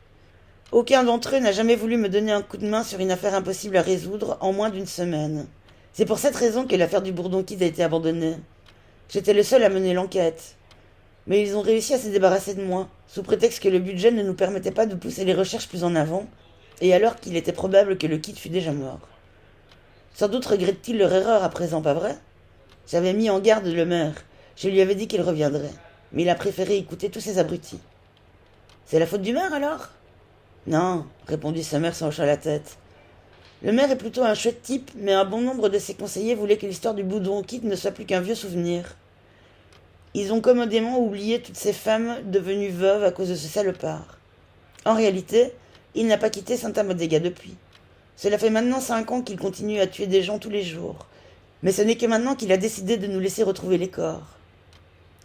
Aucun d'entre eux n'a jamais voulu me donner un coup de main sur une affaire impossible à résoudre en moins d'une semaine. C'est pour cette raison que l'affaire du Bourdon Kid a été abandonnée. J'étais le seul à mener l'enquête. Mais ils ont réussi à se débarrasser de moi, sous prétexte que le budget ne nous permettait pas de pousser les recherches plus en avant, et alors qu'il était probable que le Kid fût déjà mort. Sans doute regrettent-ils leur erreur à présent, pas vrai? J'avais mis en garde le maire. Je lui avais dit qu'il reviendrait. Mais il a préféré écouter tous ces abrutis. C'est la faute du maire, alors? Non, répondit Summers en hochant la tête. Le maire est plutôt un chouette type, mais un bon nombre de ses conseillers voulaient que l'histoire du Bourdon Kid ne soit plus qu'un vieux souvenir. Ils ont commodément oublié toutes ces femmes devenues veuves à cause de ce salopard. En réalité, il n'a pas quitté Santa Bodega depuis. Cela fait maintenant 5 ans qu'il continue à tuer des gens tous les jours. Mais ce n'est que maintenant qu'il a décidé de nous laisser retrouver les corps.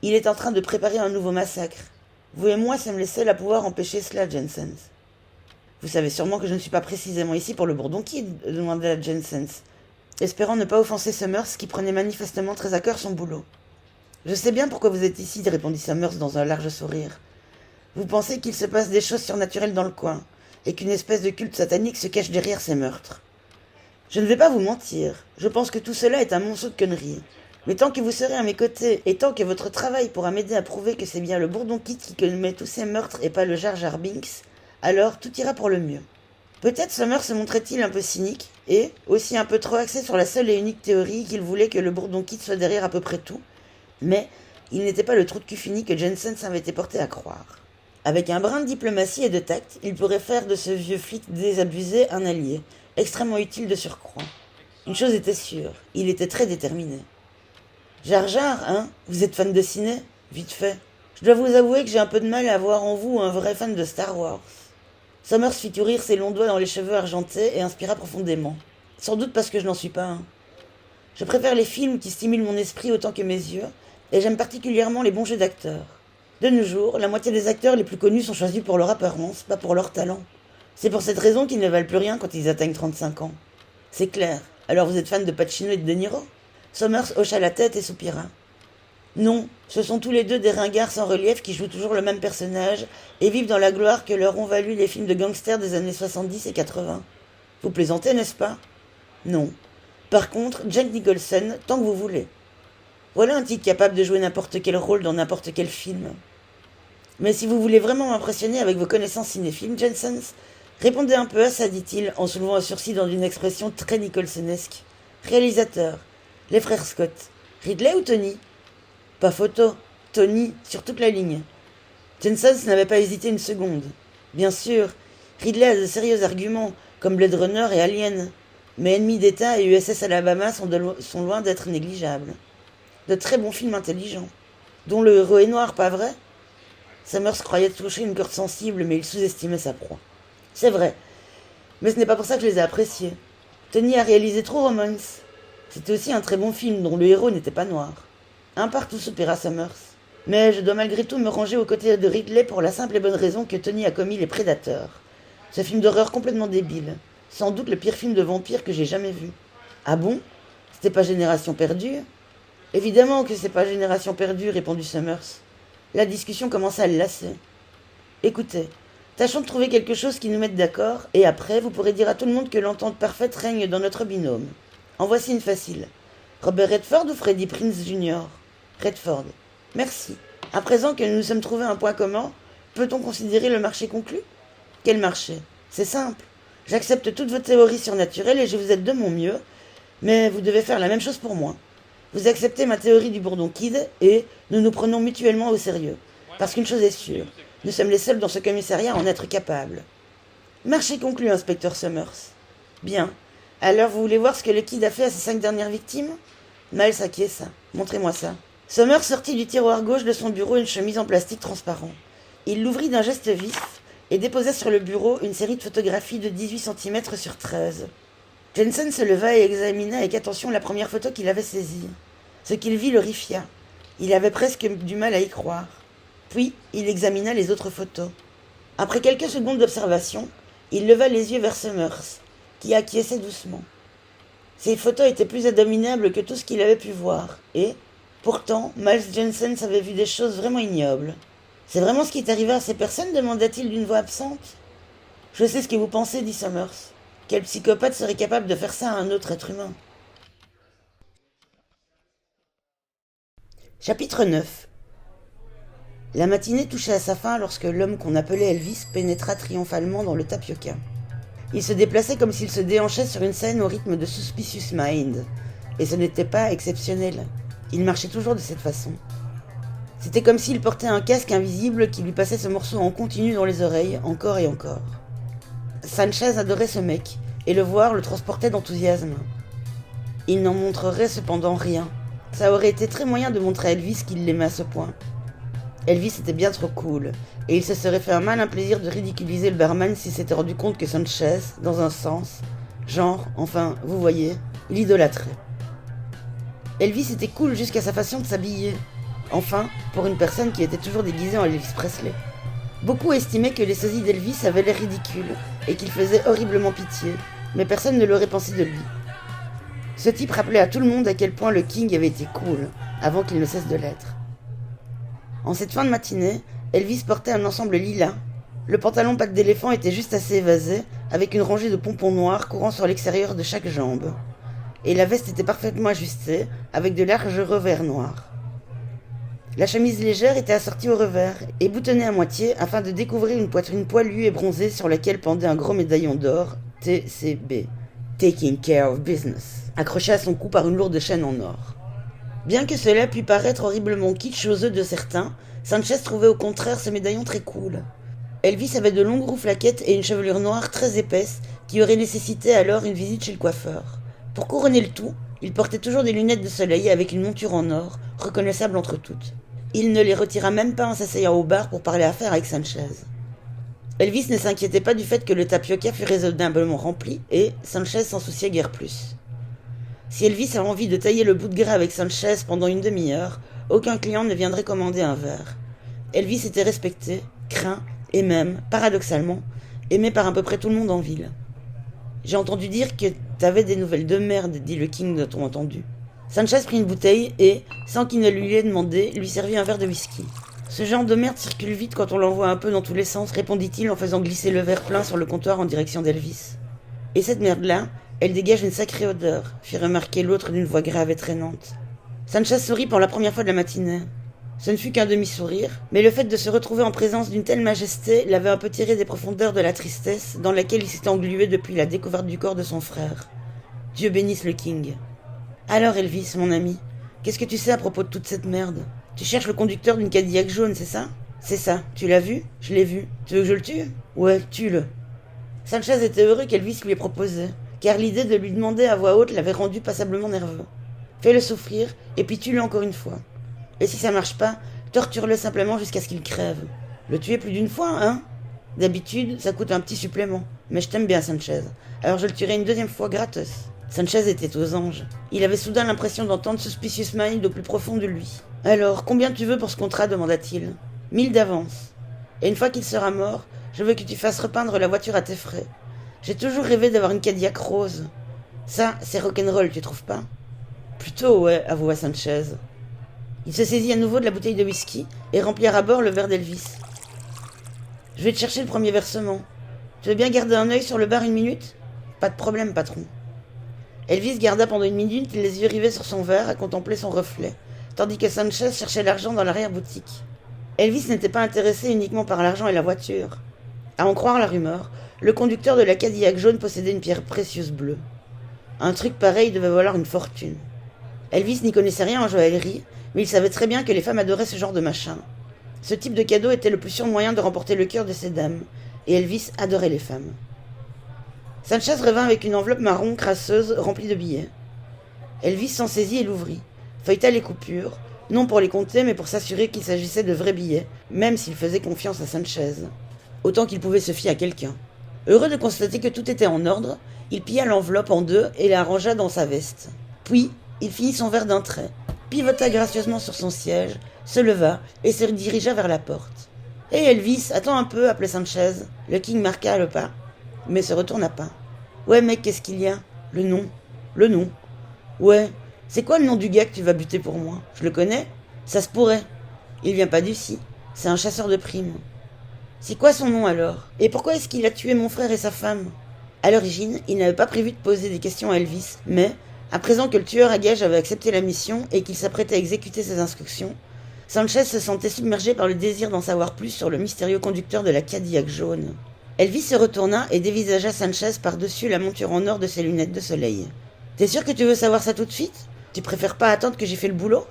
Il est en train de préparer un nouveau massacre. Vous et moi sommes les seuls à pouvoir empêcher cela, Jensens. Vous savez sûrement que je ne suis pas précisément ici pour le Bourdon Kid, demanda Jensens, espérant ne pas offenser Summers qui prenait manifestement très à cœur son boulot. Je sais bien pourquoi vous êtes ici, répondit Summers dans un large sourire. Vous pensez qu'il se passe des choses surnaturelles dans le coin, et qu'une espèce de culte satanique se cache derrière ces meurtres. Je ne vais pas vous mentir, je pense que tout cela est un monceau de conneries. Mais tant que vous serez à mes côtés, et tant que votre travail pourra m'aider à prouver que c'est bien le Bourdon Kid qui commet tous ces meurtres et pas le Jar Jar Binks, alors tout ira pour le mieux. Peut-être Summers se montrait-il un peu cynique, et aussi un peu trop axé sur la seule et unique théorie qu'il voulait que le Bourdon Kid soit derrière à peu près tout, mais il n'était pas le trou de cul fini que Jensen avait été porté à croire. Avec un brin de diplomatie et de tact, il pourrait faire de ce vieux flic désabusé un allié, extrêmement utile de surcroît. Une chose était sûre, il était très déterminé. Jar Jar, hein? Vous êtes fan de ciné? Vite fait. Je dois vous avouer que j'ai un peu de mal à voir en vous un vrai fan de Star Wars. Summers fit courir ses longs doigts dans les cheveux argentés et inspira profondément. Sans doute parce que je n'en suis pas un. Je préfère les films qui stimulent mon esprit autant que mes yeux, et j'aime particulièrement les bons jeux d'acteurs. De nos jours, la moitié des acteurs les plus connus sont choisis pour leur apparence, pas pour leur talent. C'est pour cette raison qu'ils ne valent plus rien quand ils atteignent 35 ans. C'est clair. Alors vous êtes fan de Pacino et de De Niro? Summers hocha la tête et soupira. Non, ce sont tous les deux des ringards sans relief qui jouent toujours le même personnage et vivent dans la gloire que leur ont valu les films de gangsters des années 70 et 80. Vous plaisantez, n'est-ce pas? Non. Par contre, Jack Nicholson, tant que vous voulez. Voilà un type capable de jouer n'importe quel rôle dans n'importe quel film. Mais si vous voulez vraiment m'impressionner avec vos connaissances cinéphiles, Jensens, répondez un peu à ça, dit-il, en soulevant un sourcil dans une expression très nicholsonesque. Réalisateur. Les frères Scott. Ridley ou Tony? Pas photo. Tony, sur toute la ligne. Jensens n'avait pas hésité une seconde. Bien sûr, Ridley a de sérieux arguments, comme Blade Runner et Alien. Mais Ennemis d'État et USS Alabama sont loin d'être négligeables. De très bons films intelligents, dont le héros est noir, pas vrai? Summers croyait toucher une corde sensible, mais il sous-estimait sa proie. C'est vrai, mais ce n'est pas pour ça que je les ai appréciés. Tony a réalisé True Romance. C'était aussi un très bon film, dont le héros n'était pas noir. Un partout, soupira Summers. Mais je dois malgré tout me ranger aux côtés de Ridley pour la simple et bonne raison que Tony a commis Les Prédateurs. Ce film d'horreur complètement débile. Sans doute le pire film de vampire que j'ai jamais vu. Ah bon? C'était pas Génération perdue? Évidemment que c'est pas Génération perdue, répondit Summers. La discussion commença à le lasser. Écoutez, tâchons de trouver quelque chose qui nous mette d'accord, et après, vous pourrez dire à tout le monde que l'entente parfaite règne dans notre binôme. En voici une facile. Robert Redford ou Freddie Prinze Jr.? Redford. Merci. À présent que nous nous sommes trouvés un point commun, peut-on considérer le marché conclu? Quel marché? C'est simple. J'accepte toutes vos théories surnaturelles et je vous aide de mon mieux, mais vous devez faire la même chose pour moi. Vous acceptez ma théorie du Bourdon Kid et nous nous prenons mutuellement au sérieux. Parce qu'une chose est sûre, nous sommes les seuls dans ce commissariat à en être capables. Marché conclu, inspecteur Summers. Bien. Alors, vous voulez voir ce que le kid a fait à ses 5 dernières victimes? Miles acquiesça. Montrez-moi ça. Sommer sortit du tiroir gauche de son bureau une chemise en plastique transparent. Il l'ouvrit d'un geste vif et déposa sur le bureau une série de photographies de 18 cm sur 13. Jensen se leva et examina avec attention la première photo qu'il avait saisie. Ce qu'il vit l'horrifia. Il avait presque du mal à y croire. Puis, il examina les autres photos. Après quelques secondes d'observation, il leva les yeux vers Summers, qui acquiesçait doucement. Ces photos étaient plus abominables que tout ce qu'il avait pu voir, et, pourtant, Miles Jensen avait vu des choses vraiment ignobles. « C'est vraiment ce qui est arrivé à ces personnes ?» demanda-t-il d'une voix absente. « Je sais ce que vous pensez, dit Summers. Quel psychopathe serait capable de faire ça à un autre être humain ?» Chapitre 9. La matinée touchait à sa fin lorsque l'homme qu'on appelait Elvis pénétra triomphalement dans le tapioca. Il se déplaçait comme s'il se déhanchait sur une scène au rythme de Suspicious Mind, et ce n'était pas exceptionnel. Il marchait toujours de cette façon. C'était comme s'il portait un casque invisible qui lui passait ce morceau en continu dans les oreilles, encore et encore. Sanchez adorait ce mec, et le voir le transportait d'enthousiasme. Il n'en montrerait cependant rien. Ça aurait été très moyen de montrer à Elvis qu'il l'aimait à ce point. Elvis était bien trop cool, et il se serait fait un malin plaisir de ridiculiser le barman s'il s'était rendu compte que Sanchez, dans un sens, genre, enfin, vous voyez, l'idolâtrait. Elvis était cool jusqu'à sa façon de s'habiller. Enfin, pour une personne qui était toujours déguisée en Elvis Presley. Beaucoup estimaient que les sosies d'Elvis avaient l'air ridicules, et qu'il faisait horriblement pitié, mais personne ne l'aurait pensé de lui. Ce type rappelait à tout le monde à quel point le King avait été cool, avant qu'il ne cesse de l'être. En cette fin de matinée, Elvis portait un ensemble lilas. Le pantalon patte d'éléphant était juste assez évasé, avec une rangée de pompons noirs courant sur l'extérieur de chaque jambe. Et la veste était parfaitement ajustée, avec de larges revers noirs. La chemise légère était assortie au revers et boutonnée à moitié afin de découvrir une poitrine poilue et bronzée sur laquelle pendait un gros médaillon d'or, TCB, Taking Care of Business, accroché à son cou par une lourde chaîne en or. Bien que cela pût paraître horriblement kitsch aux yeux de certains, Sanchez trouvait au contraire ce médaillon très cool. Elvis avait de longues rouflaquettes et une chevelure noire très épaisse qui aurait nécessité alors une visite chez le coiffeur. Pour couronner le tout, il portait toujours des lunettes de soleil avec une monture en or, reconnaissable entre toutes. Il ne les retira même pas en s'asseyant au bar pour parler affaires avec Sanchez. Elvis ne s'inquiétait pas du fait que le tapioca fût raisonnablement rempli et Sanchez s'en souciait guère plus. Si Elvis avait envie de tailler le bout de gras avec Sanchez pendant une demi-heure, aucun client ne viendrait commander un verre. Elvis était respecté, craint et même, paradoxalement, aimé par à peu près tout le monde en ville. « J'ai entendu dire que t'avais des nouvelles de merde, dit le King de ton entendu. » Sanchez prit une bouteille et, sans qu'il ne lui ait demandé, lui servit un verre de whisky. « Ce genre de merde circule vite quand on l'envoie un peu dans tous les sens, répondit-il en faisant glisser le verre plein sur le comptoir en direction d'Elvis. « Et cette merde-là, elle dégage une sacrée odeur, fit remarquer l'autre d'une voix grave et traînante. Sanchez sourit pour la première fois de la matinée. Ce ne fut qu'un demi-sourire, mais le fait de se retrouver en présence d'une telle majesté l'avait un peu tiré des profondeurs de la tristesse dans laquelle il s'était englué depuis la découverte du corps de son frère. Dieu bénisse le King. Alors Elvis, mon ami, qu'est-ce que tu sais à propos de toute cette merde? Tu cherches le conducteur d'une Cadillac jaune, c'est ça? C'est ça. Tu l'as vu? Je l'ai vu. Tu veux que je le tue? Ouais, tue-le. Sanchez était heureux qu'Elvis lui ait proposé, car l'idée de lui demander à voix haute l'avait rendu passablement nerveux. Fais-le souffrir, et puis tue-le encore une fois. Et si ça marche pas, torture-le simplement jusqu'à ce qu'il crève. Le tuer plus d'une fois, hein? D'habitude, ça coûte un petit supplément. Mais je t'aime bien, Sanchez. Alors je le tuerai une deuxième fois gratos. Sanchez était aux anges. Il avait soudain l'impression d'entendre Suspicious Mind au plus profond de lui. Alors, combien tu veux pour ce contrat? Demanda-t-il. 1000 d'avance. Et une fois qu'il sera mort, je veux que tu fasses repeindre la voiture à tes frais. J'ai toujours rêvé d'avoir une Cadillac rose. Ça, c'est rock'n'roll, tu trouves pas? Plutôt, ouais, avoua Sanchez. Il se saisit à nouveau de la bouteille de whisky et remplit à bord le verre d'Elvis. Je vais te chercher le premier versement. Tu veux bien garder un œil sur le bar une minute? Pas de problème, patron. Elvis garda pendant une minute les yeux rivés sur son verre à contempler son reflet, tandis que Sanchez cherchait l'argent dans l'arrière-boutique. Elvis n'était pas intéressé uniquement par l'argent et la voiture. À en croire la rumeur, le conducteur de la Cadillac jaune possédait une pierre précieuse bleue. Un truc pareil devait valoir une fortune. Elvis n'y connaissait rien en joaillerie, mais il savait très bien que les femmes adoraient ce genre de machin. Ce type de cadeau était le plus sûr moyen de remporter le cœur de ces dames, et Elvis adorait les femmes. Sanchez revint avec une enveloppe marron crasseuse remplie de billets. Elvis s'en saisit et l'ouvrit, feuilleta les coupures, non pour les compter mais pour s'assurer qu'il s'agissait de vrais billets, même s'il faisait confiance à Sanchez. Autant qu'il pouvait se fier à quelqu'un. Heureux de constater que tout était en ordre, il plia l'enveloppe en deux et la rangea dans sa veste. Puis, il finit son verre d'un trait, pivota gracieusement sur son siège, se leva et se dirigea vers la porte. « Hé Elvis, attends un peu, appelait Sanchez. » Le King marqua le pas, mais se retourna pas. « Ouais mec, qu'est-ce qu'il y a ? Le nom. Le nom. Ouais, c'est quoi le nom du gars que tu vas buter pour moi ? Je le connais ? Ça se pourrait. Il vient pas d'ici. C'est un chasseur de primes. C'est quoi son nom alors ? Et pourquoi est-ce qu'il a tué mon frère et sa femme ? À l'origine, il n'avait pas prévu de poser des questions à Elvis, mais, à présent que le tueur à gages avait accepté la mission et qu'il s'apprêtait à exécuter ses instructions, Sanchez se sentait submergé par le désir d'en savoir plus sur le mystérieux conducteur de la Cadillac jaune. Elvis se retourna et dévisagea Sanchez par-dessus la monture en or de ses lunettes de soleil. « T'es sûr que tu veux savoir ça tout de suite ? Tu préfères pas attendre que j'ai fait le boulot ?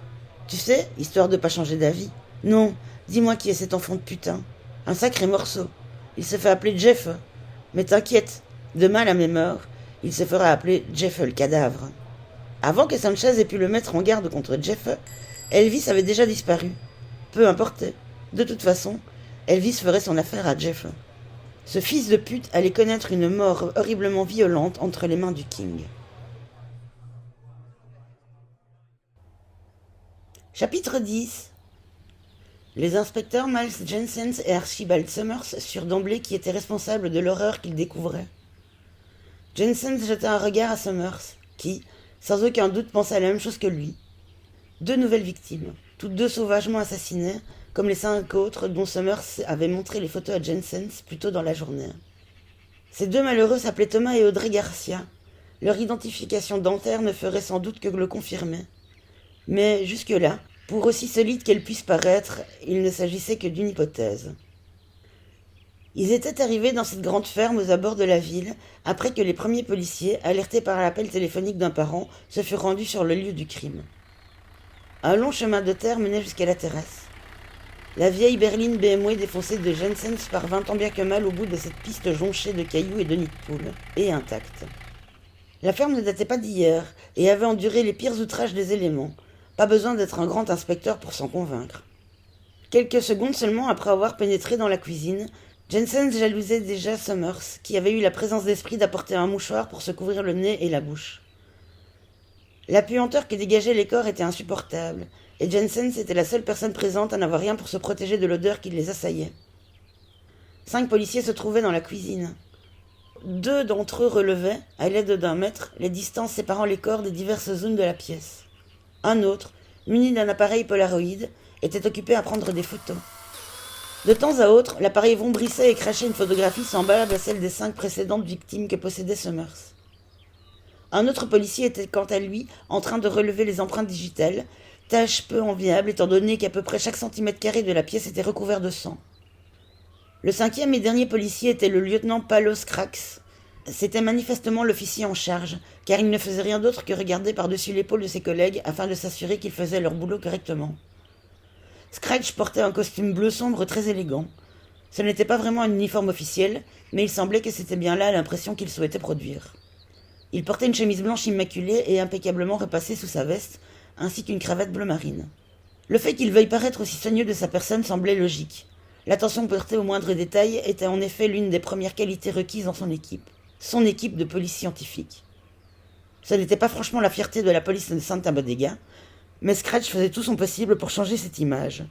Tu sais, histoire de pas changer d'avis. Non, dis-moi qui est cet enfant de putain. Un sacré morceau. Il se fait appeler Jeff. Mais t'inquiète, demain à la même heure, il se fera appeler Jeff le cadavre. » Avant que Sanchez ait pu le mettre en garde contre Jeff, Elvis avait déjà disparu. Peu importait. De toute façon, Elvis ferait son affaire à Jeff. Ce fils de pute allait connaître une mort horriblement violente entre les mains du King. Chapitre 10. Les inspecteurs Miles Jensens et Archibald Summers surent d'emblée qui était responsable de l'horreur qu'ils découvraient. Jensens jeta un regard à Summers, qui, sans aucun doute, pensait à la même chose que lui. 2 nouvelles victimes, toutes 2 sauvagement assassinées, comme les 5 autres dont Summers avait montré les photos à Jensens plus tôt dans la journée. Ces 2 malheureux s'appelaient Thomas et Audrey Garcia. Leur identification dentaire ne ferait sans doute que le confirmer. Mais jusque-là, pour aussi solide qu'elle puisse paraître, il ne s'agissait que d'une hypothèse. Ils étaient arrivés dans cette grande ferme aux abords de la ville, après que les premiers policiers, alertés par l'appel téléphonique d'un parent, se furent rendus sur le lieu du crime. Un long chemin de terre menait jusqu'à la terrasse. La vieille berline BMW défoncée de Jensens parvint tant bien que mal au bout de cette piste jonchée de cailloux et de nids de poules, et intacte. La ferme ne datait pas d'hier, et avait enduré les pires outrages des éléments. Pas besoin d'être un grand inspecteur pour s'en convaincre. Quelques secondes seulement après avoir pénétré dans la cuisine, Jensens jalousait déjà Summers, qui avait eu la présence d'esprit d'apporter un mouchoir pour se couvrir le nez et la bouche. La puanteur que dégageaient les corps était insupportable, et Jensens était la seule personne présente à n'avoir rien pour se protéger de l'odeur qui les assaillait. 5 policiers se trouvaient dans la cuisine. 2 d'entre eux relevaient, à l'aide d'un mètre, les distances séparant les corps des diverses zones de la pièce. Un autre, muni d'un appareil Polaroid, était occupé à prendre des photos. De temps à autre, l'appareil vombrissait et crachait une photographie semblable à celle des 5 précédentes victimes que possédait Summers. Un autre policier était quant à lui en train de relever les empreintes digitales, tâche peu enviable étant donné qu'à peu près chaque centimètre carré de la pièce était recouvert de sang. Le 5e et dernier policier était le lieutenant Palos Crax. C'était manifestement l'officier en charge, car il ne faisait rien d'autre que regarder par-dessus l'épaule de ses collègues afin de s'assurer qu'ils faisaient leur boulot correctement. Scratch portait un costume bleu sombre très élégant. Ce n'était pas vraiment un uniforme officiel, mais il semblait que c'était bien là l'impression qu'il souhaitait produire. Il portait une chemise blanche immaculée et impeccablement repassée sous sa veste, ainsi qu'une cravate bleu marine. Le fait qu'il veuille paraître aussi soigneux de sa personne semblait logique. L'attention portée aux moindres détails était en effet l'une des premières qualités requises dans son équipe. Son équipe de police scientifique. Ce n'était pas franchement la fierté de la police de Santa Bodega, mais Scratch faisait tout son possible pour changer cette image.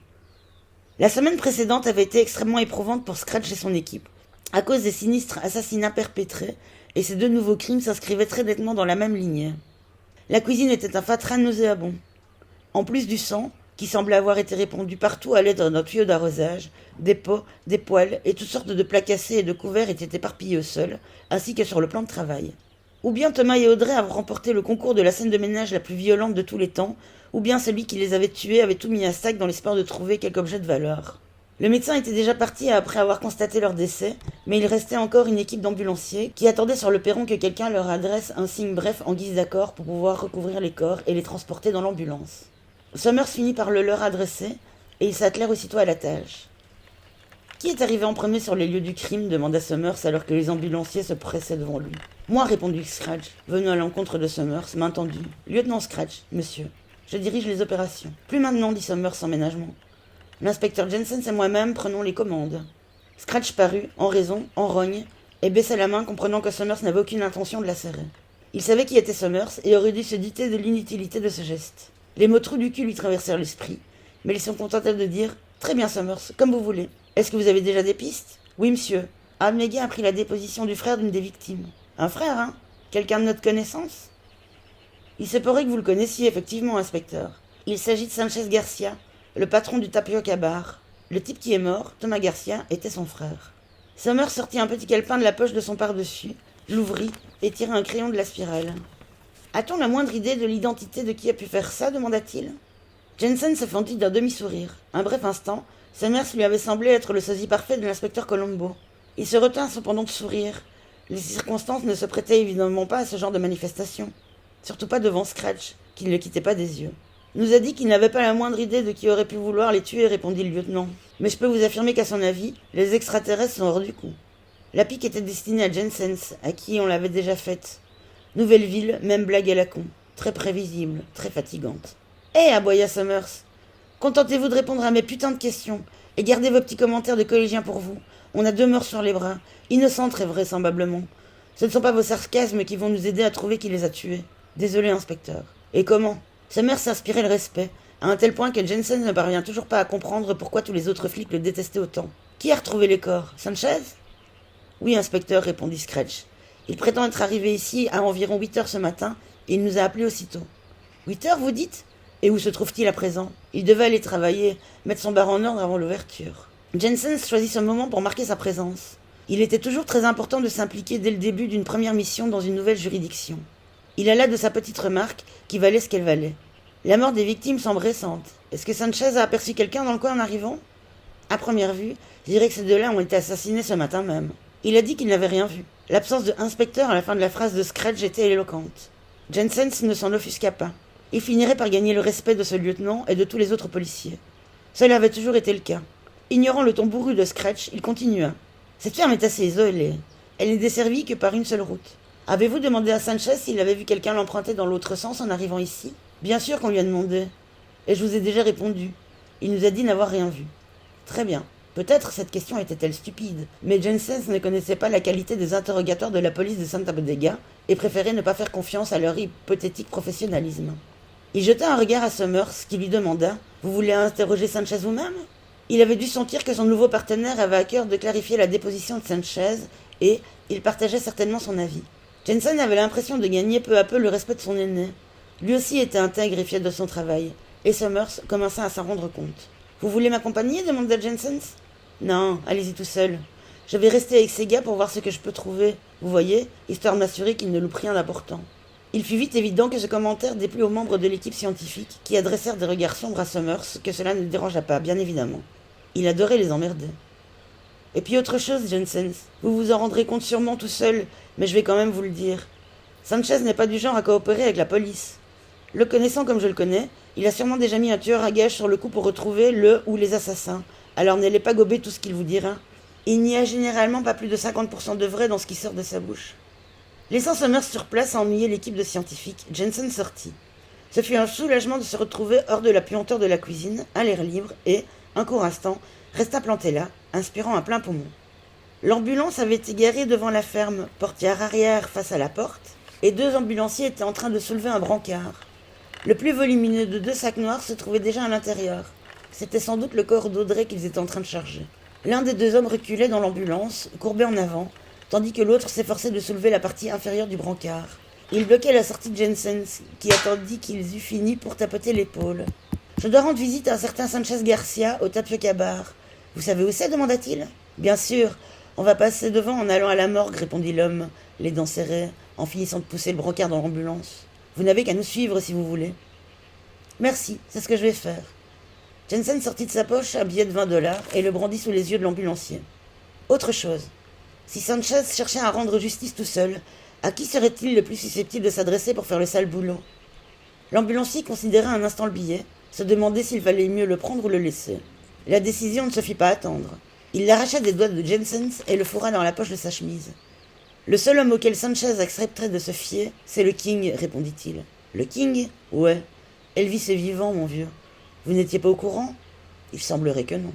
La semaine précédente avait été extrêmement éprouvante pour Scratch et son équipe, à cause des sinistres assassinats perpétrés, et ces 2 nouveaux crimes s'inscrivaient très nettement dans la même lignée. La cuisine était un fatras nauséabond. En plus du sang, qui semblait avoir été répandu partout à l'aide d'un tuyau d'arrosage, des pots, des poêles et toutes sortes de plats cassés et de couverts étaient éparpillés au sol, ainsi que sur le plan de travail. Ou bien Thomas et Audrey avaient remporté le concours de la scène de ménage la plus violente de tous les temps, ou bien celui qui les avait tués avait tout mis à sac dans l'espoir de trouver quelque objet de valeur. Le médecin était déjà parti après avoir constaté leur décès, mais il restait encore une équipe d'ambulanciers qui attendaient sur le perron que quelqu'un leur adresse un signe bref en guise d'accord pour pouvoir recouvrir les corps et les transporter dans l'ambulance. Summers finit par le leur adresser, et ils s'attelèrent aussitôt à la tâche. Qui est arrivé en premier sur les lieux du crime demanda Summers alors que les ambulanciers se pressaient devant lui. Moi, répondit Scratch, venant à l'encontre de Summers, main tendue. Lieutenant Scratch, monsieur. Je dirige les opérations. Plus maintenant, dit Summers sans ménagement. L'inspecteur Jensen et moi-même prenons les commandes. Scratch parut, en raison, en rogne, et baissa la main comprenant que Summers n'avait aucune intention de la serrer. Il savait qui était Summers et aurait dû se douter de l'inutilité de ce geste. Les mots trous du cul lui traversèrent l'esprit, mais il se contentait de dire « Très bien Summers, comme vous voulez. Est-ce que vous avez déjà des pistes ?»« Oui, monsieur. Admeguet a pris la déposition du frère d'une des victimes. »« Un frère, hein ? Quelqu'un de notre connaissance ?»« Il se pourrait que vous le connaissiez, effectivement, inspecteur. Il s'agit de Sanchez Garcia, le patron du Tapioca Bar. Le type qui est mort, Thomas Garcia, était son frère. » Summers sortit un petit calepin de la poche de son pardessus, l'ouvrit et tira un crayon de la spirale. « A-t-on la moindre idée de l'identité de qui a pu faire ça ?» demanda-t-il. Jensen se fendit d'un demi-sourire. Un bref instant, Summers lui avait semblé être le sosie parfait de l'inspecteur Colombo. Il se retint cependant de sourire. Les circonstances ne se prêtaient évidemment pas à ce genre de manifestation. Surtout pas devant Scratch, qui ne le quittait pas des yeux. « Il nous a dit qu'il n'avait pas la moindre idée de qui aurait pu vouloir les tuer, répondit le lieutenant. Mais je peux vous affirmer qu'à son avis, les extraterrestres sont hors du coup. La pique était destinée à Jensens, à qui on l'avait déjà faite. Nouvelle ville, même blague à la con. Très prévisible, très fatigante. Hé, aboya Summers. Contentez-vous de répondre à mes putains de questions, et gardez vos petits commentaires de collégiens pour vous. On a 2 morts sur les bras, innocentes très vraisemblablement. Ce ne sont pas vos sarcasmes qui vont nous aider à trouver qui les a tués. Désolé, inspecteur. Et comment ? Summers s'inspirait le respect, à un tel point que Jensen ne parvient toujours pas à comprendre pourquoi tous les autres flics le détestaient autant. Qui a retrouvé les corps ? Sanchez ? Oui, inspecteur, répondit Scratch. Il prétend être arrivé ici à environ 8 heures ce matin, et il nous a appelés aussitôt. 8 heures, vous dites ? Et où se trouve-t-il à présent ? Il devait aller travailler, mettre son bar en ordre avant l'ouverture. Jensen choisit ce moment pour marquer sa présence. Il était toujours très important de s'impliquer dès le début d'une première mission dans une nouvelle juridiction. Il alla de sa petite remarque, qui valait ce qu'elle valait. La mort des victimes semble récente. Est-ce que Sanchez a aperçu quelqu'un dans le coin en arrivant ? À première vue, je dirais que ces 2-là ont été assassinés ce matin même. Il a dit qu'il n'avait rien vu. L'absence de inspecteur à la fin de la phrase de Scratch était éloquente. Jensen ne s'en offusqua pas. Il finirait par gagner le respect de ce lieutenant et de tous les autres policiers. Cela avait toujours été le cas. Ignorant le ton bourru de Scratch, il continua. Cette ferme est assez isolée. Elle n'est desservie que par une seule route. Avez-vous demandé à Sanchez s'il avait vu quelqu'un l'emprunter dans l'autre sens en arrivant ici ? Bien sûr qu'on lui a demandé. Et je vous ai déjà répondu. Il nous a dit n'avoir rien vu. Très bien. Peut-être cette question était-elle stupide, mais Jensen ne connaissait pas la qualité des interrogatoires de la police de Santa Bodega et préférait ne pas faire confiance à leur hypothétique professionnalisme. Il jeta un regard à Summers qui lui demanda « Vous voulez interroger Sanchez vous-même » Il avait dû sentir que son nouveau partenaire avait à cœur de clarifier la déposition de Sanchez et il partageait certainement son avis. Jensen avait l'impression de gagner peu à peu le respect de son aîné. Lui aussi était intègre et fier de son travail, et Summers commença à s'en rendre compte. « Vous voulez m'accompagner » demanda Jensen. « Non, allez-y tout seul. Je vais rester avec ces gars pour voir ce que je peux trouver, vous voyez, histoire de m'assurer qu'ils ne loupent rien d'important. » Il fut vite évident que ce commentaire déplut aux membres de l'équipe scientifique, qui adressèrent des regards sombres à Summers, que cela ne dérangea pas, bien évidemment. Il adorait les emmerder. « Et puis autre chose, Jensen, vous vous en rendrez compte sûrement tout seul, mais je vais quand même vous le dire. Sanchez n'est pas du genre à coopérer avec la police. Le connaissant comme je le connais, il a sûrement déjà mis un tueur à gages sur le coup pour retrouver le ou les assassins. Alors n'allez pas gober tout ce qu'il vous dira. Il n'y a généralement pas plus de 50% de vrai dans ce qui sort de sa bouche. » Laissant Summers sur place à ennuyer l'équipe de scientifiques, Jensen sortit. Ce fut un soulagement de se retrouver hors de la puanteur de la cuisine, à l'air libre, et, un court instant, resta planté là, inspirant à plein poumon. L'ambulance avait été garée devant la ferme, portière arrière face à la porte, et 2 ambulanciers étaient en train de soulever un brancard. Le plus volumineux de 2 sacs noirs se trouvait déjà à l'intérieur. C'était sans doute le corps d'Audrey qu'ils étaient en train de charger. L'un des 2 hommes reculait dans l'ambulance, courbé en avant, tandis que l'autre s'efforçait de soulever la partie inférieure du brancard. Il bloquait la sortie de Jensen, qui attendit qu'ils eussent fini pour tapoter l'épaule. « Je dois rendre visite à un certain Sanchez Garcia au Tapioca Bar. Vous savez où c'est » demanda-t-il. « Bien sûr. On va passer devant en allant à la morgue » répondit l'homme, les dents serrées, en finissant de pousser le brancard dans l'ambulance. « Vous n'avez qu'à nous suivre si vous voulez. »« Merci, c'est ce que je vais faire. » Jensen sortit de sa poche un billet de $20 et le brandit sous les yeux de l'ambulancier. Autre chose. Si Sanchez cherchait à rendre justice tout seul, à qui serait-il le plus susceptible de s'adresser pour faire le sale boulot ? L'ambulancier considéra un instant le billet, se demandait s'il valait mieux le prendre ou le laisser. La décision ne se fit pas attendre. Il l'arracha des doigts de Jensens et le fourra dans la poche de sa chemise. Le seul homme auquel Sanchez accepterait de se fier, c'est le King, répondit-il. Le King? Ouais. Elvis est vivant, mon vieux. Vous n'étiez pas au courant? Il semblerait que non.